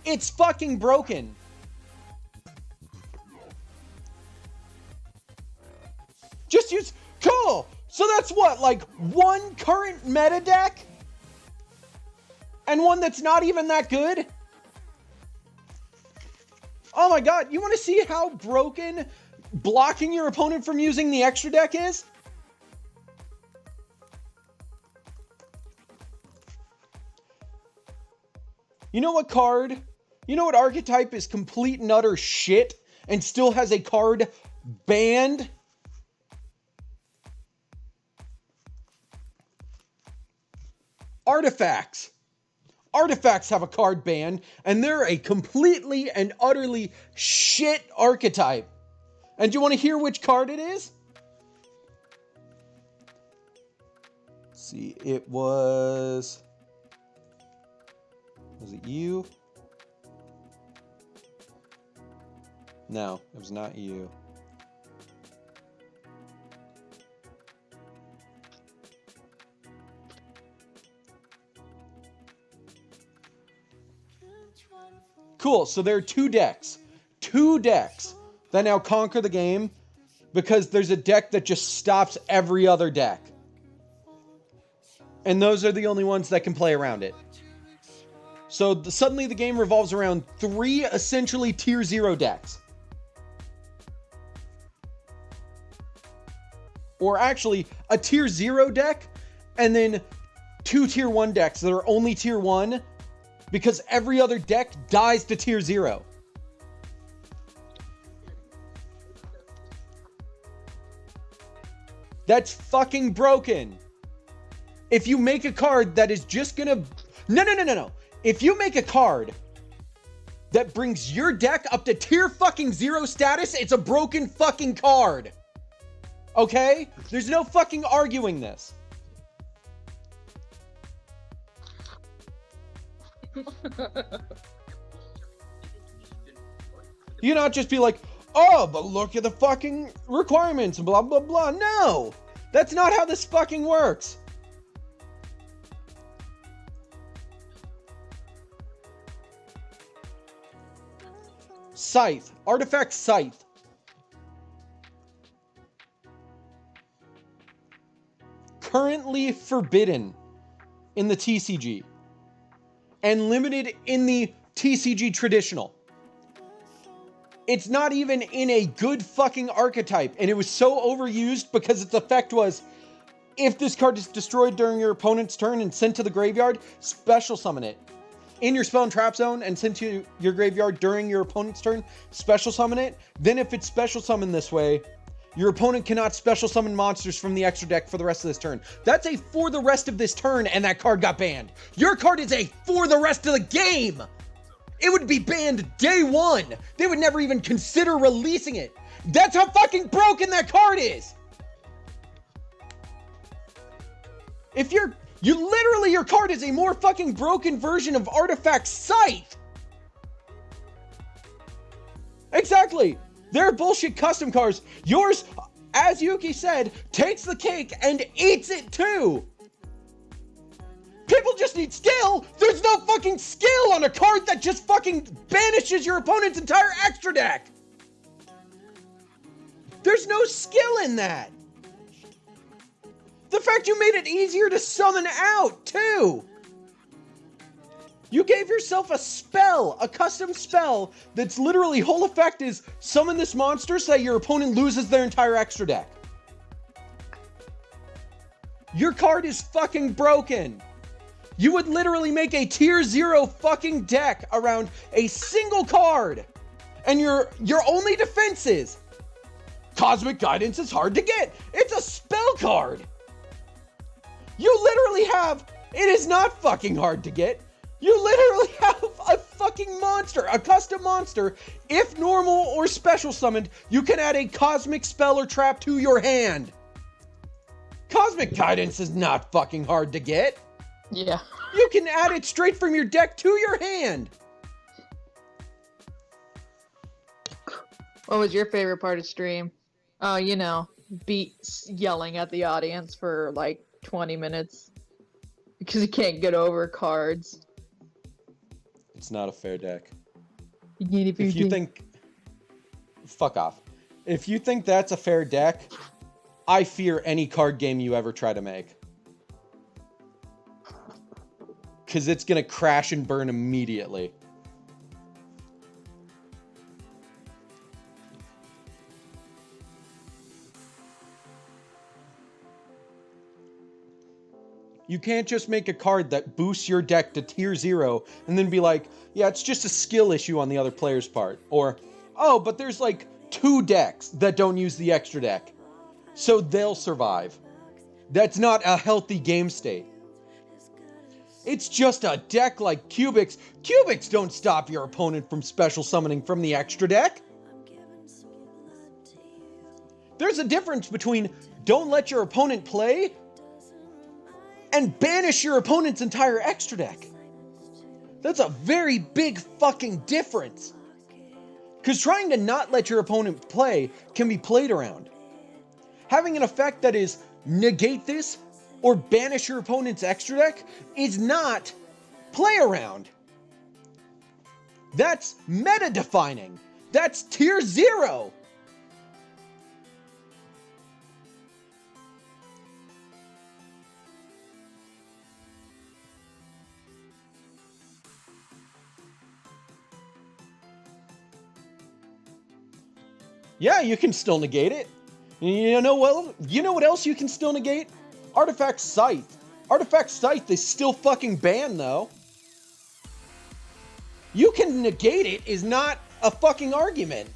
it's fucking broken. Just use... Cool! So that's what, like, one current meta deck? And one that's not even that good? Oh my god, you want to see how broken blocking your opponent from using the extra deck is? You know what card? You know what archetype is complete and utter shit and still has a card banned? Artifacts. Artifacts have a card banned, and they're a completely and utterly shit archetype. And do you want to hear which card it is? Let's see, it was... Was it you? No, it was not you. Cool, so there are two decks that now conquer the game because there's a deck that just stops every other deck. And those are the only ones that can play around it. So suddenly the game revolves around 3 essentially tier 0 decks. Or actually, a tier 0 deck, and then 2 tier 1 decks that are only tier 1, because every other deck dies to tier 0. That's fucking broken. If you make a card that is just gonna... No. If you make a card that brings your deck up to tier fucking 0 status, it's a broken fucking card. Okay? There's no fucking arguing this. You not just be like, oh, but look at the fucking requirements and blah, blah, blah. No! That's not how this fucking works. Scythe. Artifact Scythe. Currently forbidden in the TCG. And limited in the TCG traditional. It's not even in a good fucking archetype. And it was so overused because its effect was, if this card is destroyed during your opponent's turn and sent to the graveyard, special summon it. In your spell and trap zone and sent to your graveyard during your opponent's turn, special summon it. Then if it's special summoned this way, your opponent cannot special summon monsters from the extra deck for the rest of this turn. That's a for the rest of this turn, and that card got banned. Your card is a for the rest of the game. It would be banned day 1. They would never even consider releasing it. That's how fucking broken that card is. If your card is a more fucking broken version of Artifact Scythe. Exactly. They're bullshit custom cards. Yours, as Yuki said, takes the cake and eats it too. People just need skill. There's no fucking skill on a card that just fucking banishes your opponent's entire extra deck. There's no skill in that. The fact, you made it easier to summon out, too! You gave yourself a spell, a custom spell, that's literally whole effect is summon this monster so that your opponent loses their entire extra deck. Your card is fucking broken. You would literally make a tier 0 fucking deck around a single card. And your only defense is Cosmic Guidance is hard to get. It's a spell card. You literally have, it is not fucking hard to get. You literally have a fucking monster, a custom monster. If normal or special summoned, you can add a cosmic spell or trap to your hand. Cosmic Guidance is not fucking hard to get. Yeah. You can add it straight from your deck to your hand. What was your favorite part of stream? Oh, you know, Beats yelling at the audience for like 20 minutes because he can't get over cards. It's not a fair deck. If you think... Fuck off. If you think that's a fair deck, I fear any card game you ever try to make. Because it's going to crash and burn immediately. You can't just make a card that boosts your deck to tier 0 and then be like, yeah, it's just a skill issue on the other player's part. Or, oh, but there's like 2 decks that don't use the extra deck, so they'll survive. That's not a healthy game state. It's just a deck like Cubics. Cubics don't stop your opponent from special summoning from the extra deck. There's a difference between don't let your opponent play and banish your opponent's entire extra deck. That's a very big fucking difference. Because trying to not let your opponent play can be played around. Having an effect that is negate this or banish your opponent's extra deck is not play around. That's meta defining. That's tier 0. Yeah, you can still negate it. You know what else you can still negate? Artifact Scythe. Artifact Scythe is still fucking banned, though. You can negate it is not a fucking argument.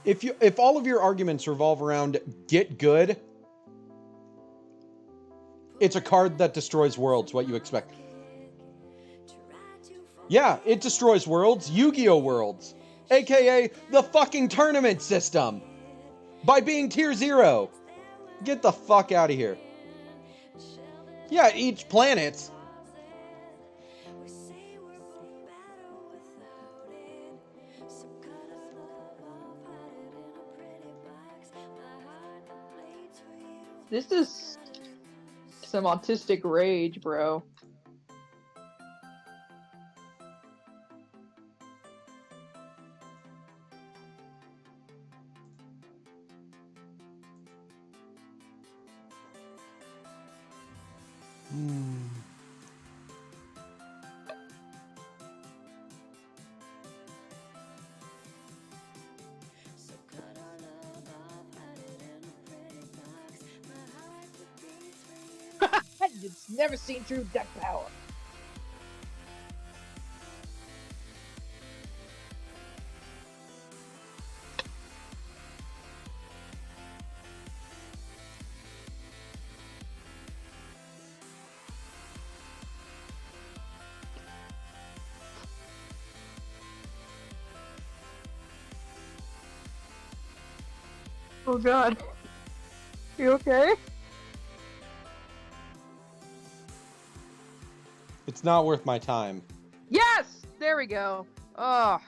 If all of your arguments revolve around get good, it's a card that destroys worlds, what you expect. Yeah, it destroys worlds, Yu-Gi-Oh! Worlds, aka the fucking tournament system, by being tier 0. Get the fuck out of here. Yeah, it eats planets. This is some autistic rage, bro. It's never seen true deck power. Oh god. You okay? It's not worth my time. Yes! There we go. Ugh.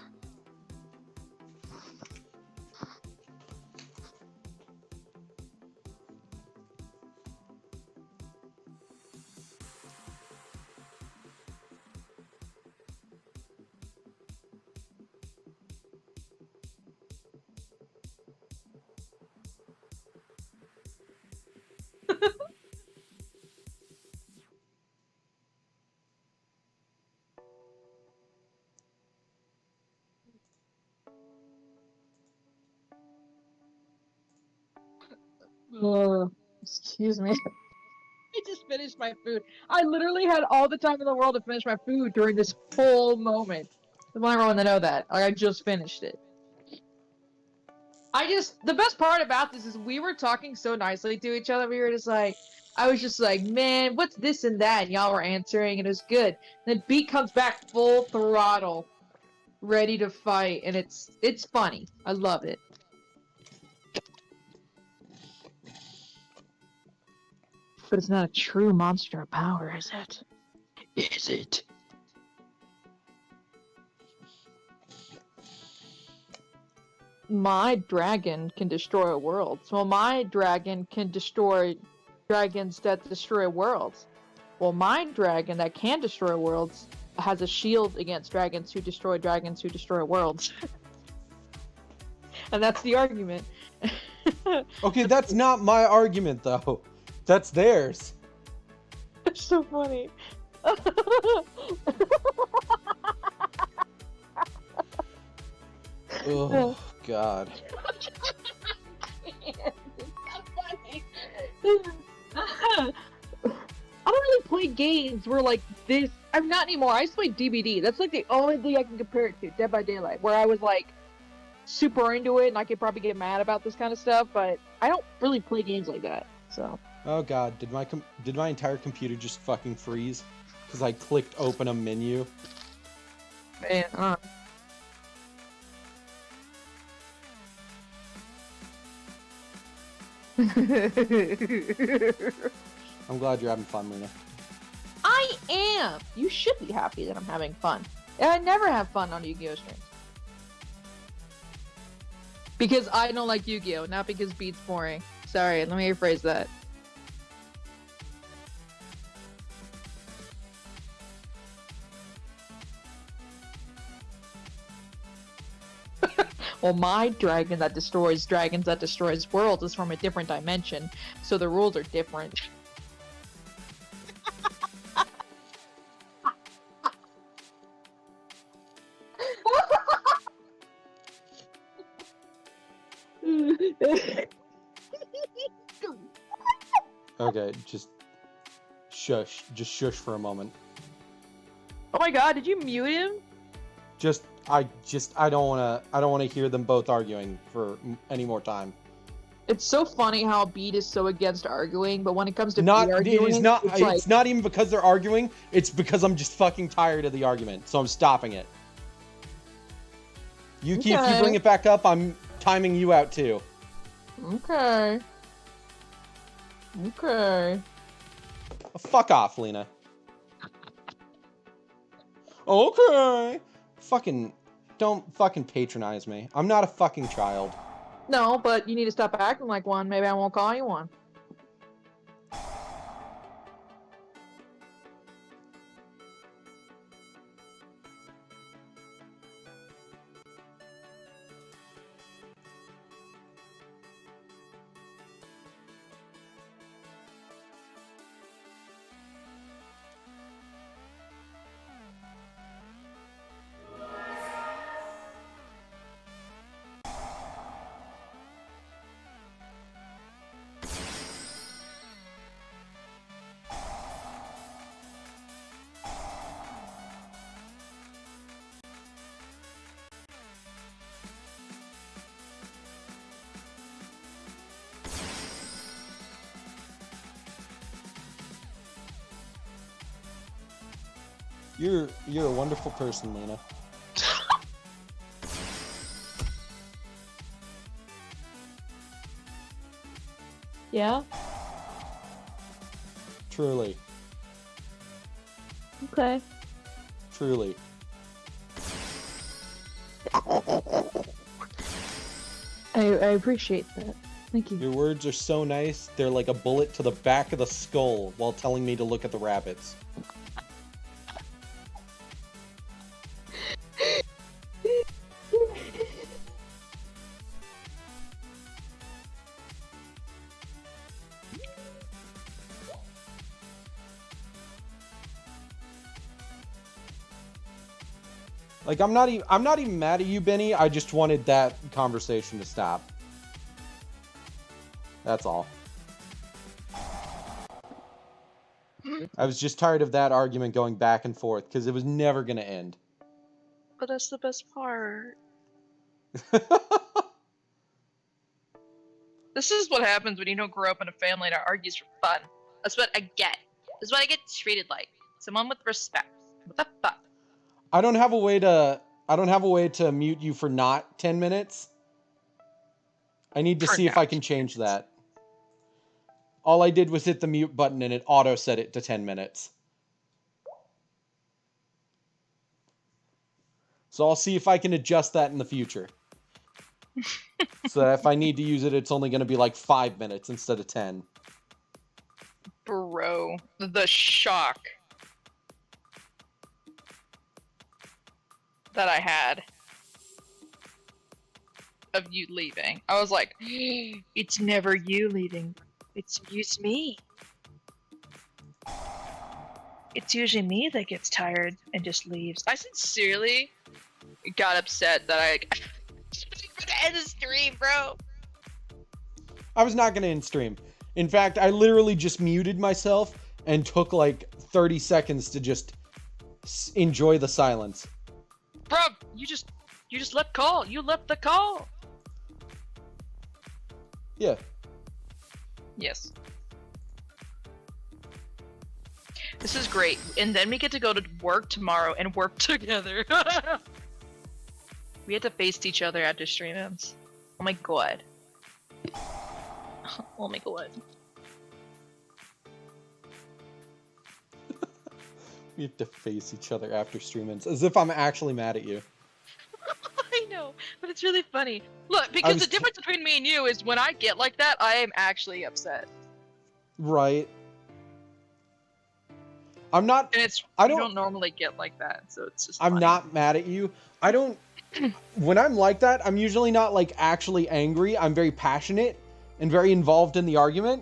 Excuse me. I just finished my food. I literally had all the time in the world to finish my food during this whole moment. I want everyone to know that. Like, I just finished it. The best part about this is we were talking so nicely to each other. We were just like, I was just like, man, what's this and that? And y'all were answering, and it was good. And then Beat comes back full throttle, ready to fight, and it's funny. I love it. But it's not a true monster of power, is it? Is it? My dragon can destroy worlds. Well, my dragon can destroy dragons that destroy worlds. Well, my dragon that can destroy worlds has a shield against dragons who destroy worlds. And that's the argument. Okay, that's not my argument, though. That's theirs. It's so funny. Oh, God. I don't really play games where like this. I'm not anymore. I just play DBD. That's like the only thing I can compare it to, Dead by Daylight, where I was like super into it, and I could probably get mad about this kind of stuff. But I don't really play games like that. So. Oh, God. Did my entire computer just fucking freeze? Because I clicked open a menu. Man, I'm glad you're having fun, Lena. I am! You should be happy that I'm having fun. And I never have fun on Yu-Gi-Oh! Streams. Because I don't like Yu-Gi-Oh! Not because Beat's boring. Sorry, let me rephrase that. Well, my dragon that destroys dragons that destroys worlds is from a different dimension, so the rules are different. Okay, just shush. Just shush for a moment. Oh my god, did you mute him? I don't wanna hear them both arguing for any more time. It's so funny how Beat is so against arguing, but when it comes to Not, Beat arguing, it is not. it's It's like, not even because they're arguing. It's because I'm just fucking tired of the argument, so I'm stopping it. Yuki, if you Okay. bring it back up, I'm timing you out too. Okay. Okay. Fuck off, Lena. Okay. Don't fucking patronize me. I'm not a fucking child. No, but you need to stop acting like one. Maybe I won't call you one. You're a wonderful person, Lena. Yeah? Truly. Okay. Truly. I appreciate that. Thank you. Your words are so nice, they're like a bullet to the back of the skull while telling me to look at the rabbits. Like, I'm not even mad at you, Benny. I just wanted that conversation to stop. That's all. I was just tired of that argument going back and forth because it was never going to end. But that's the best part. This is what happens when you don't grow up in a family that argues for fun. That's what I get. This is what I get treated like. Someone with respect. What the fuck? I don't have a way to mute you for not 10 minutes. I need to see if I can change that. All I did was hit the mute button and it auto set it to 10 minutes. So I'll see if I can adjust that in the future. So that if I need to use it, it's only going to be like 5 minutes instead of 10. Bro, the shock that I had of you leaving. I was like, it's never you leaving. It's me. It's usually me that gets tired and just leaves. I sincerely got upset that I for the end of the stream, bro. I was not going to end stream. In fact, I literally just muted myself and took like 30 seconds to just enjoy the silence. Bro, you just left call. You left the call. Yeah. Yes. This is great. And then we get to go to work tomorrow and work together. We had to face each other after stream ends. Oh my god. Oh my god. We have to face each other after stream ends, as if I'm actually mad at you. I know, but it's really funny. Look, because the difference between me and you is when I get like that, I am actually upset. Right. I'm not. And I you don't normally get like that, so it's just. I'm funny. not mad at you. I don't. When I'm like that, I'm usually not like actually angry. I'm very passionate and very involved in the argument.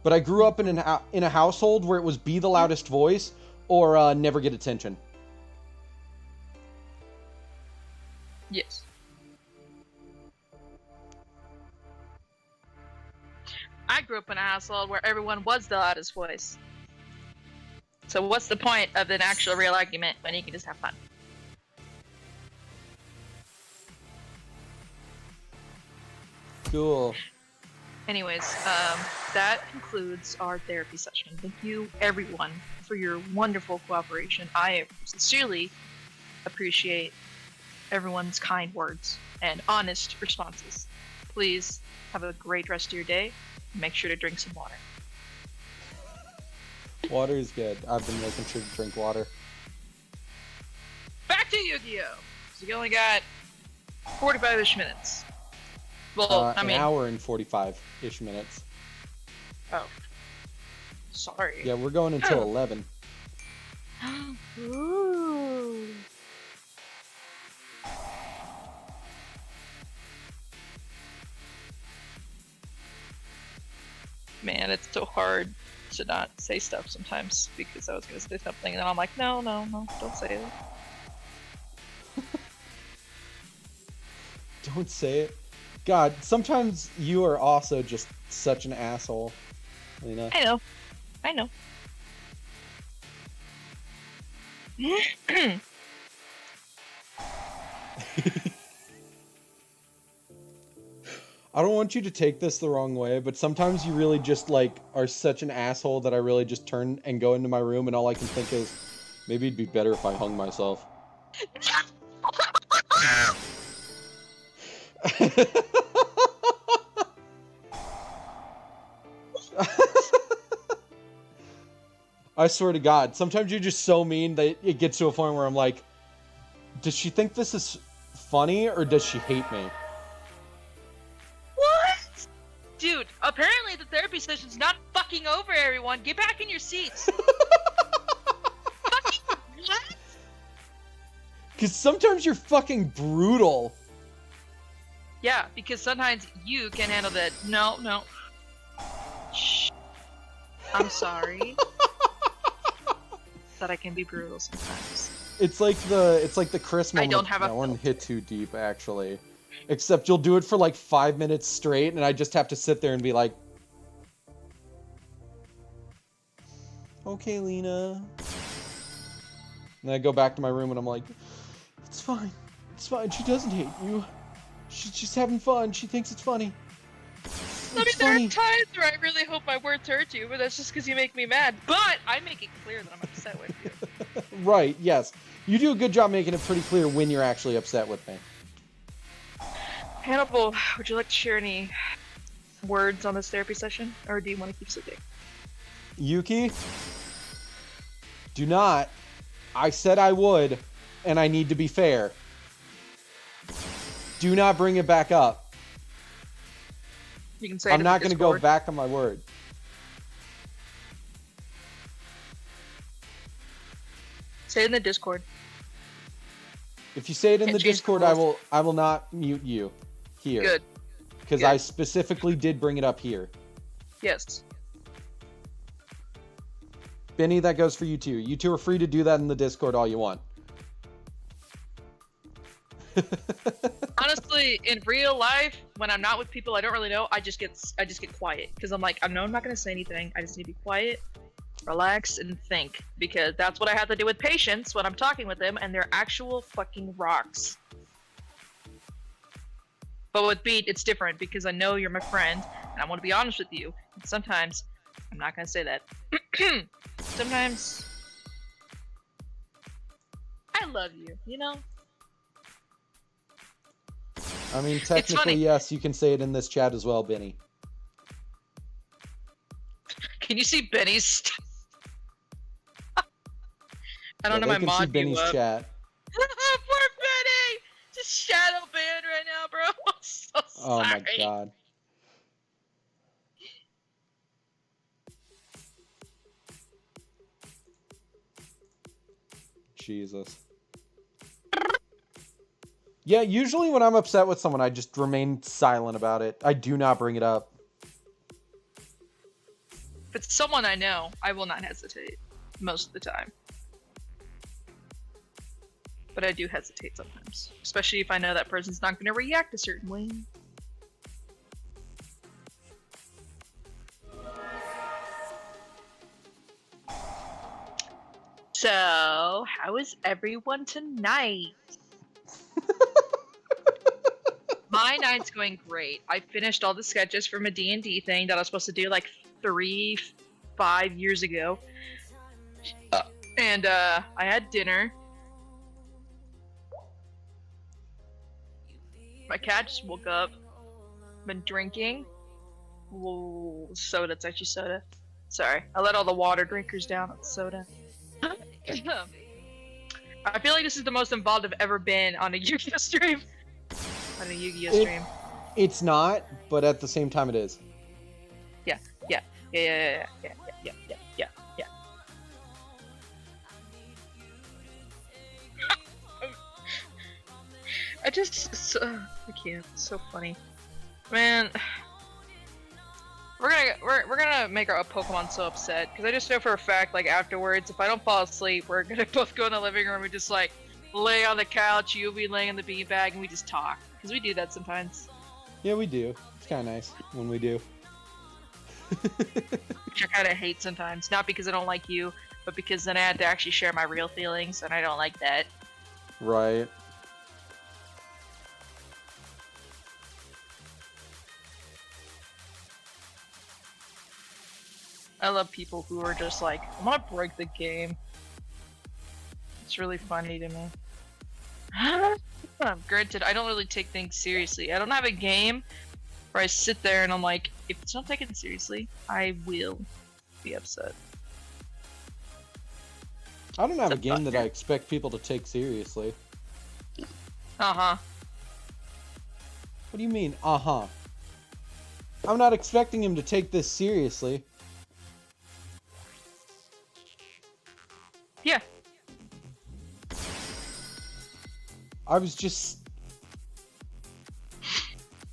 But I grew up in a household where it was be the loudest voice or never get attention. Yes. I grew up in a household where everyone was the loudest voice. So what's the point of an actual real argument when you can just have fun? Cool. Anyways, that concludes our therapy session. Thank you, everyone, for your wonderful cooperation. I sincerely appreciate everyone's kind words and honest responses. Please have a great rest of your day. Make sure to drink some water. Water is good. I've been making sure to drink water. Back to Yu-Gi-Oh! So you only got 45-ish minutes. Well, An hour and 45-ish minutes. Oh. Sorry. Yeah, we're going until 11. Ooh. Man, it's so hard to not say stuff sometimes because I was gonna say something and then I'm like, no, don't say it. Don't say it. God, sometimes you are also just such an asshole. You know? I know. I don't want you to take this the wrong way, but sometimes you really just like are such an asshole that I really just turn and go into my room and all I can think is, maybe it'd be better if I hung myself. I swear to God, sometimes you're just so mean that it gets to a point where I'm like, does she think this is funny or does she hate me? What? Dude, apparently the therapy session's not fucking over, everyone. Get back in your seats. Fucking what? Because sometimes you're fucking brutal. Yeah, because sometimes you can handle that. No. Shh. I'm sorry. That I can be brutal sometimes. It's like the Chris moment. don't have a That one filter. hit too deep, actually. Except you'll do it for like 5 minutes straight, and I just have to sit there and be like, "Okay, Lena." And I go back to my room and I'm like, "It's fine. It's fine. She doesn't hate you. She's just having fun. She thinks it's funny. I mean, It's there are funny." times where I really hope my words hurt you, but that's just because you make me mad. But I make it clear that I'm upset with you. Right, yes. You do a good job making it pretty clear when you're actually upset with me. Hannibal, would you like to share any words on this therapy session, or do you want to keep sleeping? Yuki, do not. I said I would, and I need to be fair. Do not bring it back up. You can say I'm not going to go back on my word. Say it in the Discord. If you say it in Can't the change the Discord, rules. I will not mute you here. Good. Because Good. I specifically did bring it up here. Yes. Benny, that goes for you too. You two are free to do that in the Discord all you want. Honestly, in real life, when I'm not with people I don't really know, I just get quiet because I'm like, I'm not gonna say anything. I just need to be quiet, relax, and think, because that's what I have to do with patients when I'm talking with them, and they're actual fucking rocks. But with Beat, it's different because I know you're my friend, and I want to be honest with you. And sometimes, I'm not gonna say that. Sometimes, I love you, you know? I mean, technically, funny. yes, you can say it in this chat as well, Benny. Can you see Benny's? I don't know They my can see mod view Benny's up. chat. Poor Benny! Just shadow banned right now, bro. I'm so Oh sorry. my god. Jesus. Yeah, usually when I'm upset with someone, I just remain silent about it. I do not bring it up. If it's someone I know, I will not hesitate most of the time. But I do hesitate sometimes, especially if I know that person's not going to react a certain way. So, how is everyone tonight? My night's going great. I finished all the sketches from a D&D thing that I was supposed to do like 5 years ago. And I had dinner. My cat just woke up. Been drinking. Whoa, soda. It's actually soda. Sorry, I let all the water drinkers down on soda. I feel like this is the most involved I've ever been on a Yu-Gi-Oh stream. On a Yu-Gi-Oh stream. It's not, but at the same time it is. Yeah. I can't. It's so funny, man. We're gonna make our Pokemon so upset because I just know for a fact, like afterwards, if I don't fall asleep, we're gonna both go in the living room and just like lay on the couch. You'll be laying in the beanbag and we just talk because we do that sometimes. Yeah, we do. It's kind of nice when we do. Which I kind of hate sometimes, not because I don't like you, but because then I had to actually share my real feelings, and I don't like that. Right. I love people who are just like, I'm gonna break the game. It's really funny to me. Granted, I don't really take things seriously. I don't have a game where I sit there and I'm like, if it's not taken seriously, I will be upset. I don't have a It's a game that bugger. I expect people to take seriously. Uh-huh. What do you mean, uh-huh? I'm not expecting him to take this seriously. Yeah. I was just...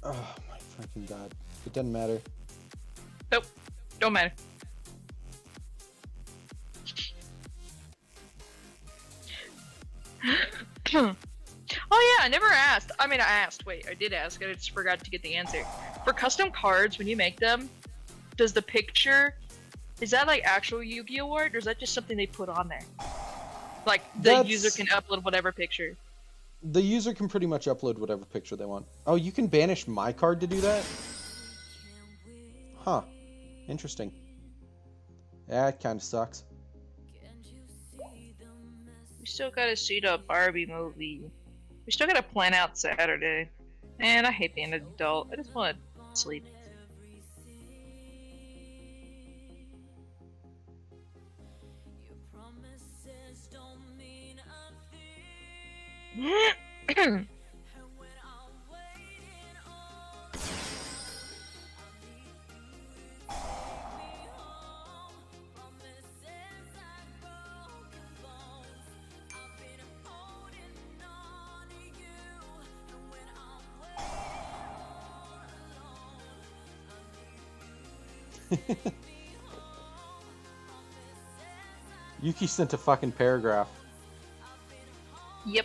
Oh my fucking god. It doesn't matter. Nope. Don't matter. Oh yeah, I never asked. I mean, I asked. Wait, I did ask. I just forgot to get the answer. For custom cards, when you make them, does the picture, is that like actual Yu-Gi-Oh art, or is that just something they put on there? Like the user can upload whatever picture. The user can pretty much upload whatever picture they want. Oh, you can banish my card to do that? Huh. Interesting. Yeah, it kind of sucks. We still gotta see the Barbie movie. We still gotta plan out Saturday. Man, I hate being an adult. I just want to sleep. Yuki sent a fucking paragraph. Yep.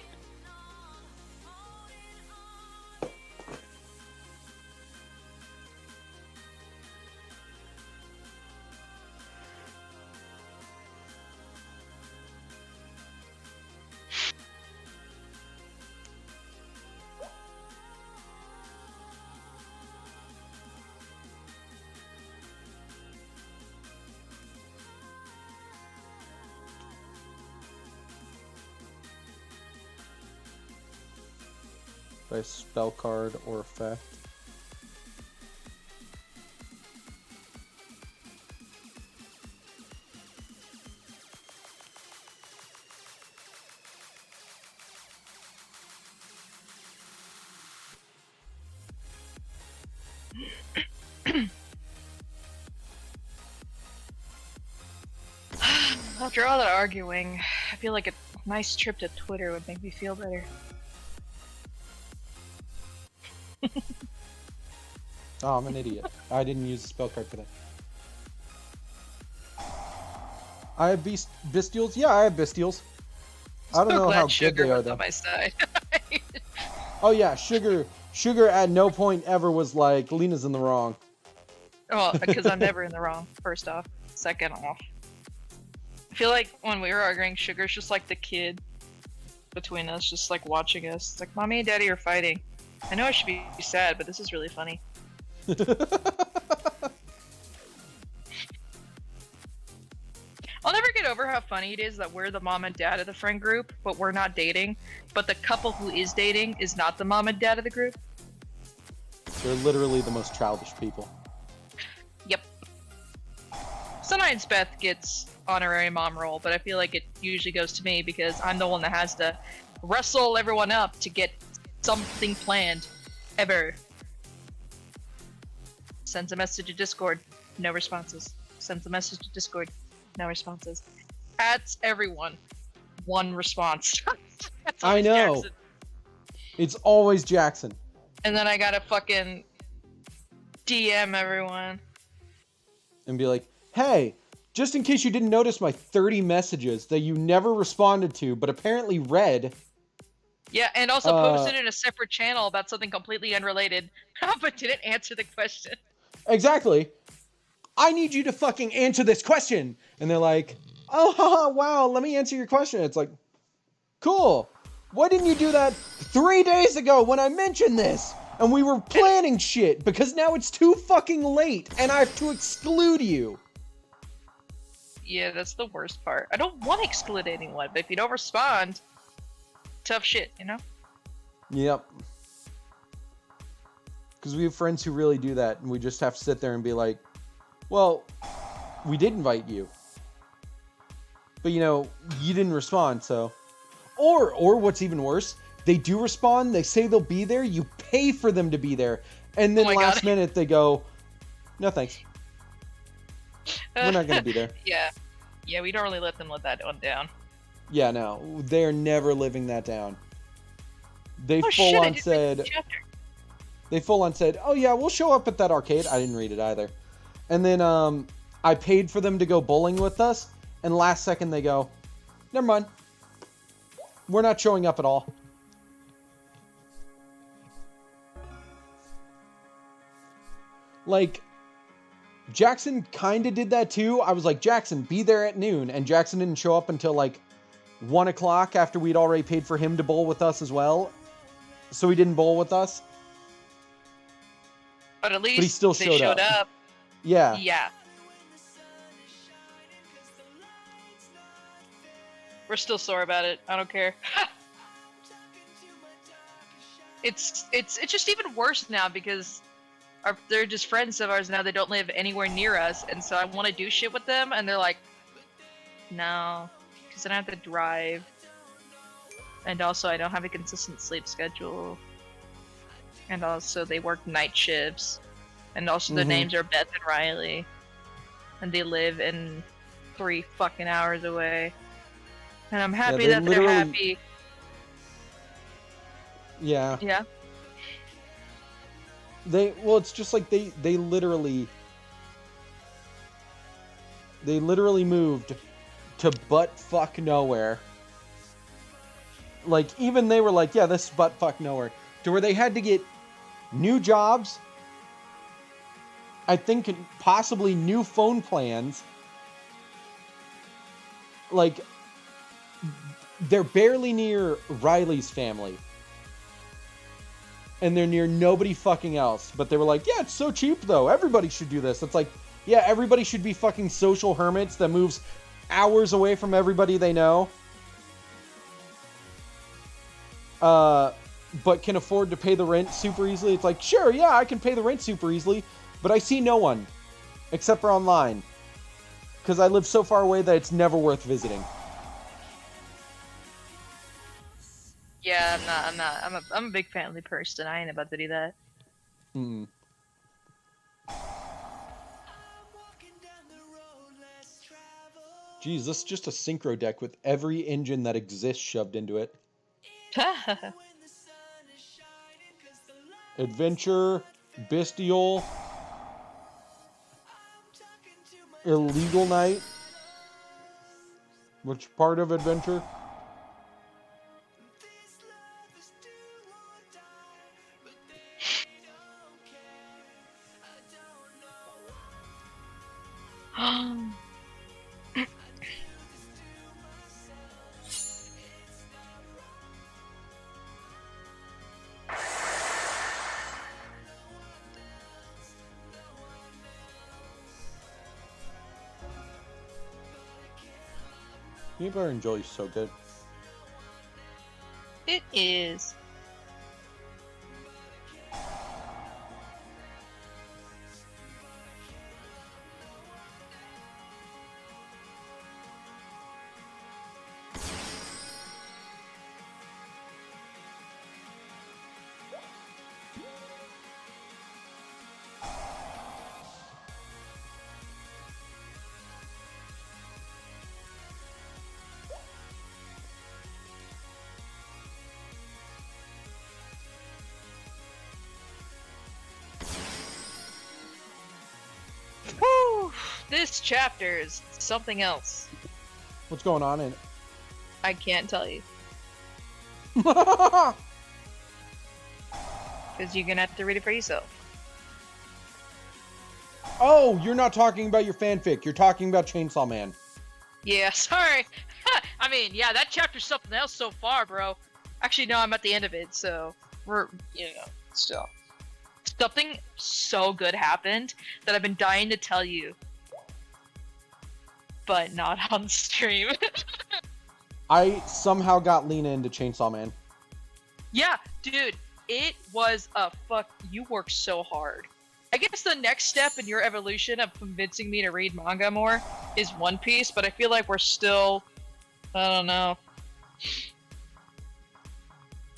By spell card or effect. After all that arguing, I feel like a nice trip to Twitter would make me feel better. Oh, I'm an idiot. I didn't use the spell card for that. I have bestials? Yeah, I have bestials. I don't So know glad how good Sugar they are was though. on my side. Oh yeah, Sugar at no point ever was like, Lena's in the wrong. Well, because I'm never in the wrong, first off. Second off. I feel like when we were arguing, Sugar's just like the kid between us, just like watching us. It's like, Mommy and Daddy are fighting. I know I should be sad, but this is really funny. I'll never get over how funny it is that we're the mom and dad of the friend group, but we're not dating. But the couple who is dating is not the mom and dad of the group. They're literally the most childish people. Yep. Sometimes Beth gets honorary mom role, but I feel like it usually goes to me because I'm the one that has to wrestle everyone up to get something planned. Ever. Sends a message to Discord, no responses. Sends a message to Discord, no responses. Adds everyone, one response. That's I always know. Jackson. It's always Jackson. And then I gotta fucking DM everyone. And be like, hey, just in case you didn't notice my 30 messages that you never responded to, but apparently read. Yeah, and also posted in a separate channel about something completely unrelated, but didn't answer the question. Exactly. I need you to fucking answer this question. And they're like, oh, haha, wow, let me answer your question. It's like, cool. Why didn't you do that 3 days ago when I mentioned this? And we were planning shit because now it's too fucking late and I have to exclude you. Yeah, that's the worst part. I don't want to exclude anyone, but if you don't respond, tough shit, you know? Yep. Because we have friends who really do that, and we just have to sit there and be like, well, we did invite you. But you know, you didn't respond, so. Or what's even worse, they do respond, they say they'll be there, you pay for them to be there, and then Oh my last God. minute they go, no thanks. We're not gonna be there. Yeah. Yeah, we don't really let them let that one down. Yeah, no, they're never living that down. They Oh full shit, I on didn't read said, the chapter. they full on said, oh yeah, we'll show up at that arcade. I didn't read it either. And then I paid for them to go bowling with us, and last second they go, never mind. We're not showing up at all. Like, Jackson kind of did that too. I was like, Jackson, be there at noon. And Jackson didn't show up until like 1 o'clock after we'd already paid for him to bowl with us as well. So he didn't bowl with us. But at least But he still they showed up. up. Yeah. Yeah. We're still sore about it. I don't care. It's just even worse now because they're just friends of ours now. They don't live anywhere near us, and so I want to do shit with them, and they're like, no, because then I have to drive, and also I don't have a consistent sleep schedule, and also they work night shifts, and also their names are Beth and Riley, and they live in 3 fucking hours away, and I'm happy that they're happy. Yeah. Yeah. It's just like they literally moved to butt fuck nowhere. Like, even they were like, yeah, this is butt fuck nowhere. To where they had to get new jobs, I think possibly new phone plans. Like, they're barely near Riley's family. And they're near nobody fucking else. But they were like, yeah, it's so cheap though. Everybody should do this. It's like, yeah, everybody should be fucking social hermits that moves hours away from everybody they know. But can afford to pay the rent super easily. It's like, sure, yeah, I can pay the rent super easily. But I see no one. Except for online. Because I live so far away that it's never worth visiting. Yeah, I'm not. I'm a big family person. I ain't about to do that. Mm. Geez, this is just a synchro deck with every engine that exists shoved into it. Adventure, Bestial, Illegal Night. Which part of Adventure? Peanut butter and jelly is so good. It is. Whew, this chapter is something else. What's going on in it? I can't tell you. Because you're gonna have to read it for yourself. Oh, you're not talking about your fanfic. You're talking about Chainsaw Man. Yeah, sorry. I mean, yeah, that chapter's something else so far, bro. Actually, no, I'm at the end of it, so we're, still. Something so good happened that I've been dying to tell you. But not on stream. I somehow got Lena into Chainsaw Man. Yeah, dude, it was you worked so hard. I guess the next step in your evolution of convincing me to read manga more is One Piece, but I feel like we're still I don't know.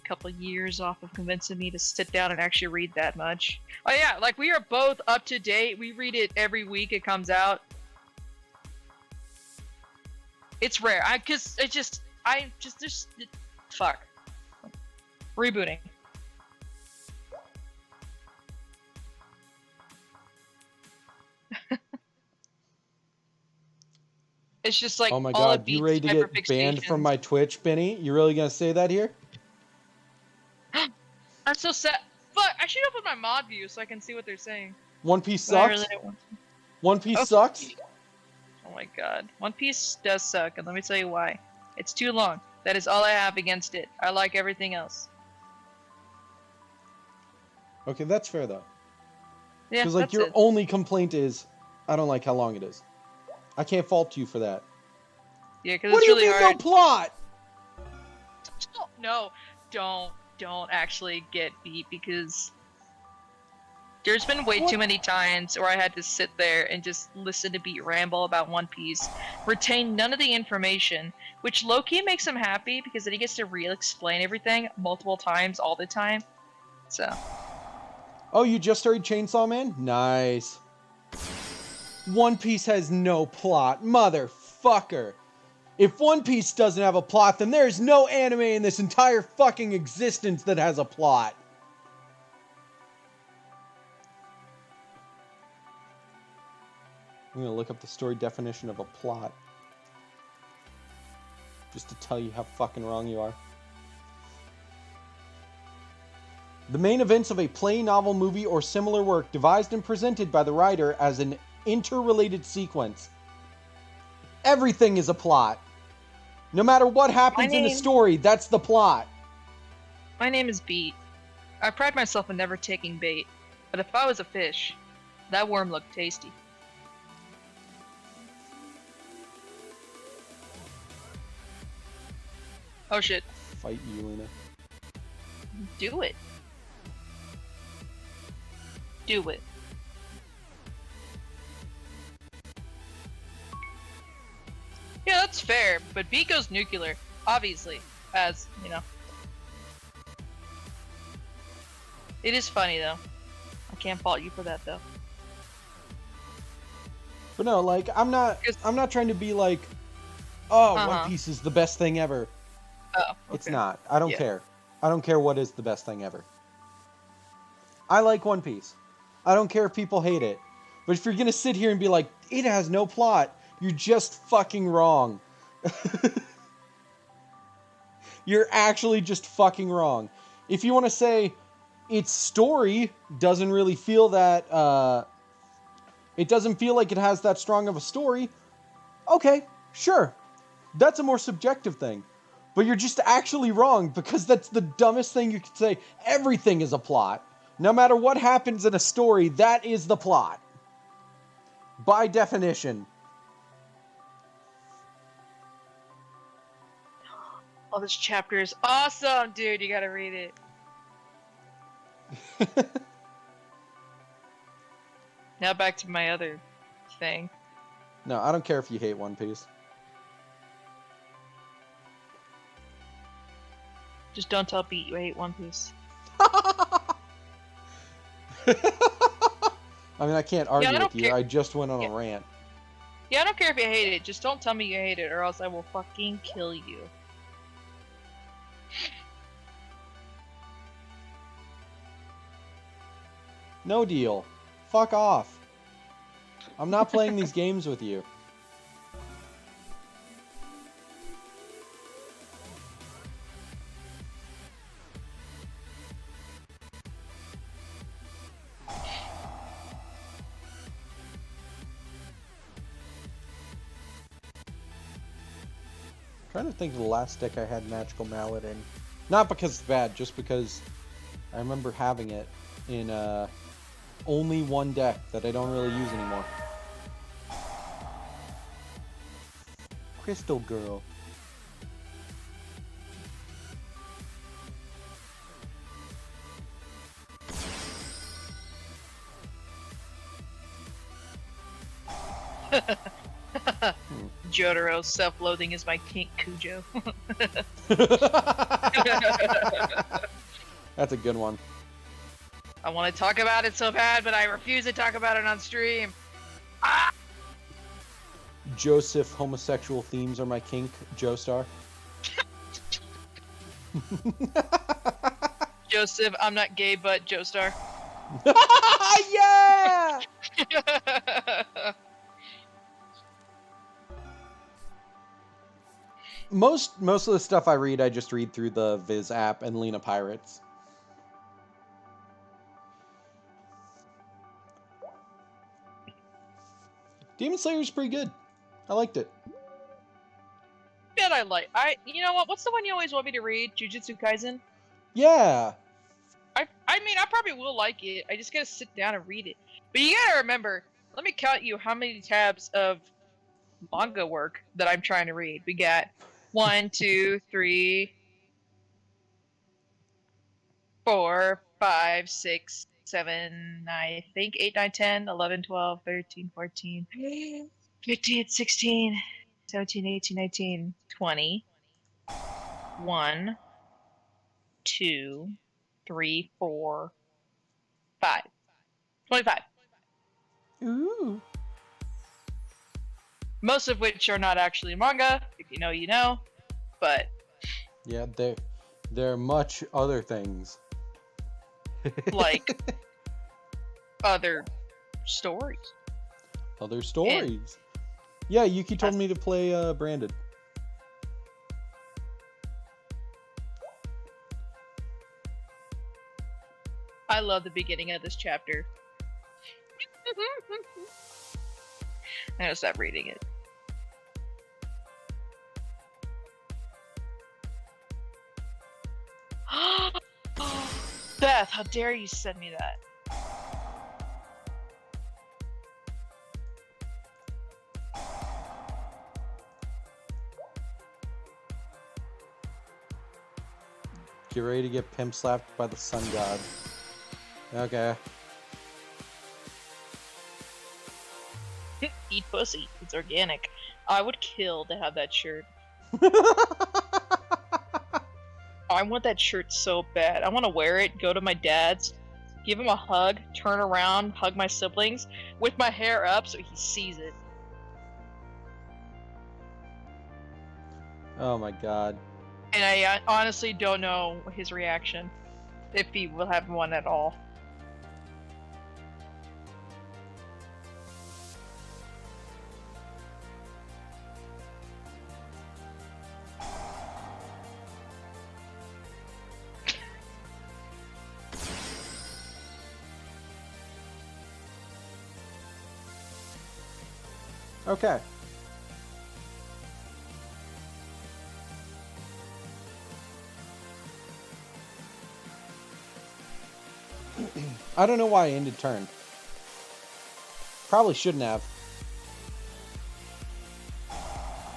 Couple years off of convincing me to sit down and actually read that much. Oh yeah, like we are both up to date. We read it every week it comes out. It's rare. Fuck. Rebooting. It's just like Oh my all it god, you beats ready to get banned from hyperfixations. my Twitch, Benny? You really gonna say that here? I'm so sad. Fuck, I should open my mod view so I can see what they're saying. One Piece But I really sucks? don't want to. One Piece Okay. sucks? Oh my god. One Piece does suck, and let me tell you why. It's too long. That is all I have against it. I like everything else. Okay, that's fair though. Yeah, Because like that's your it. only complaint is, I don't like how long it is. I can't fault you for that. Yeah, because What it's do you really mean hard. no plot? No, don't actually get beat because there's been way What? too many times where I had to sit there and just listen to Beat ramble about One Piece, retain none of the information, which low-key makes him happy because then he gets to re-explain everything multiple times all the time. So, Oh, you just started Chainsaw Man? Nice. One Piece has no plot. Motherfucker. If One Piece doesn't have a plot, then there's no anime in this entire fucking existence that has a plot. I'm gonna look up the story definition of a plot. Just to tell you how fucking wrong you are. The main events of a play, novel, movie, or similar work devised and presented by the writer as an interrelated sequence. Everything is a plot. No matter what happens in a story, that's the plot. my name is Beat. I pride myself in never taking bait, but if I was a fish, that worm looked tasty. Oh shit. Fight you, Lena. Do it. Do it. Yeah, that's fair, but B goes nuclear, obviously, as, you know. It is funny, though. I can't fault you for that, though. But no, like, I'm not trying to be like, oh, One Uh-huh. Piece is the best thing ever. Oh, okay. It's not. I don't Yeah. care. I don't care what is the best thing ever. I like One Piece. I don't care if people hate it. But if you're gonna sit here and be like, it has no plot, you're just fucking wrong. You're actually just fucking wrong. If you want to say its story doesn't really feel that, it doesn't feel like it has that strong of a story, okay, sure. That's a more subjective thing. But you're just actually wrong because that's the dumbest thing you could say. Everything is a plot. No matter what happens in a story, that is the plot. By definition. Oh, this chapter is awesome, dude. You gotta read it. Now back to my other thing. No, I don't care if you hate One Piece. Just don't tell Beat you hate One Piece. I mean, I can't argue don't with you. care. I just went on a rant. Yeah, I don't care if you hate it. Just don't tell me you hate it, or else I will fucking kill you. No deal. Fuck off. I'm not playing these games with you. I'm trying to think of the last deck I had Magical Mallet in. Not because it's bad, just because I remember having it in only one deck that I don't really use anymore. Crystal Girl. Jotaro, self-loathing is my kink, Cujo. That's a good one. I want to talk about it so bad, but I refuse to talk about it on stream. Joseph, homosexual themes are my kink, Joestar. Joseph, I'm not gay, but Joestar. Yeah! Most of the stuff I read, I just read through the Viz app and Lena Pirates. Demon Slayer's pretty good. I liked it. You know what? What's the one you always want me to read? Jujutsu Kaisen? Yeah. I mean, I probably will like it. I just gotta sit down and read it. But you gotta remember, let me count you how many tabs of manga work that I'm trying to read. We got 1, 2, 3, 4, 5, 6, 7, I think 8, 9, 10, 11, 12, 13, 14, 15, 16, 17, 18, 19, 20, 1, 2, 3, 4, 5. 25. Ooh. Most of which are not actually manga. If you know, you know. But Yeah, there are much other things. like other stories. Other stories. Yeah, Yuki told me to play Branded. I love the beginning of this chapter. I'm gonna stop reading it. Beth, how dare you send me that? Get ready to get pimp slapped by the sun god. Okay. Eat pussy. It's organic. I would kill to have that shirt. I want that shirt so bad. I want to wear it, go to my dad's, give him a hug, turn around, hug my siblings with my hair up so he sees it. Oh my god. And I honestly don't know his reaction, if he will have one at all. Okay. I don't know why I ended turn. Probably shouldn't have.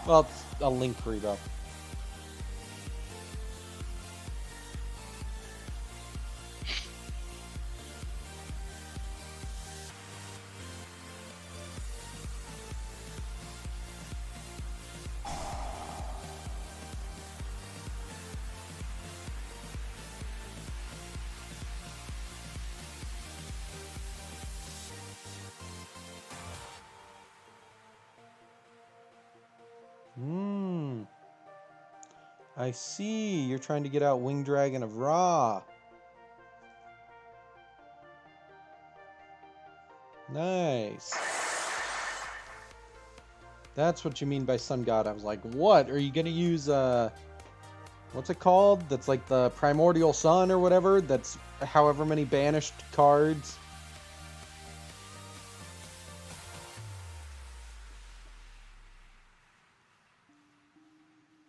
Well, it's a link rebuff. I see. You're trying to get out Winged Dragon of Ra. Nice. That's what you mean by Sun God. I was like, what? Are you going to use, what's it called? That's like the Primordial Sun or whatever? That's however many banished cards.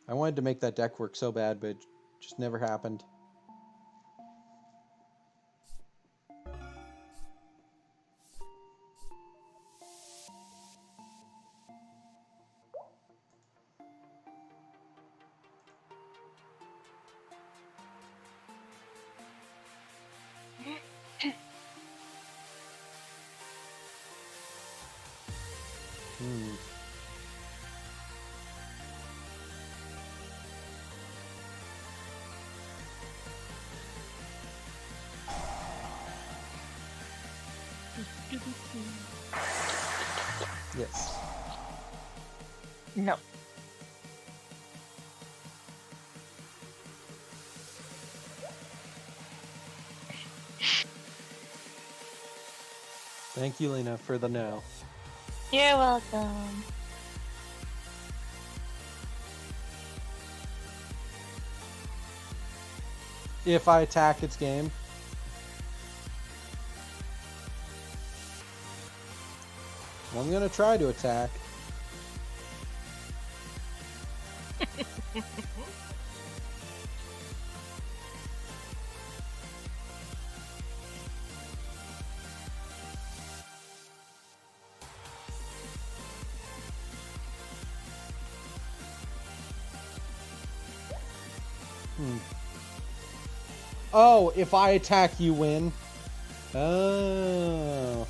I wanted to make that deck work so bad, but it just never happened. Yes. No. Thank you, Lena, for the no. You're welcome. If I attack, it's game. I'm gonna try to attack. Oh, if I attack, you win. Oh.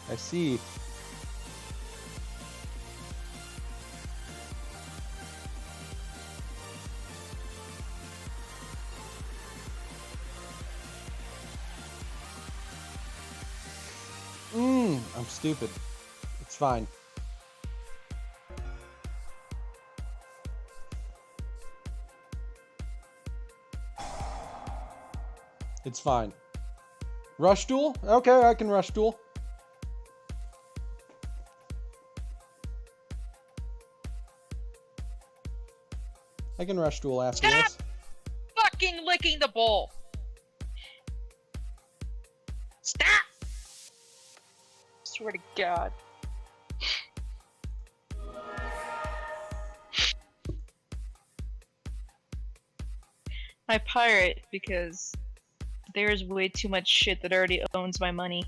I see. I'm stupid. It's fine. It's fine. Rush duel? Okay, I can rush duel. I can rush duel after Stop! this. Fucking licking the bowl. Stop! Swear to God. I pirate because there's way too much shit that already owns my money.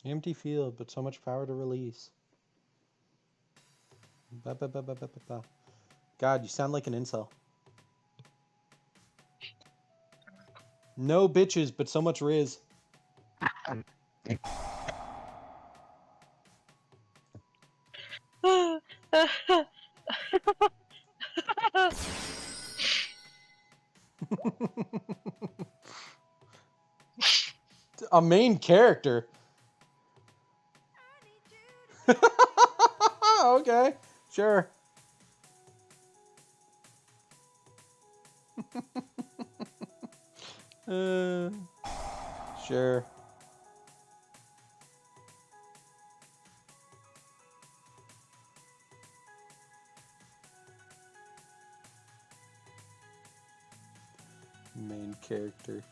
Empty field, but so much power to release. Ba, ba, ba, ba, ba, ba, ba. God, you sound like an incel. No bitches, but so much riz. A main character. Okay, sure. Sure. Main character.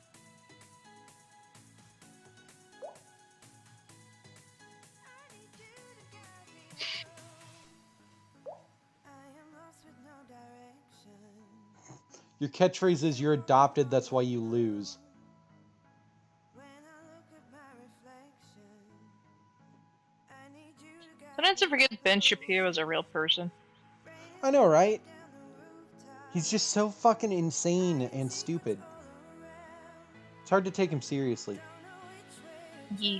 Your catchphrase is "you're adopted, that's why you lose." Sometimes I forget Ben Shapiro is a real person. I know, right? He's just so fucking insane and stupid. It's hard to take him seriously. Yeah.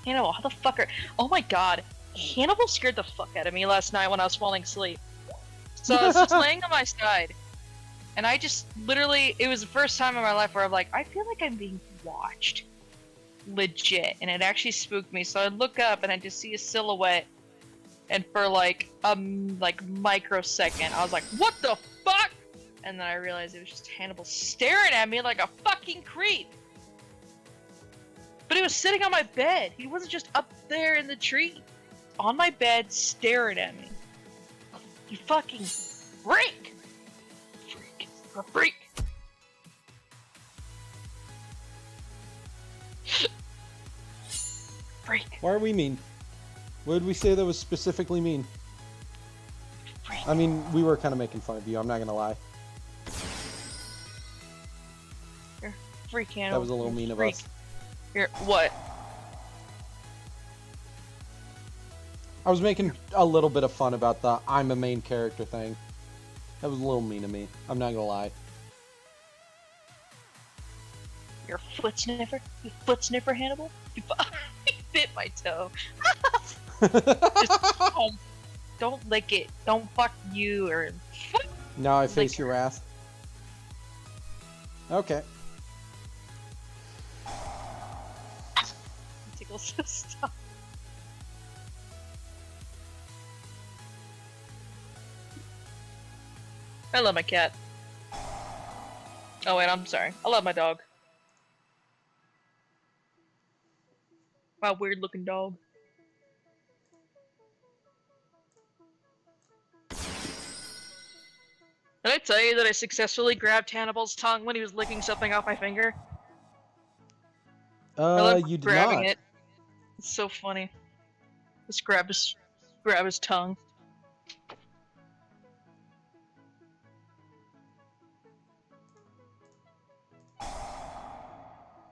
Hannibal, how the fuck are... Oh my god. Hannibal scared the fuck out of me last night when I was falling asleep. So I was just laying on my side. And I just literally... It was the first time in my life where I'm like, I feel like I'm being watched. Legit. And it actually spooked me. So I look up and I just see a silhouette. And for like a microsecond, I was like, what the fuck? And then I realized it was just Hannibal staring at me like a fucking creep. But he was sitting on my bed. He wasn't just up there in the tree. On my bed, staring at me. You fucking freak! Freak. A freak. Freak. Why are we mean? What did we say that was specifically mean? Freak. I mean, we were kind of making fun of you, I'm not gonna lie. You're freak, Hannibal. That was a little You're mean of freak. us. You're what? I was making a little bit of fun about the I'm a main character thing. That was a little mean of me. I'm not gonna lie. You're a foot sniffer? You foot sniffer, Hannibal? You bit my toe. Don't lick it. Don't fuck you or... Now I face Lick your wrath. Okay. Tickles so stop. I love my cat. Oh wait, I'm sorry. I love my dog. My weird looking dog. Did I tell you that I successfully grabbed Hannibal's tongue when he was licking something off my finger? I love You did grabbing not. it. It's so funny. Just grab his tongue.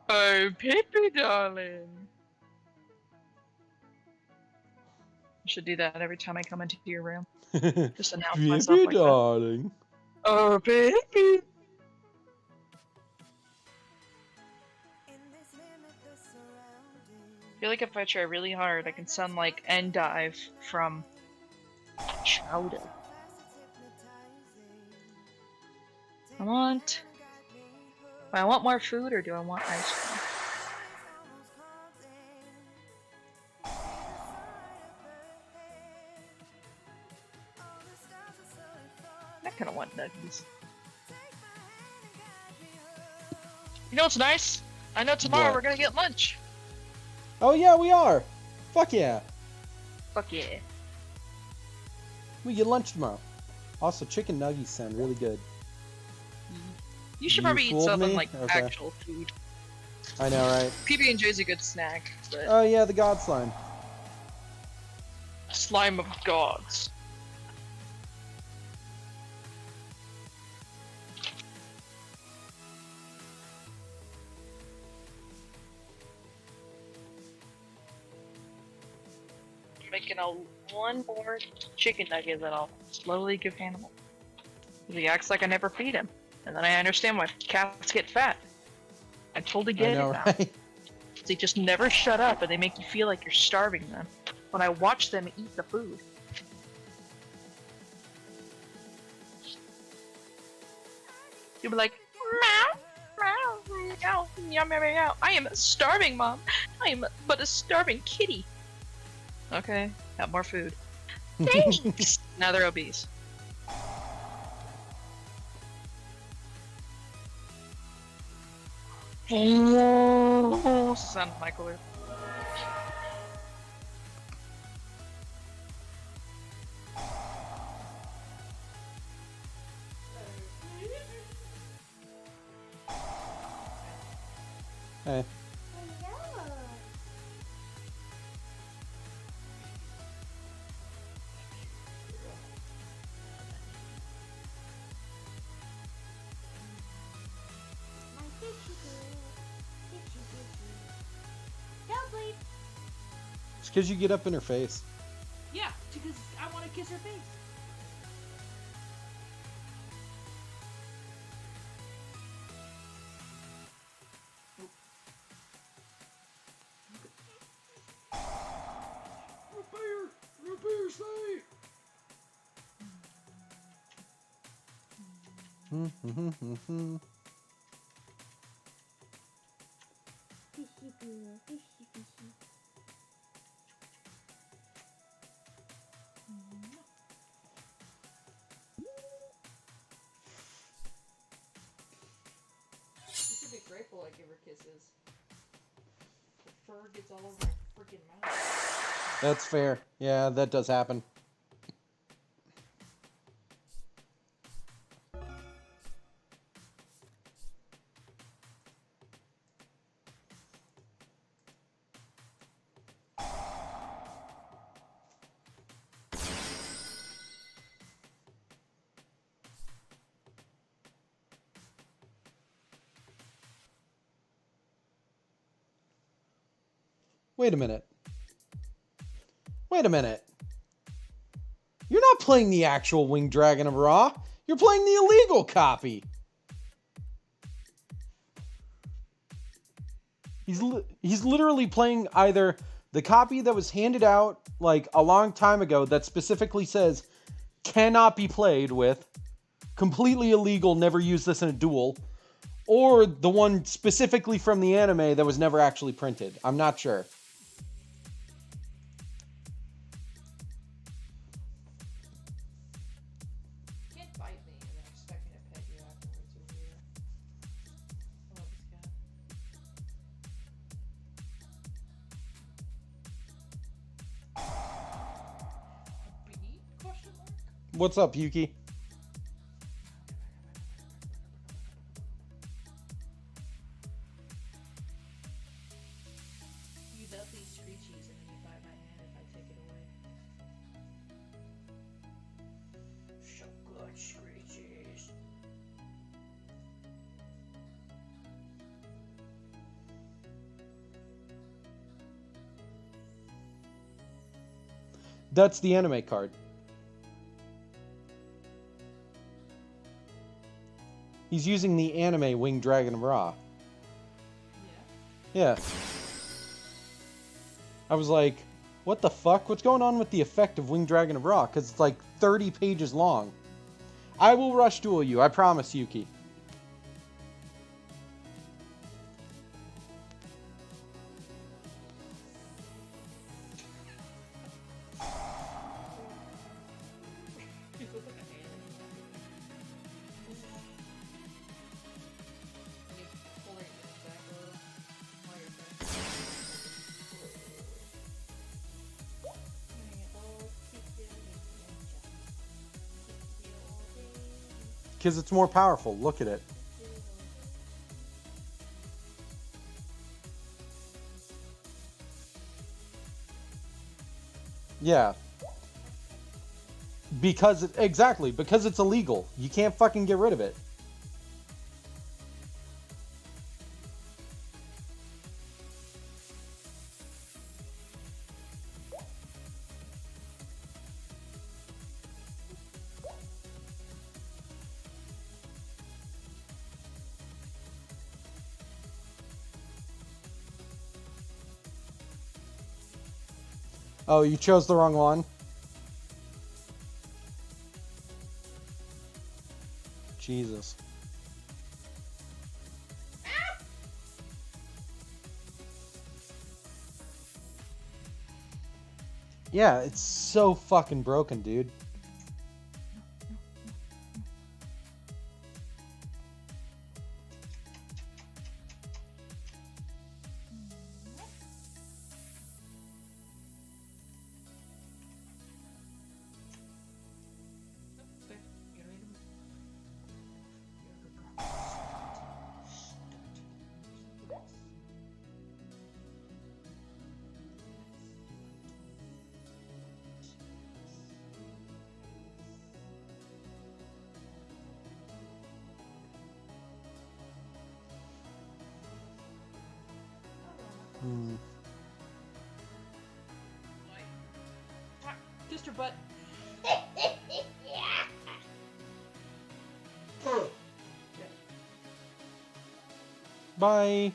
Oh, Pippi, darling. I should do that every time I come into your room. Just announce myself Baby like that. darling. Oh, Pippi. I feel like if I try really hard, I can sound like Endive from Chowder. I want more food or do I want ice cream? I kind of want nuggies. You know what's nice? I know tomorrow What? we're gonna get lunch. Oh yeah, we are. Fuck yeah. Fuck yeah. We get lunch tomorrow. Also, chicken nuggets sound really good. You should You probably eat fooled something me? like Okay. actual food. I know, right? PB&J's a good snack, but Oh yeah, the god slime. slime of gods. Making one more chicken nugget that I'll slowly give Hannibal. He acts like I never feed him, and then I understand why cats get fat. I totally I get know, it now. right? They just never shut up, and they make you feel like you're starving them when I watch them eat the food. You'll be like, meow, meow, meow, meow, meow, meow. I am starving, Mom. I am but a starving kitty. Okay, have more food. Thanks. Now they're obese. Sound like alert. Hey. It's because you get up in her face. Yeah, because I want to kiss her face. Repair site. You should be grateful I give her kisses. The fur gets all over my freaking mouth. That's fair. Yeah, that does happen. Wait a minute. Wait a minute. playing the actual Winged Dragon of Ra. You're playing the illegal copy. He's literally playing either the copy that was handed out like a long time ago that specifically says cannot be played with, completely illegal, never use this in a duel, or the one specifically from the anime that was never actually printed. I'm not sure. You can't bite me and then expect me to pet you afterwards over here. I love this cat. Bee? Question mark? What's up, Yuki? You love these screechies and then you bite my hand if I take it away. So good, screechies. That's the anime card. He's using the anime Winged Dragon of Ra. Yeah. Yeah. I was like, what the fuck? What's going on with the effect of Winged Dragon of Ra? Because it's like 30 pages long. I will rush duel you, I promise, Yuki. You look like a hand. And you pull it back a little while you're trying. Because it's more powerful. Look at it. Yeah. Because exactly, because it's illegal. You can't fucking get rid of it. Oh, you chose the wrong one? Jesus. Yeah, it's so fucking broken, dude. Okay, you ready to move? Hmm. Kissed her butt. Bye.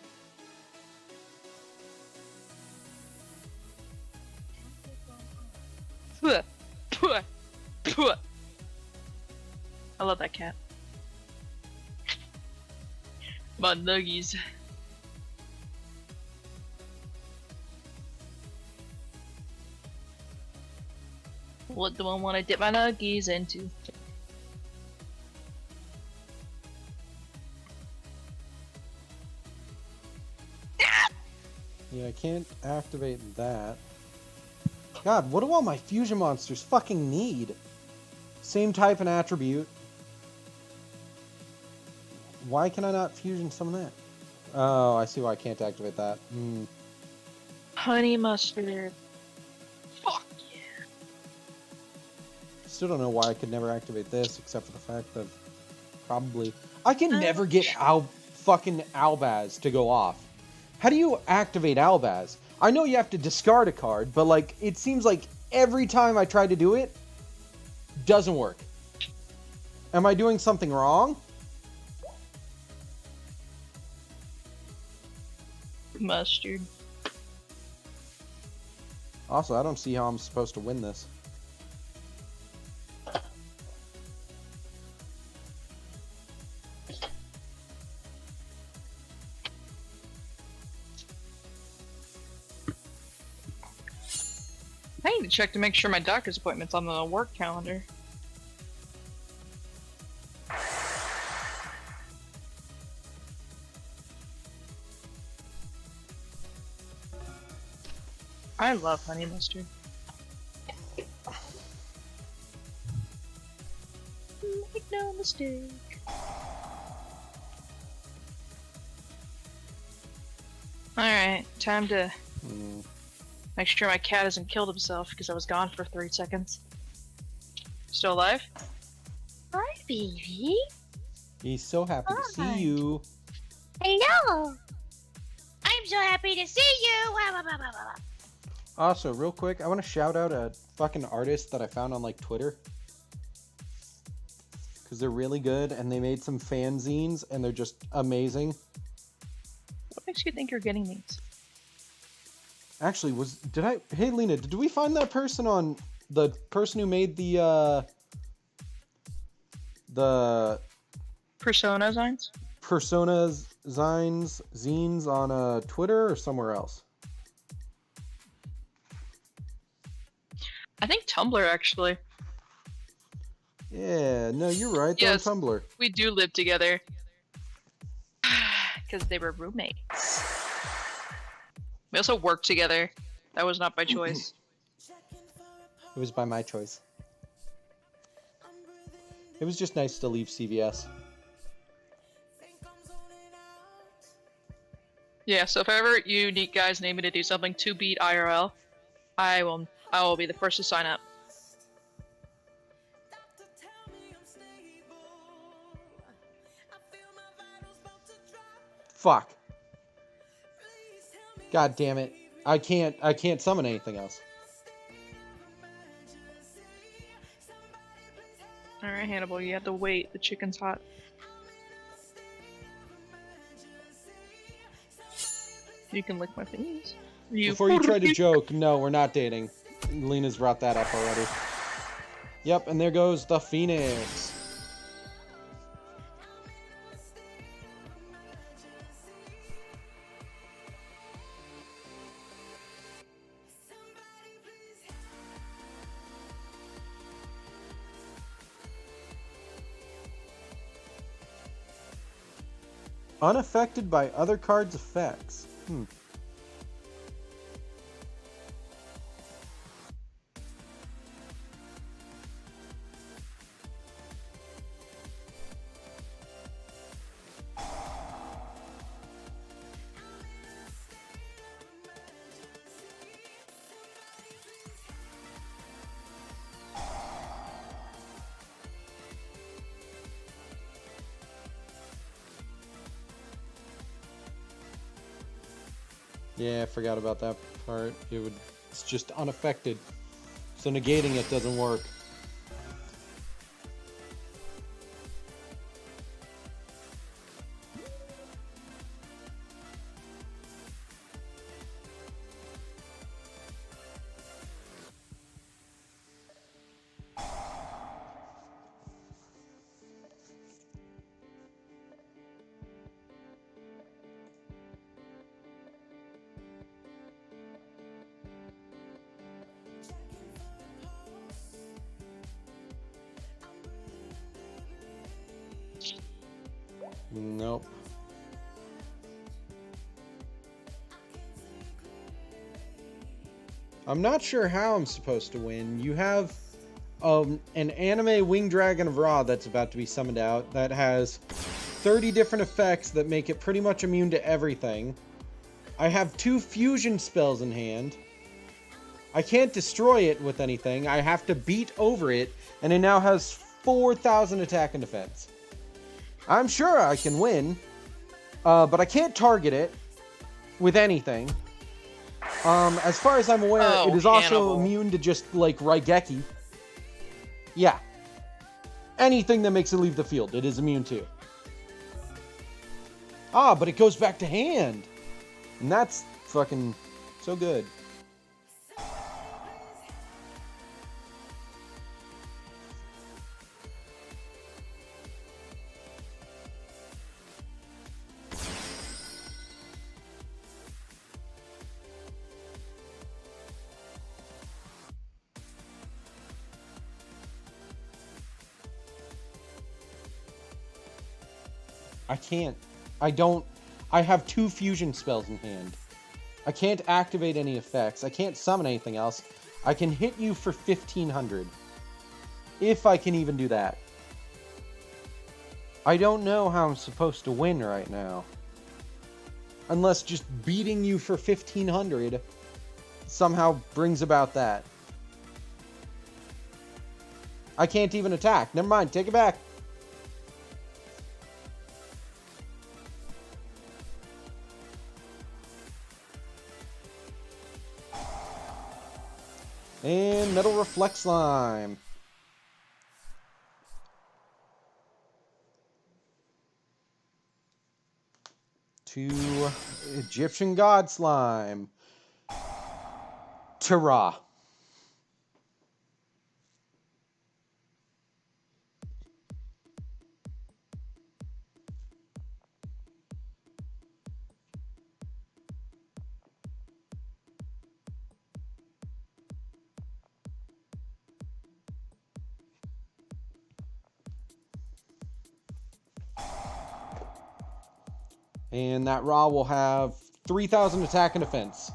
Puh, puh, puh. I love that cat. My nuggies. What do I want to dip my nuggies into? Yeah, I can't activate that. God, what do all my fusion monsters fucking need? Same type and attribute. Why can I not fusion some of that? Oh, I see why I can't activate that. Hmm. Honey mustard. Fuck yeah. Still don't know why I could never activate this, except for the fact that probably I can never get fucking Albaz to go off. How do you activate Albaz? I know you have to discard a card, but like it seems like every time I try to do it, Doesn't work. Am I doing something wrong? Mustard. Also, I don't see how I'm supposed to win this. I need to check to make sure my doctor's appointment's on the work calendar. I love honey mustard. Make no mistake. Alright, time to make sure my cat hasn't killed himself because I was gone for 3 seconds. Still alive? Hi, baby. He's so happy to Hi. see you. Hello. I'm so happy to see you. Also, real quick, I want to shout out a fucking artist that I found on, like, Twitter. Because they're really good, and they made some fanzines, and they're just amazing. What makes you think you're getting these? Actually, hey, Lena, did we find that person on, the person who made the Persona signs? Personas, zines on, Twitter or somewhere else? I think Tumblr, actually. Yeah, no, you're right. They're Yes. on Tumblr. We do live together. Because they were roommates. We also worked together. That was not by choice. It was by my choice. It was just nice to leave CVS. Yeah, so if ever you neat guys need me to do something to beat IRL, I will be the first to sign up. Fuck. God damn it. I can't summon anything else. Alright, Hannibal, you have to wait. The chicken's hot. You can lick my face. Before you try to joke, no, we're not dating. Lena's brought that up already. Yep, and there goes the Phoenix. Unaffected by other cards' effects. Yeah, I forgot about that part. It's just unaffected. So negating it doesn't work. Nope. I'm not sure how I'm supposed to win. You have an anime Wing Dragon of Ra that's about to be summoned out that has 30 different effects that make it pretty much immune to everything. I have 2 fusion spells in hand. I can't destroy it with anything. I have to beat over it, and it now has 4,000 attack and defense. I'm sure I can win, but I can't target it with anything. As far as I'm aware, it is also Hannibal. immune to just, like, Raigeki. Yeah, anything that makes it leave the field, it is immune to. Ah, but it goes back to hand. And that's fucking so good. I can't. I have 2 fusion spells in hand. I can't activate any effects. I can't summon anything else. I can hit you for 1500. If I can even do that. I don't know how I'm supposed to win right now. Unless just beating you for 1500 somehow brings about that. I can't even attack. Never mind, take it back. And Metal Reflect Slime. To Egyptian God Slime. To Ra. And that Ra will have 3000 attack and defense.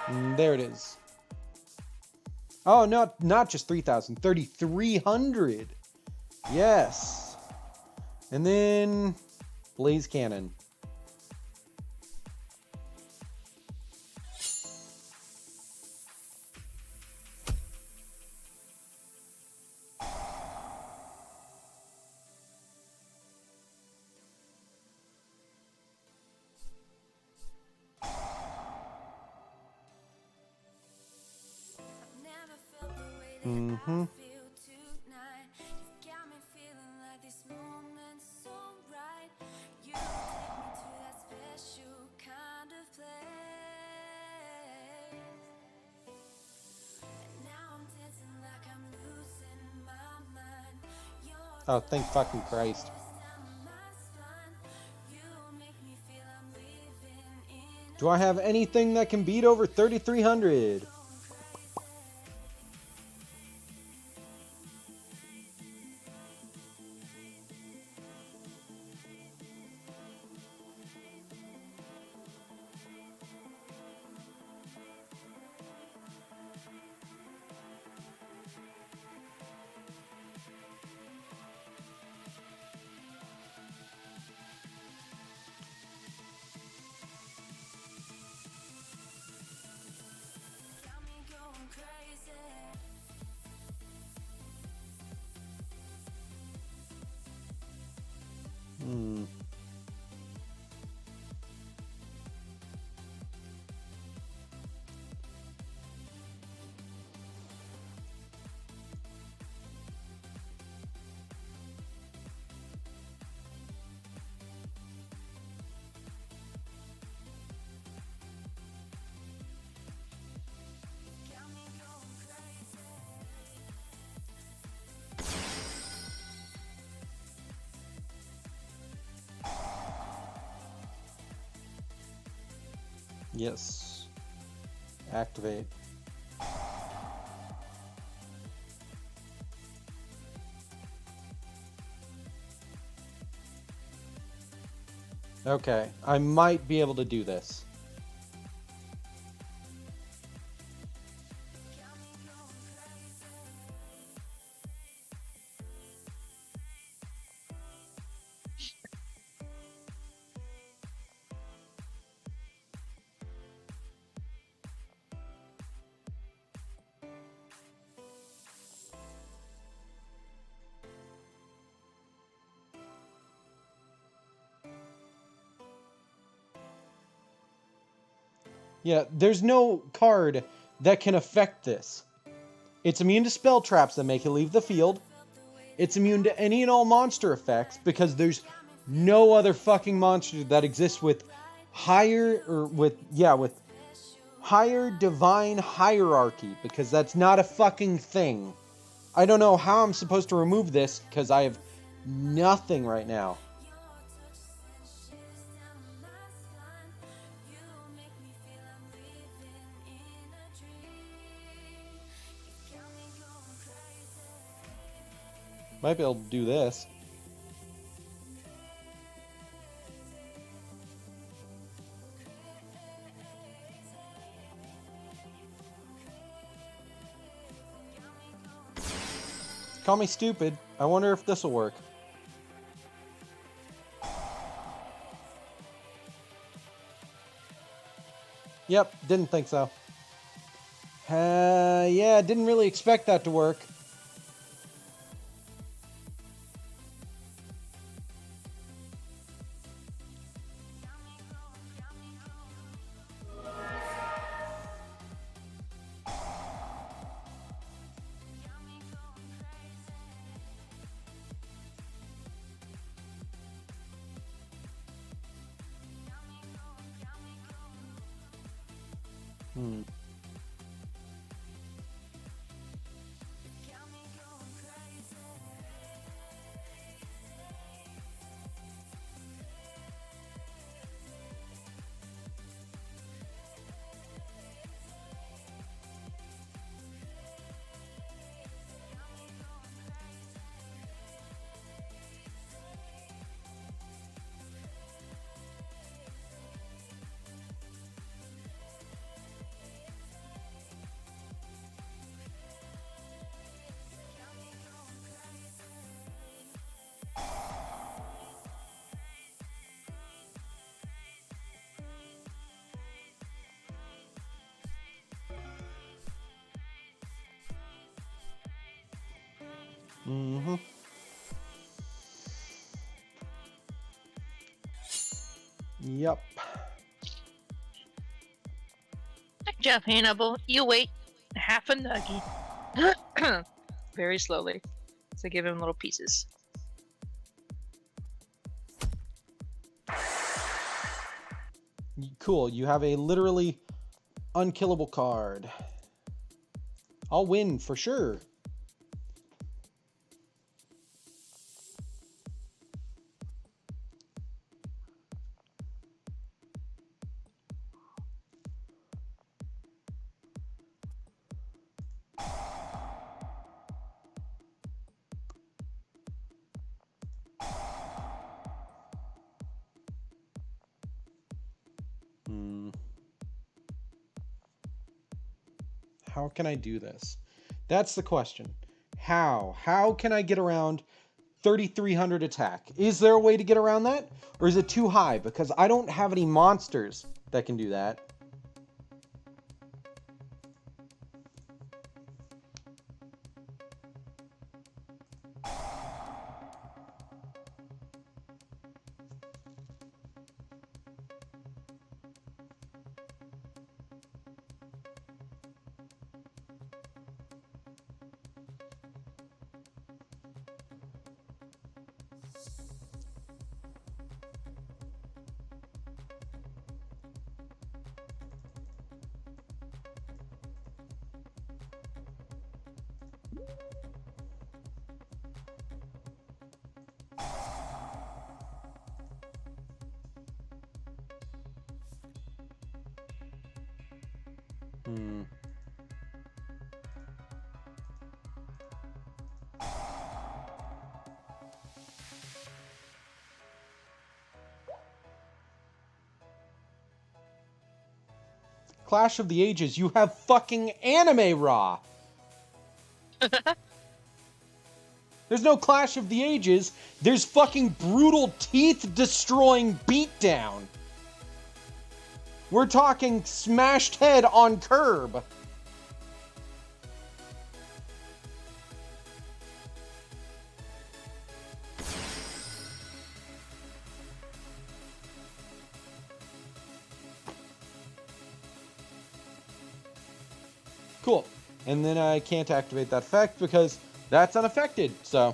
And there it is. Oh, no, not just 3000, 3300. Yes. And then Blaze Cannon. Mm-hmm. Oh, thank fucking Christ. Do I have anything that can beat over 3300? Hmm. Yes. Activate. Okay, I might be able to do this. Yeah, there's no card that can affect this. It's immune to spell traps that make it leave the field. It's immune to any and all monster effects because there's no other fucking monster that exists with higher higher divine hierarchy, because that's not a fucking thing. I don't know how I'm supposed to remove this because I have nothing right now. Might be able to do this. Call me stupid. I wonder if this will work. Yep, didn't think so. Yeah, didn't really expect that to work. Hmm. Mm-hmm. Yep. Good job, Hannibal. You wait half a nugget. Very slowly. So give him little pieces. Cool. You have a literally unkillable card. I'll win for sure. How can I do this? That's the question. How? How can I get around 3,300 attack? Is there a way to get around that? Or is it too high? Because I don't have any monsters that can do that. Hmm. Clash of the Ages, you have fucking anime raw. There's no Clash of the Ages. There's fucking brutal teeth-destroying beatdown. We're talking smashed head on curb. Cool. And then I can't activate that effect because that's unaffected, so...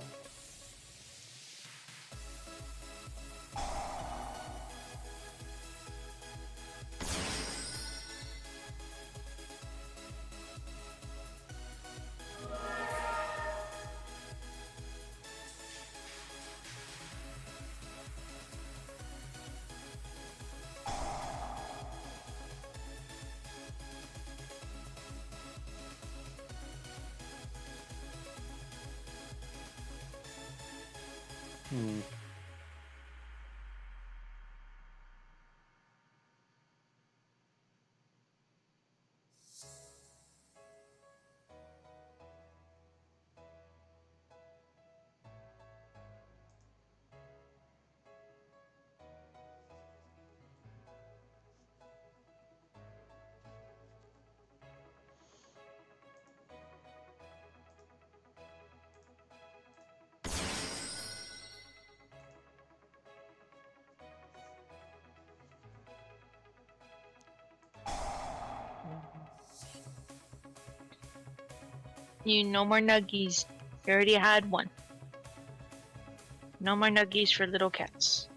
You no more nuggies. You already had one. No more nuggies for little cats.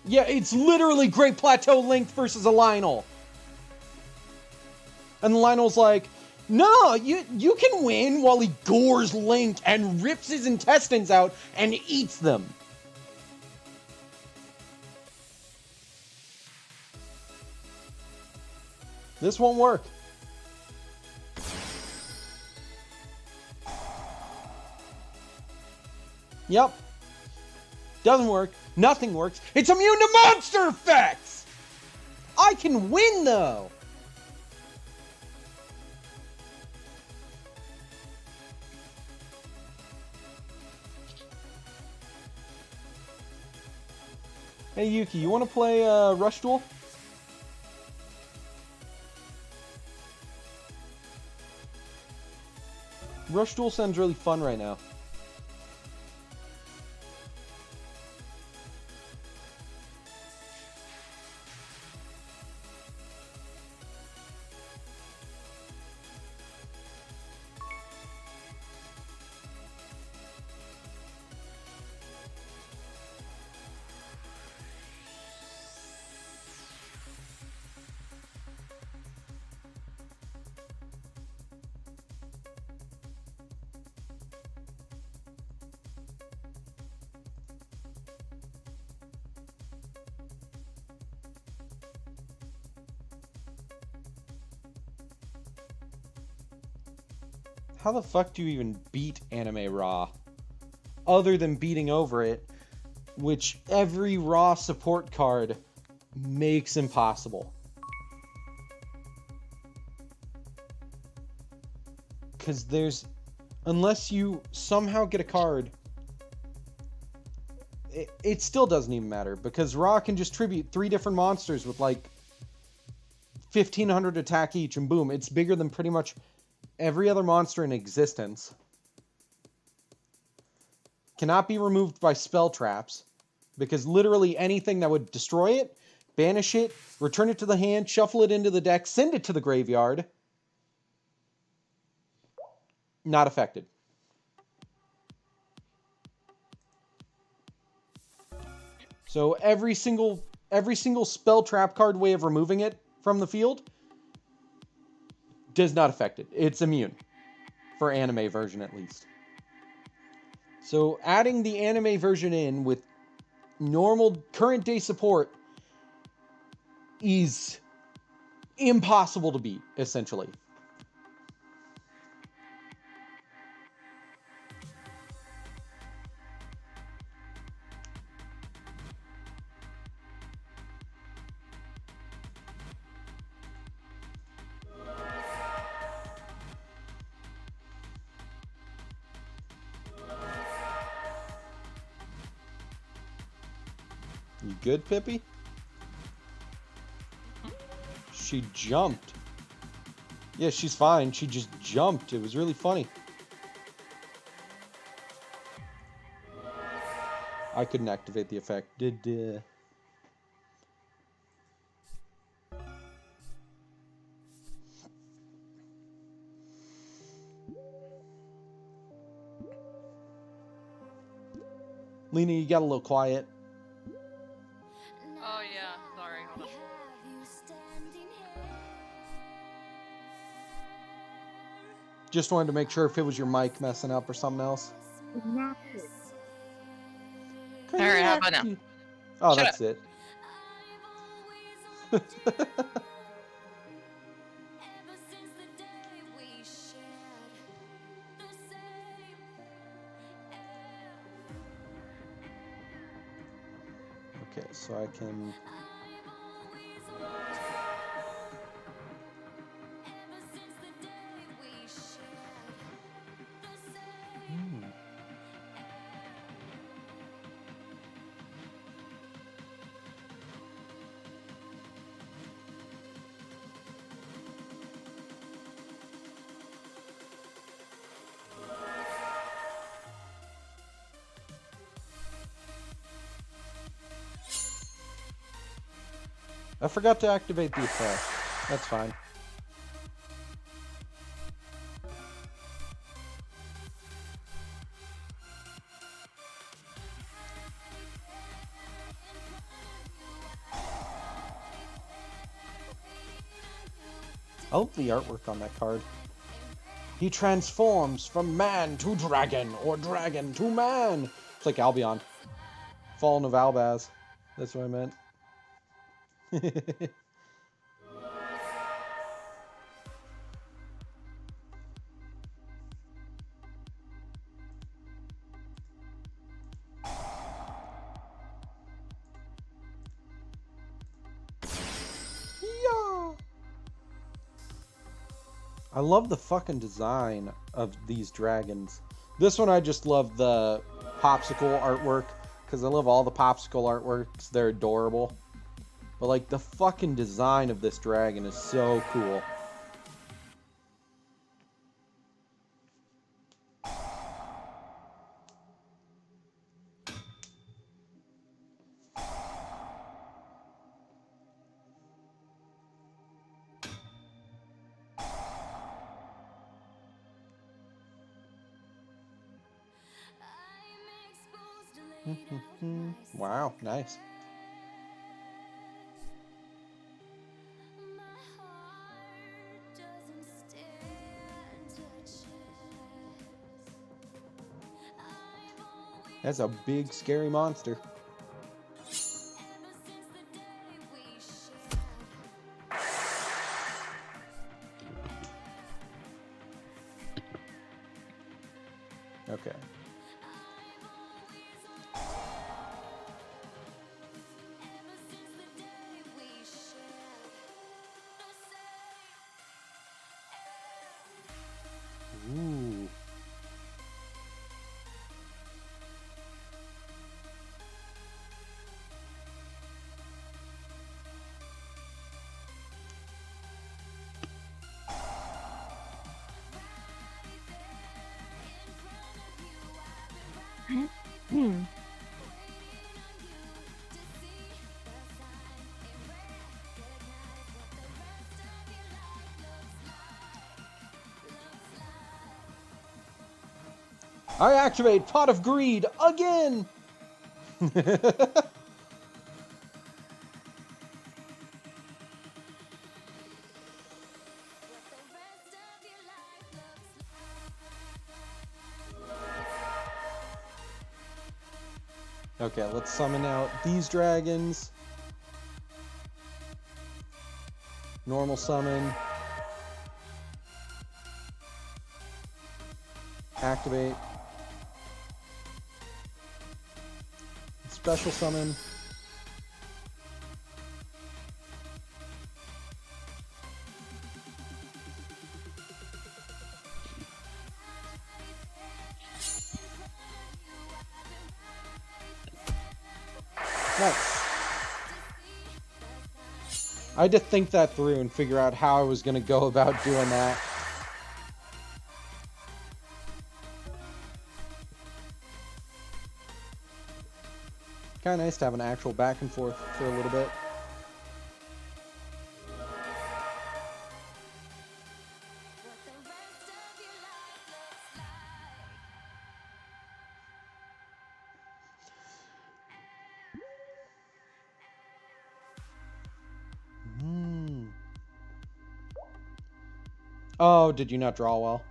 Yeah, it's literally Great Plateau Link versus a Lionel. And Lionel's like, no, you can win, while he gores Link and rips his intestines out and eats them. This won't work. Yep. Doesn't work. Nothing works. It's immune to monster effects! I can win, though! Hey, Yuki, you want to play Rush Duel? Rush Duel sounds really fun right now. How the fuck do you even beat Anime Raw? Other than beating over it, which every Raw support card makes impossible. Because there's... Unless you somehow get a card, it still doesn't even matter. Because Raw can just tribute 3 different monsters with like 1,500 attack each, and boom, it's bigger than pretty much every other monster in existence. Cannot be removed by spell traps, because literally anything that would destroy it, banish it, return it to the hand, shuffle it into the deck, send it to the graveyard, not affected. So every single spell trap card way of removing it from the field does not affect it. It's immune. For anime version, at least. So adding the anime version in with normal current day support is impossible to beat, essentially. You good, Pippi? She jumped. Yeah, she's fine. She just jumped. It was really funny. I couldn't activate the effect. Lena, you got a little quiet. Oh yeah, sorry. Hold on. Just wanted to make sure if it was your mic messing up or something else. All right, how about now? Oh, Shut that's it. Okay, so I can... I forgot to activate the effect. That's fine. I love the artwork on that card. He transforms from man to dragon, or dragon to man. It's like Albion. Fallen of Albaz. That's what I meant. Yeah. I love the fucking design of these dragons. This one I just love the popsicle artwork, because I love all the popsicle artworks. They're adorable. But like the fucking design of this dragon is so cool. Wow, nice. That's a big, scary monster. Okay. Ooh. I activate Pot of Greed again! Okay, let's summon out these dragons. Normal summon. Activate. Special summon. Nice. I had to think that through and figure out how I was going to go about doing that. Kind of nice to have an actual back and forth for a little bit. Oh, did you not draw well?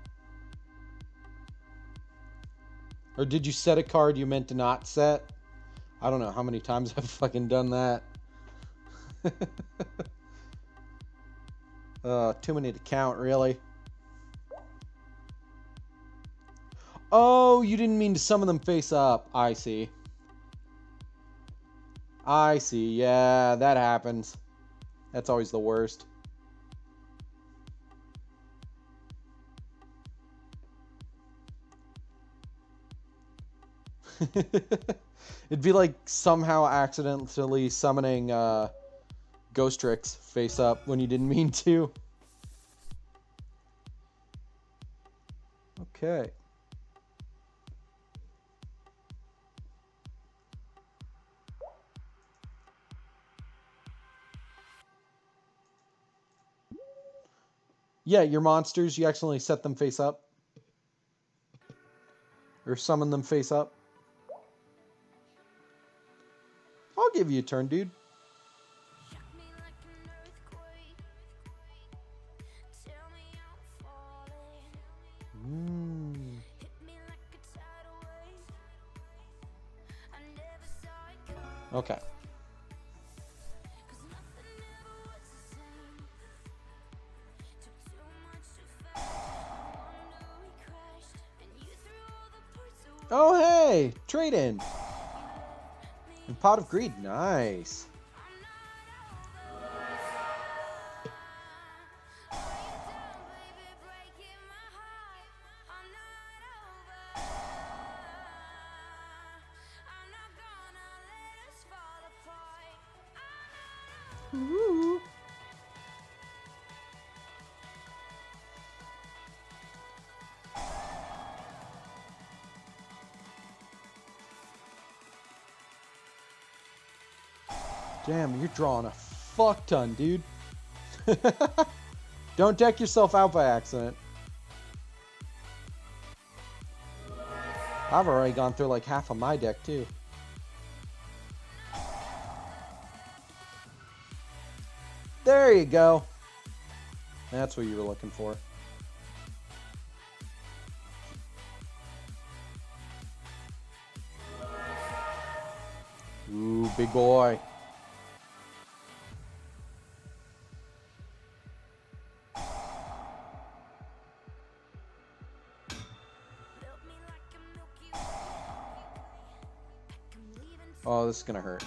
Or did you set a card you meant to not set? I don't know how many times I've fucking done that. Too many to count, really. Oh, you didn't mean to summon them face up. I see. I see. Yeah, that happens. That's always the worst. It'd be like somehow accidentally summoning Ghost Tricks face up when you didn't mean to. Okay. Yeah, your monsters, you accidentally set them face up. Or summon them face up. I'll give you a turn, dude. Okay. Oh, hey! Trade in. And Pot of Greed. Nice. Woo. Damn, you're drawing a fuck ton, dude. Don't deck yourself out by accident. I've already gone through like half of my deck, too. There you go. That's what you were looking for. Ooh, big boy. Oh, this is gonna hurt.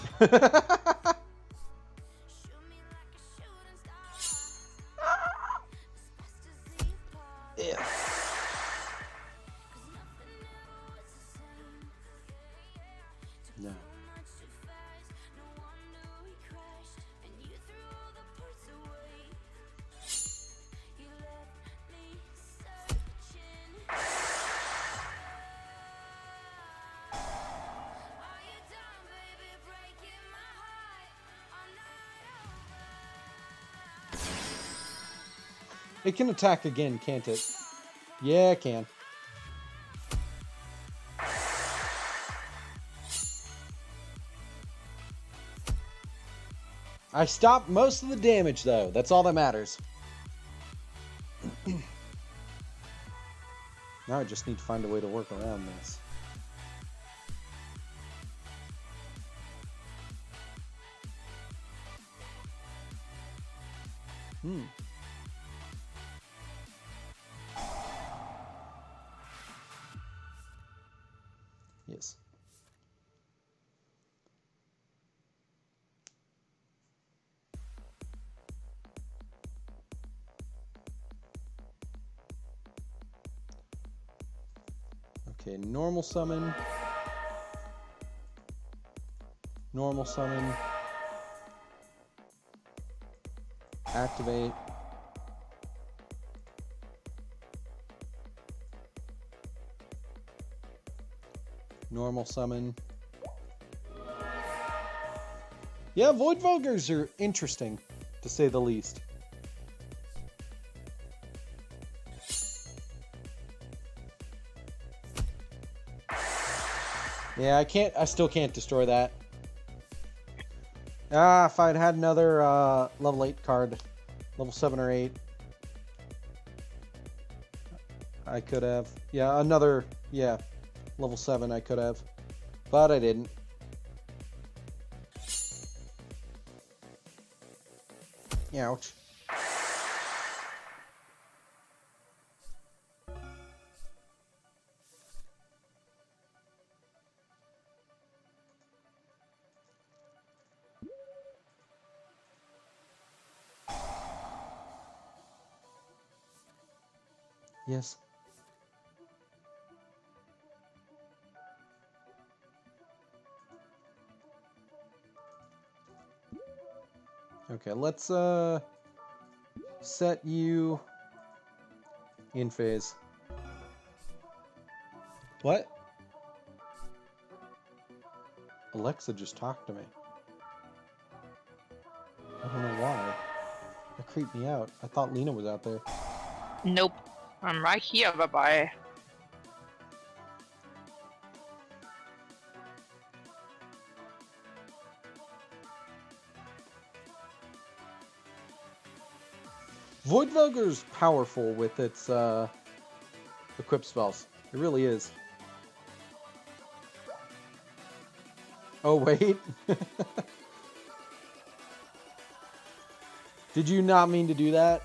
Yeah. No. It can attack again, can't it? Yeah, it can. I stopped most of the damage, though. That's all that matters. Now I just need to find a way to work around this. Yes. Okay, normal summon. Normal summon. Activate. Normal summon. Yeah, Void Vulgars are interesting, to say the least. Yeah, I still can't destroy that. Ah, if I'd had another level 8 card, level 7 or 8, I could have. Yeah, another, yeah, level 7 I could have, but I didn't. Ouch. Yes. Okay, let's set you in phase. What? Alexa just talked to me. I don't know why. That creeped me out. I thought Lena was out there. Nope. I'm right here, bye-bye. Void Vulgar's powerful with its equip spells. It really is. Oh, wait. Did you not mean to do that?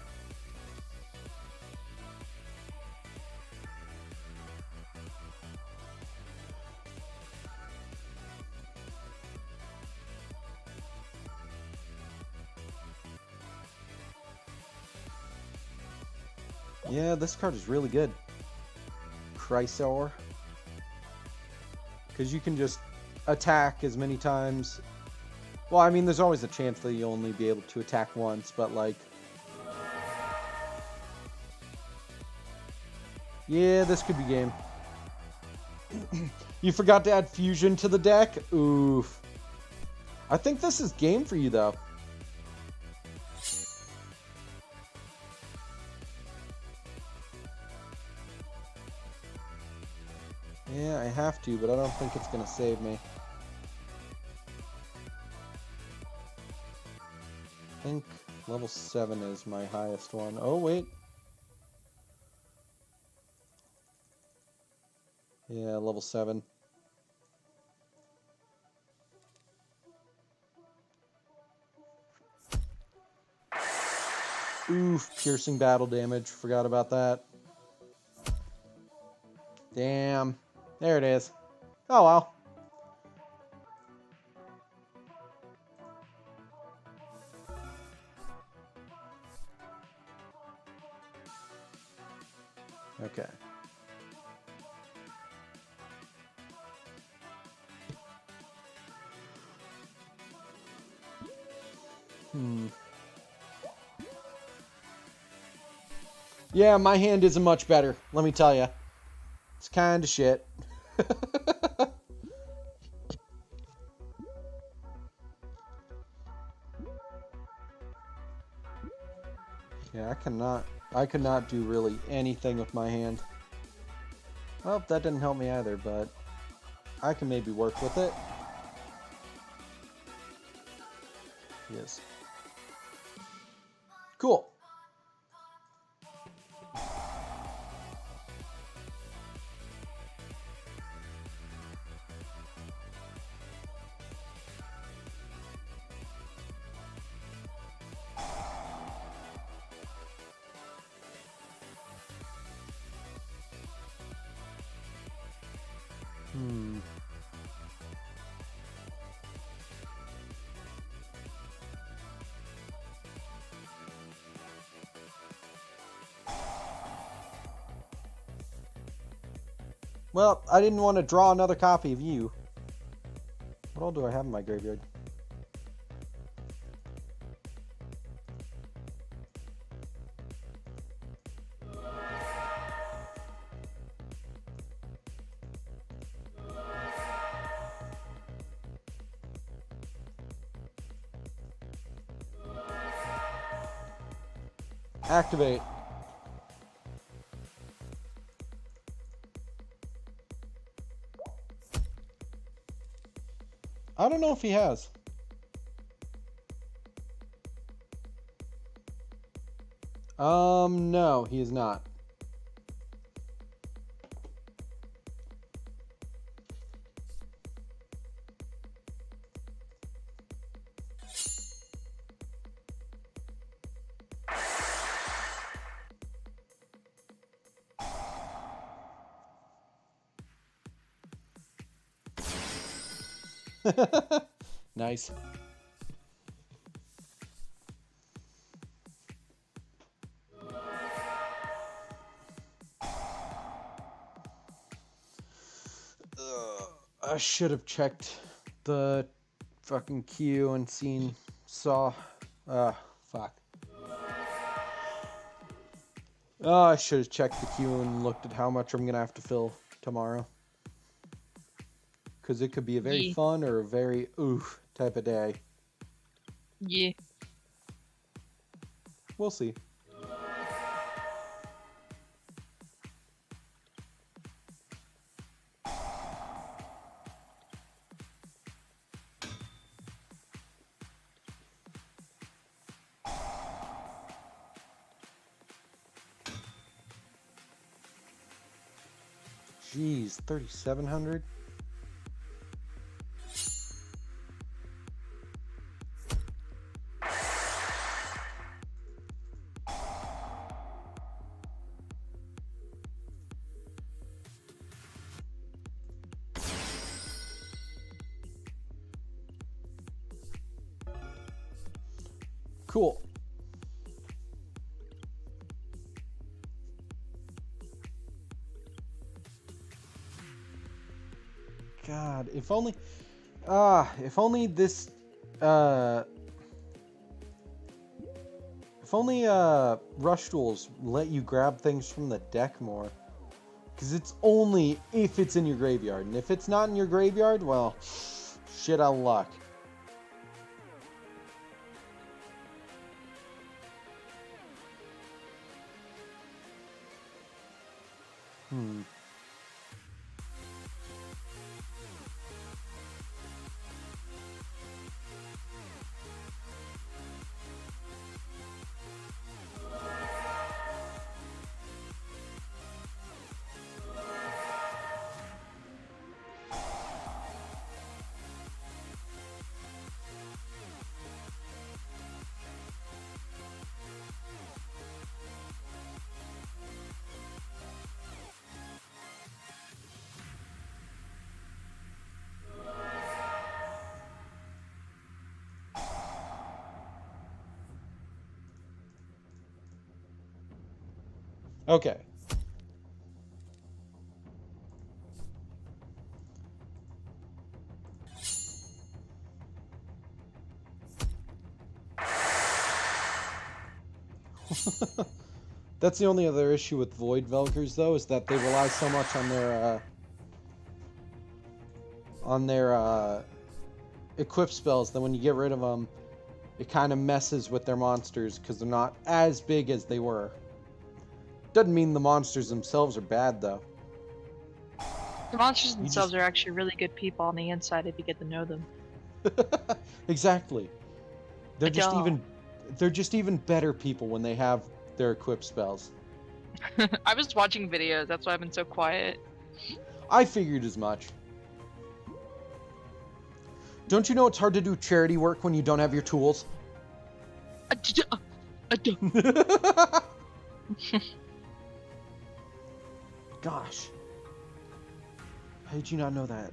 Yeah, this card is really good. Chrysor. Because you can just attack as many times. Well, I mean, there's always a chance that you'll only be able to attack once, but like... Yeah, this could be game. You forgot to add fusion to the deck? Oof. I think this is game for you, though. Yeah, I have to, but I don't think it's going to save me. I think level 7 is my highest one. Oh, wait. Yeah, level 7. Oof, piercing battle damage. Forgot about that. Damn. There it is. Oh, well. Okay. Yeah, my hand isn't much better, let me tell you. It's kind of shit. Yeah, I could not do really anything with my hand. Well, that didn't help me either, but I can maybe work with it. Yes. Cool. Well, I didn't want to draw another copy of you. What all do I have in my graveyard? Activate. I don't know if he has. No, he is not. Nice. I should have checked the fucking queue and saw. Fuck. Oh, I should have checked the queue and looked at how much I'm gonna have to fill tomorrow. Because it could be a very Yeah. fun or a very oof type of day. Yeah. We'll see. Jeez, 3,700? Cool. God, if only this, if only, rush tools let you grab things from the deck more. Because it's only if it's in your graveyard. And if it's not in your graveyard, well, shit out of luck. Okay. That's the only other issue with Void Velkers, though, is that they rely so much on their equip spells that when you get rid of them, it kind of messes with their monsters because they're not as big as they were. Doesn't mean the monsters themselves are bad, though. The monsters You themselves just- are actually really good people on the inside if you get to know them. Exactly. They're But just y'all- they're just even better people when they have their equip spells. I was watching videos, that's why I've been so quiet. I figured as much. Don't you know it's hard to do charity work when you don't have your tools? Gosh. How did you not know that?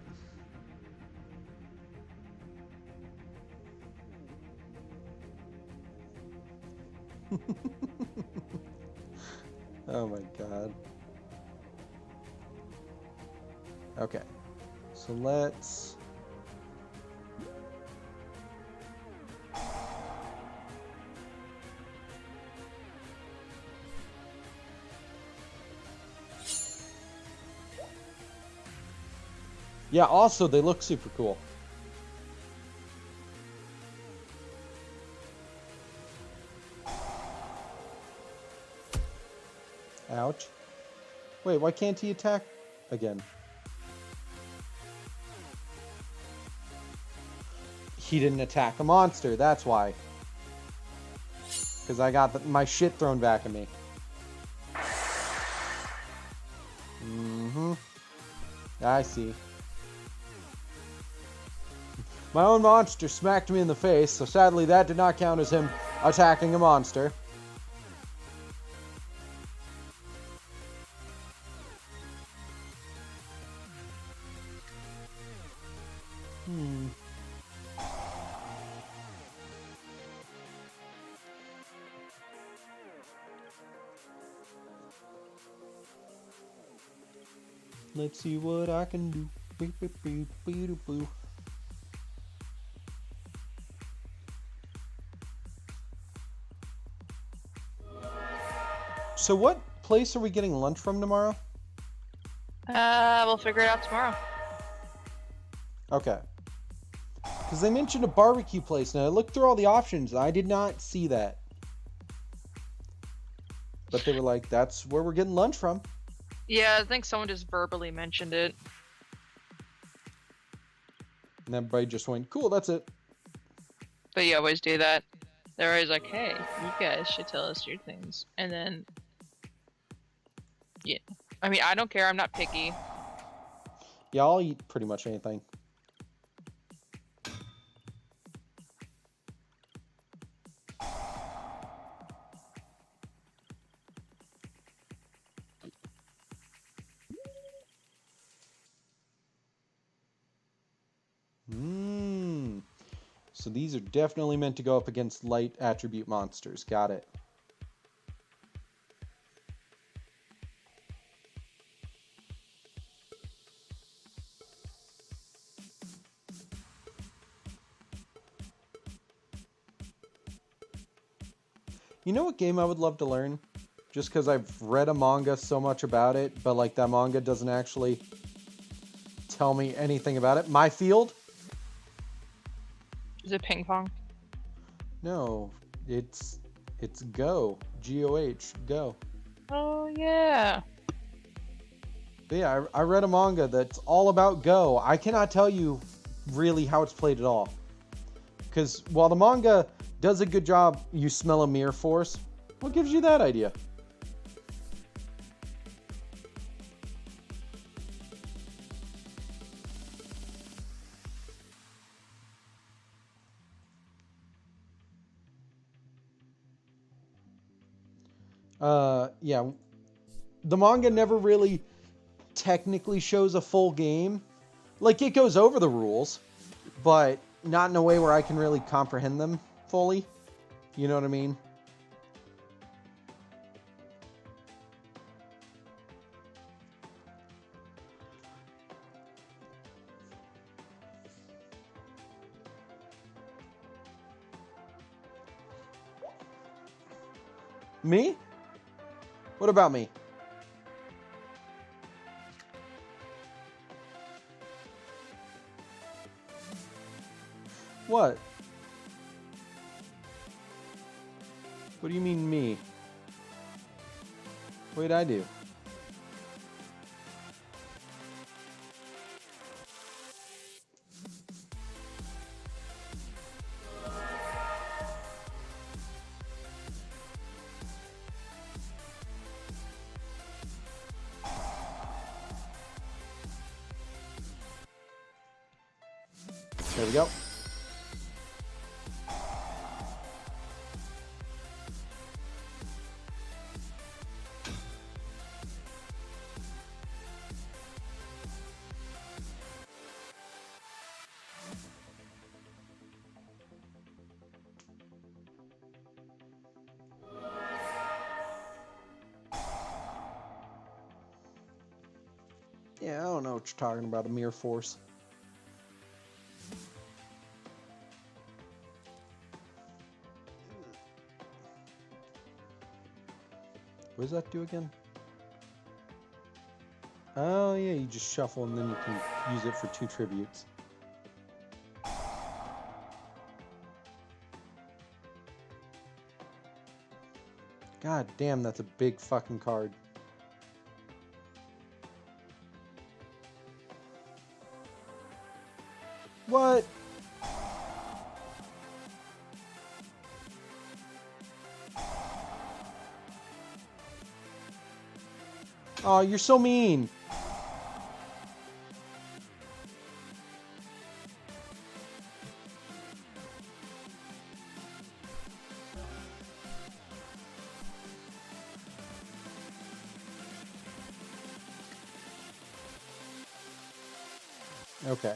Oh my god. Okay. So let's... Yeah, also they look super cool. Ouch. Wait, why can't he attack again? He didn't attack the monster, that's why. Because I got my shit thrown back at me. Mm-hmm. I see. My own monster smacked me in the face, so sadly that did not count as him attacking a monster. Let's see what I can do. Boo, boo, boo, boo, boo. So what place are we getting lunch from tomorrow? We'll figure it out tomorrow. Okay. Because they mentioned a barbecue place, and I looked through all the options, and I did not see that. But they were like, that's where we're getting lunch from. Yeah, I think someone just verbally mentioned it. And everybody just went, cool, that's it. But you always do that. They're always like, hey, you guys should tell us your things. And then, yeah. I mean, I don't care. I'm not picky. Yeah, I'll eat pretty much anything. So these are definitely meant to go up against light attribute monsters. Got it. You know what game I would love to learn? Just because I've read a manga so much about it, but like that manga doesn't actually tell me anything about it. My Field? Is it ping pong? No, it's Go. G-O-H. Go. Oh, yeah. But yeah, I read a manga that's all about Go. I cannot tell you really how it's played at all. Because while the manga does a good job, you smell a mirror force. What gives you that idea? Yeah. The manga never really technically shows a full game. Like, it goes over the rules, but not in a way where I can really comprehend them fully. You know what I mean? Me? What about me? What? What do you mean me? What did I do? There we go. Yeah, I don't know what you're talking about, a mere force. What does that do again? Oh yeah, you just shuffle and then you can use it for 2 tributes. God damn, that's a big fucking card. What? Oh, you're so mean. Okay.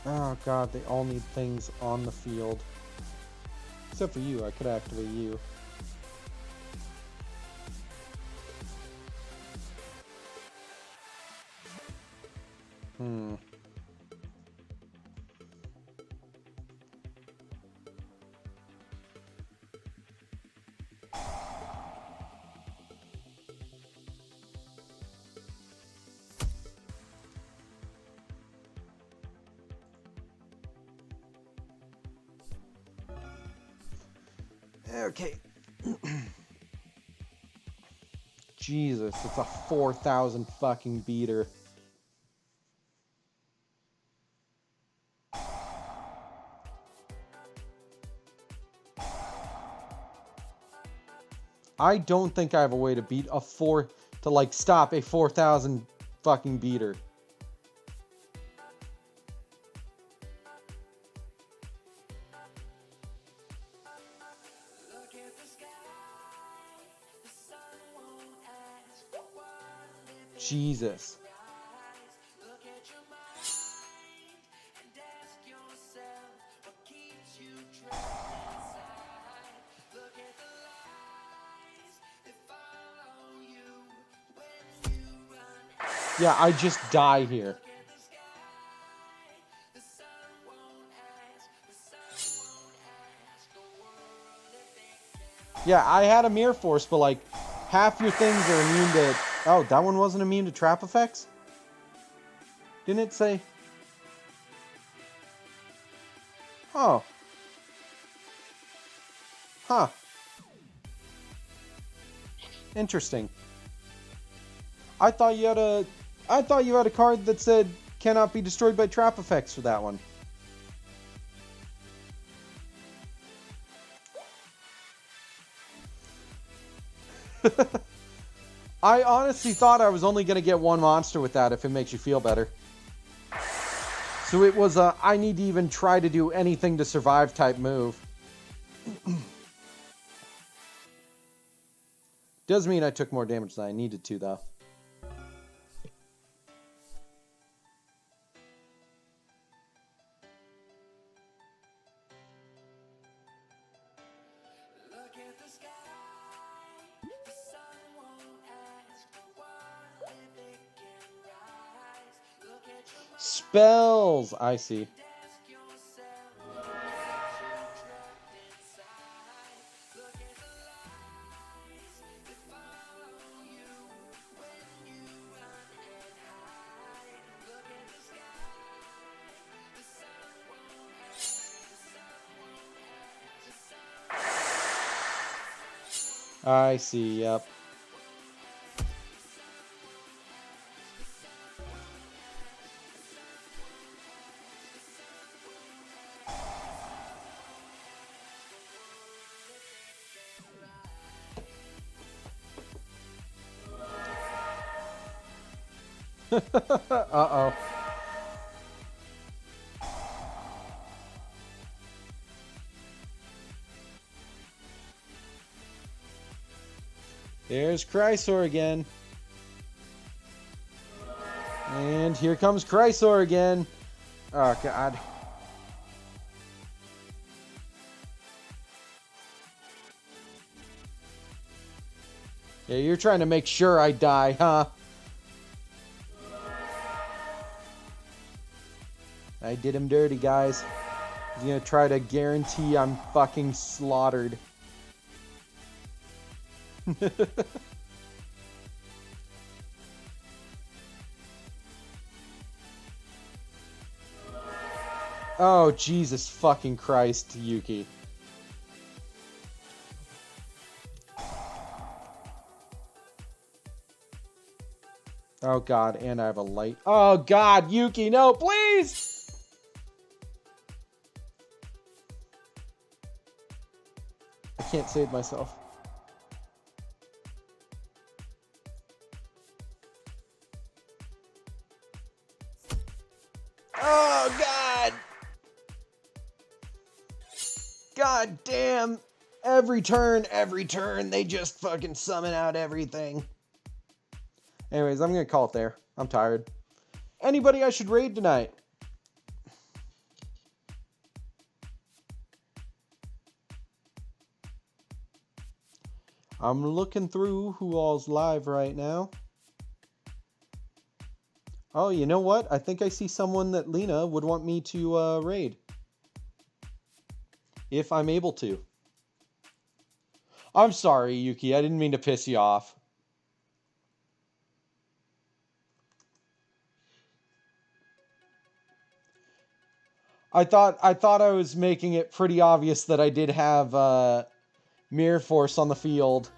Oh god, they all need things on the field. Except for you, I could activate you. Hmm. Okay. Jesus, it's a 4,000 fucking beater. I don't think I have a way to beat a stop a 4,000 fucking beater. Jesus. Yeah, I just die here. Yeah, I had a Mirror Force, but like, half your things are immune to... Oh, that one wasn't immune to trap effects? Didn't it say... Oh. Huh. Interesting. I thought you had a card that said cannot be destroyed by trap effects for that one. I honestly thought I was only going to get one monster with that, if it makes you feel better. So it was a I need to even try to do anything to survive type move. Does mean I took more damage than I needed to, though. Spells! I see. I see, yep. Uh-oh. There's Chrysor again. And here comes Chrysor again. Oh, God. Yeah, you're trying to make sure I die, huh? I did him dirty, guys. He's gonna try to guarantee I'm fucking slaughtered. Oh, Jesus fucking Christ, Yuki. Oh god, and I have a light. Oh god, Yuki, no, please! I can't save myself. Oh god! God damn! Every turn, they just fucking summon out everything. Anyways, I'm gonna call it there. I'm tired. Anybody I should raid tonight? I'm looking through who all's live right now. Oh, you know what? I think I see someone that Lena would want me to raid. If I'm able to. I'm sorry, Yuki. I didn't mean to piss you off. I thought I was making it pretty obvious that I did have Mirror Force on the field.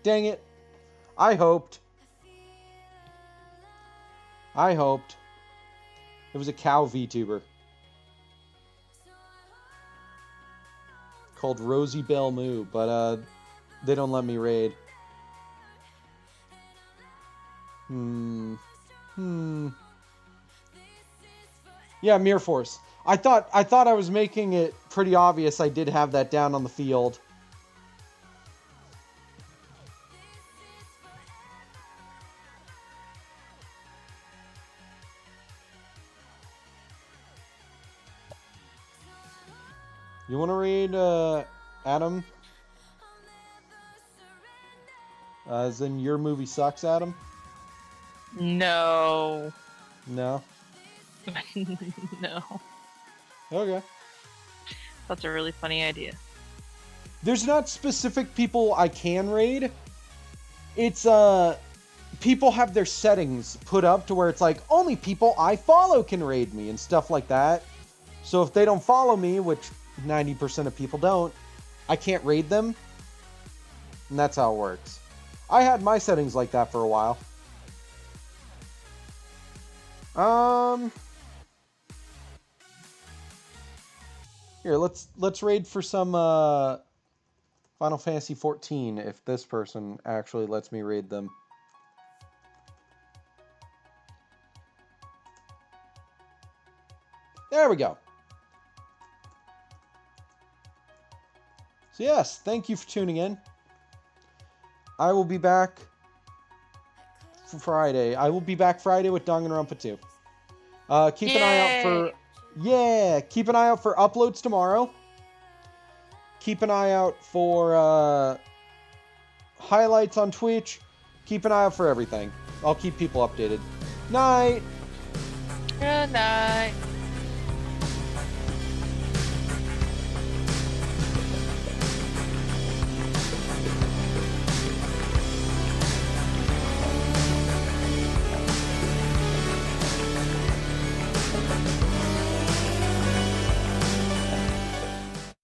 Dang it. I hoped. It was a cow VTuber. Called Rosie Bell Moo, but they don't let me raid. Yeah, Mirror Force. I thought I was making it pretty obvious I did have that down on the field. You want to raid Adam? As in your movie sucks, Adam? No. No? No. Okay. That's a really funny idea. There's not specific people I can raid. It's, people have their settings put up to where it's like, only people I follow can raid me and stuff like that. So if they don't follow me, which 90% of people don't, I can't raid them. And that's how it works. I had my settings like that for a while. Here, let's raid for some Final Fantasy 14 if this person actually lets me raid them. There we go. So yes, thank you for tuning in. I will be back for Friday. I will be back Friday with Danganronpa 2. Keep an eye out for... Yeah! Keep an eye out for uploads tomorrow. Keep an eye out for highlights on Twitch. Keep an eye out for everything. I'll keep people updated. Night! Good night.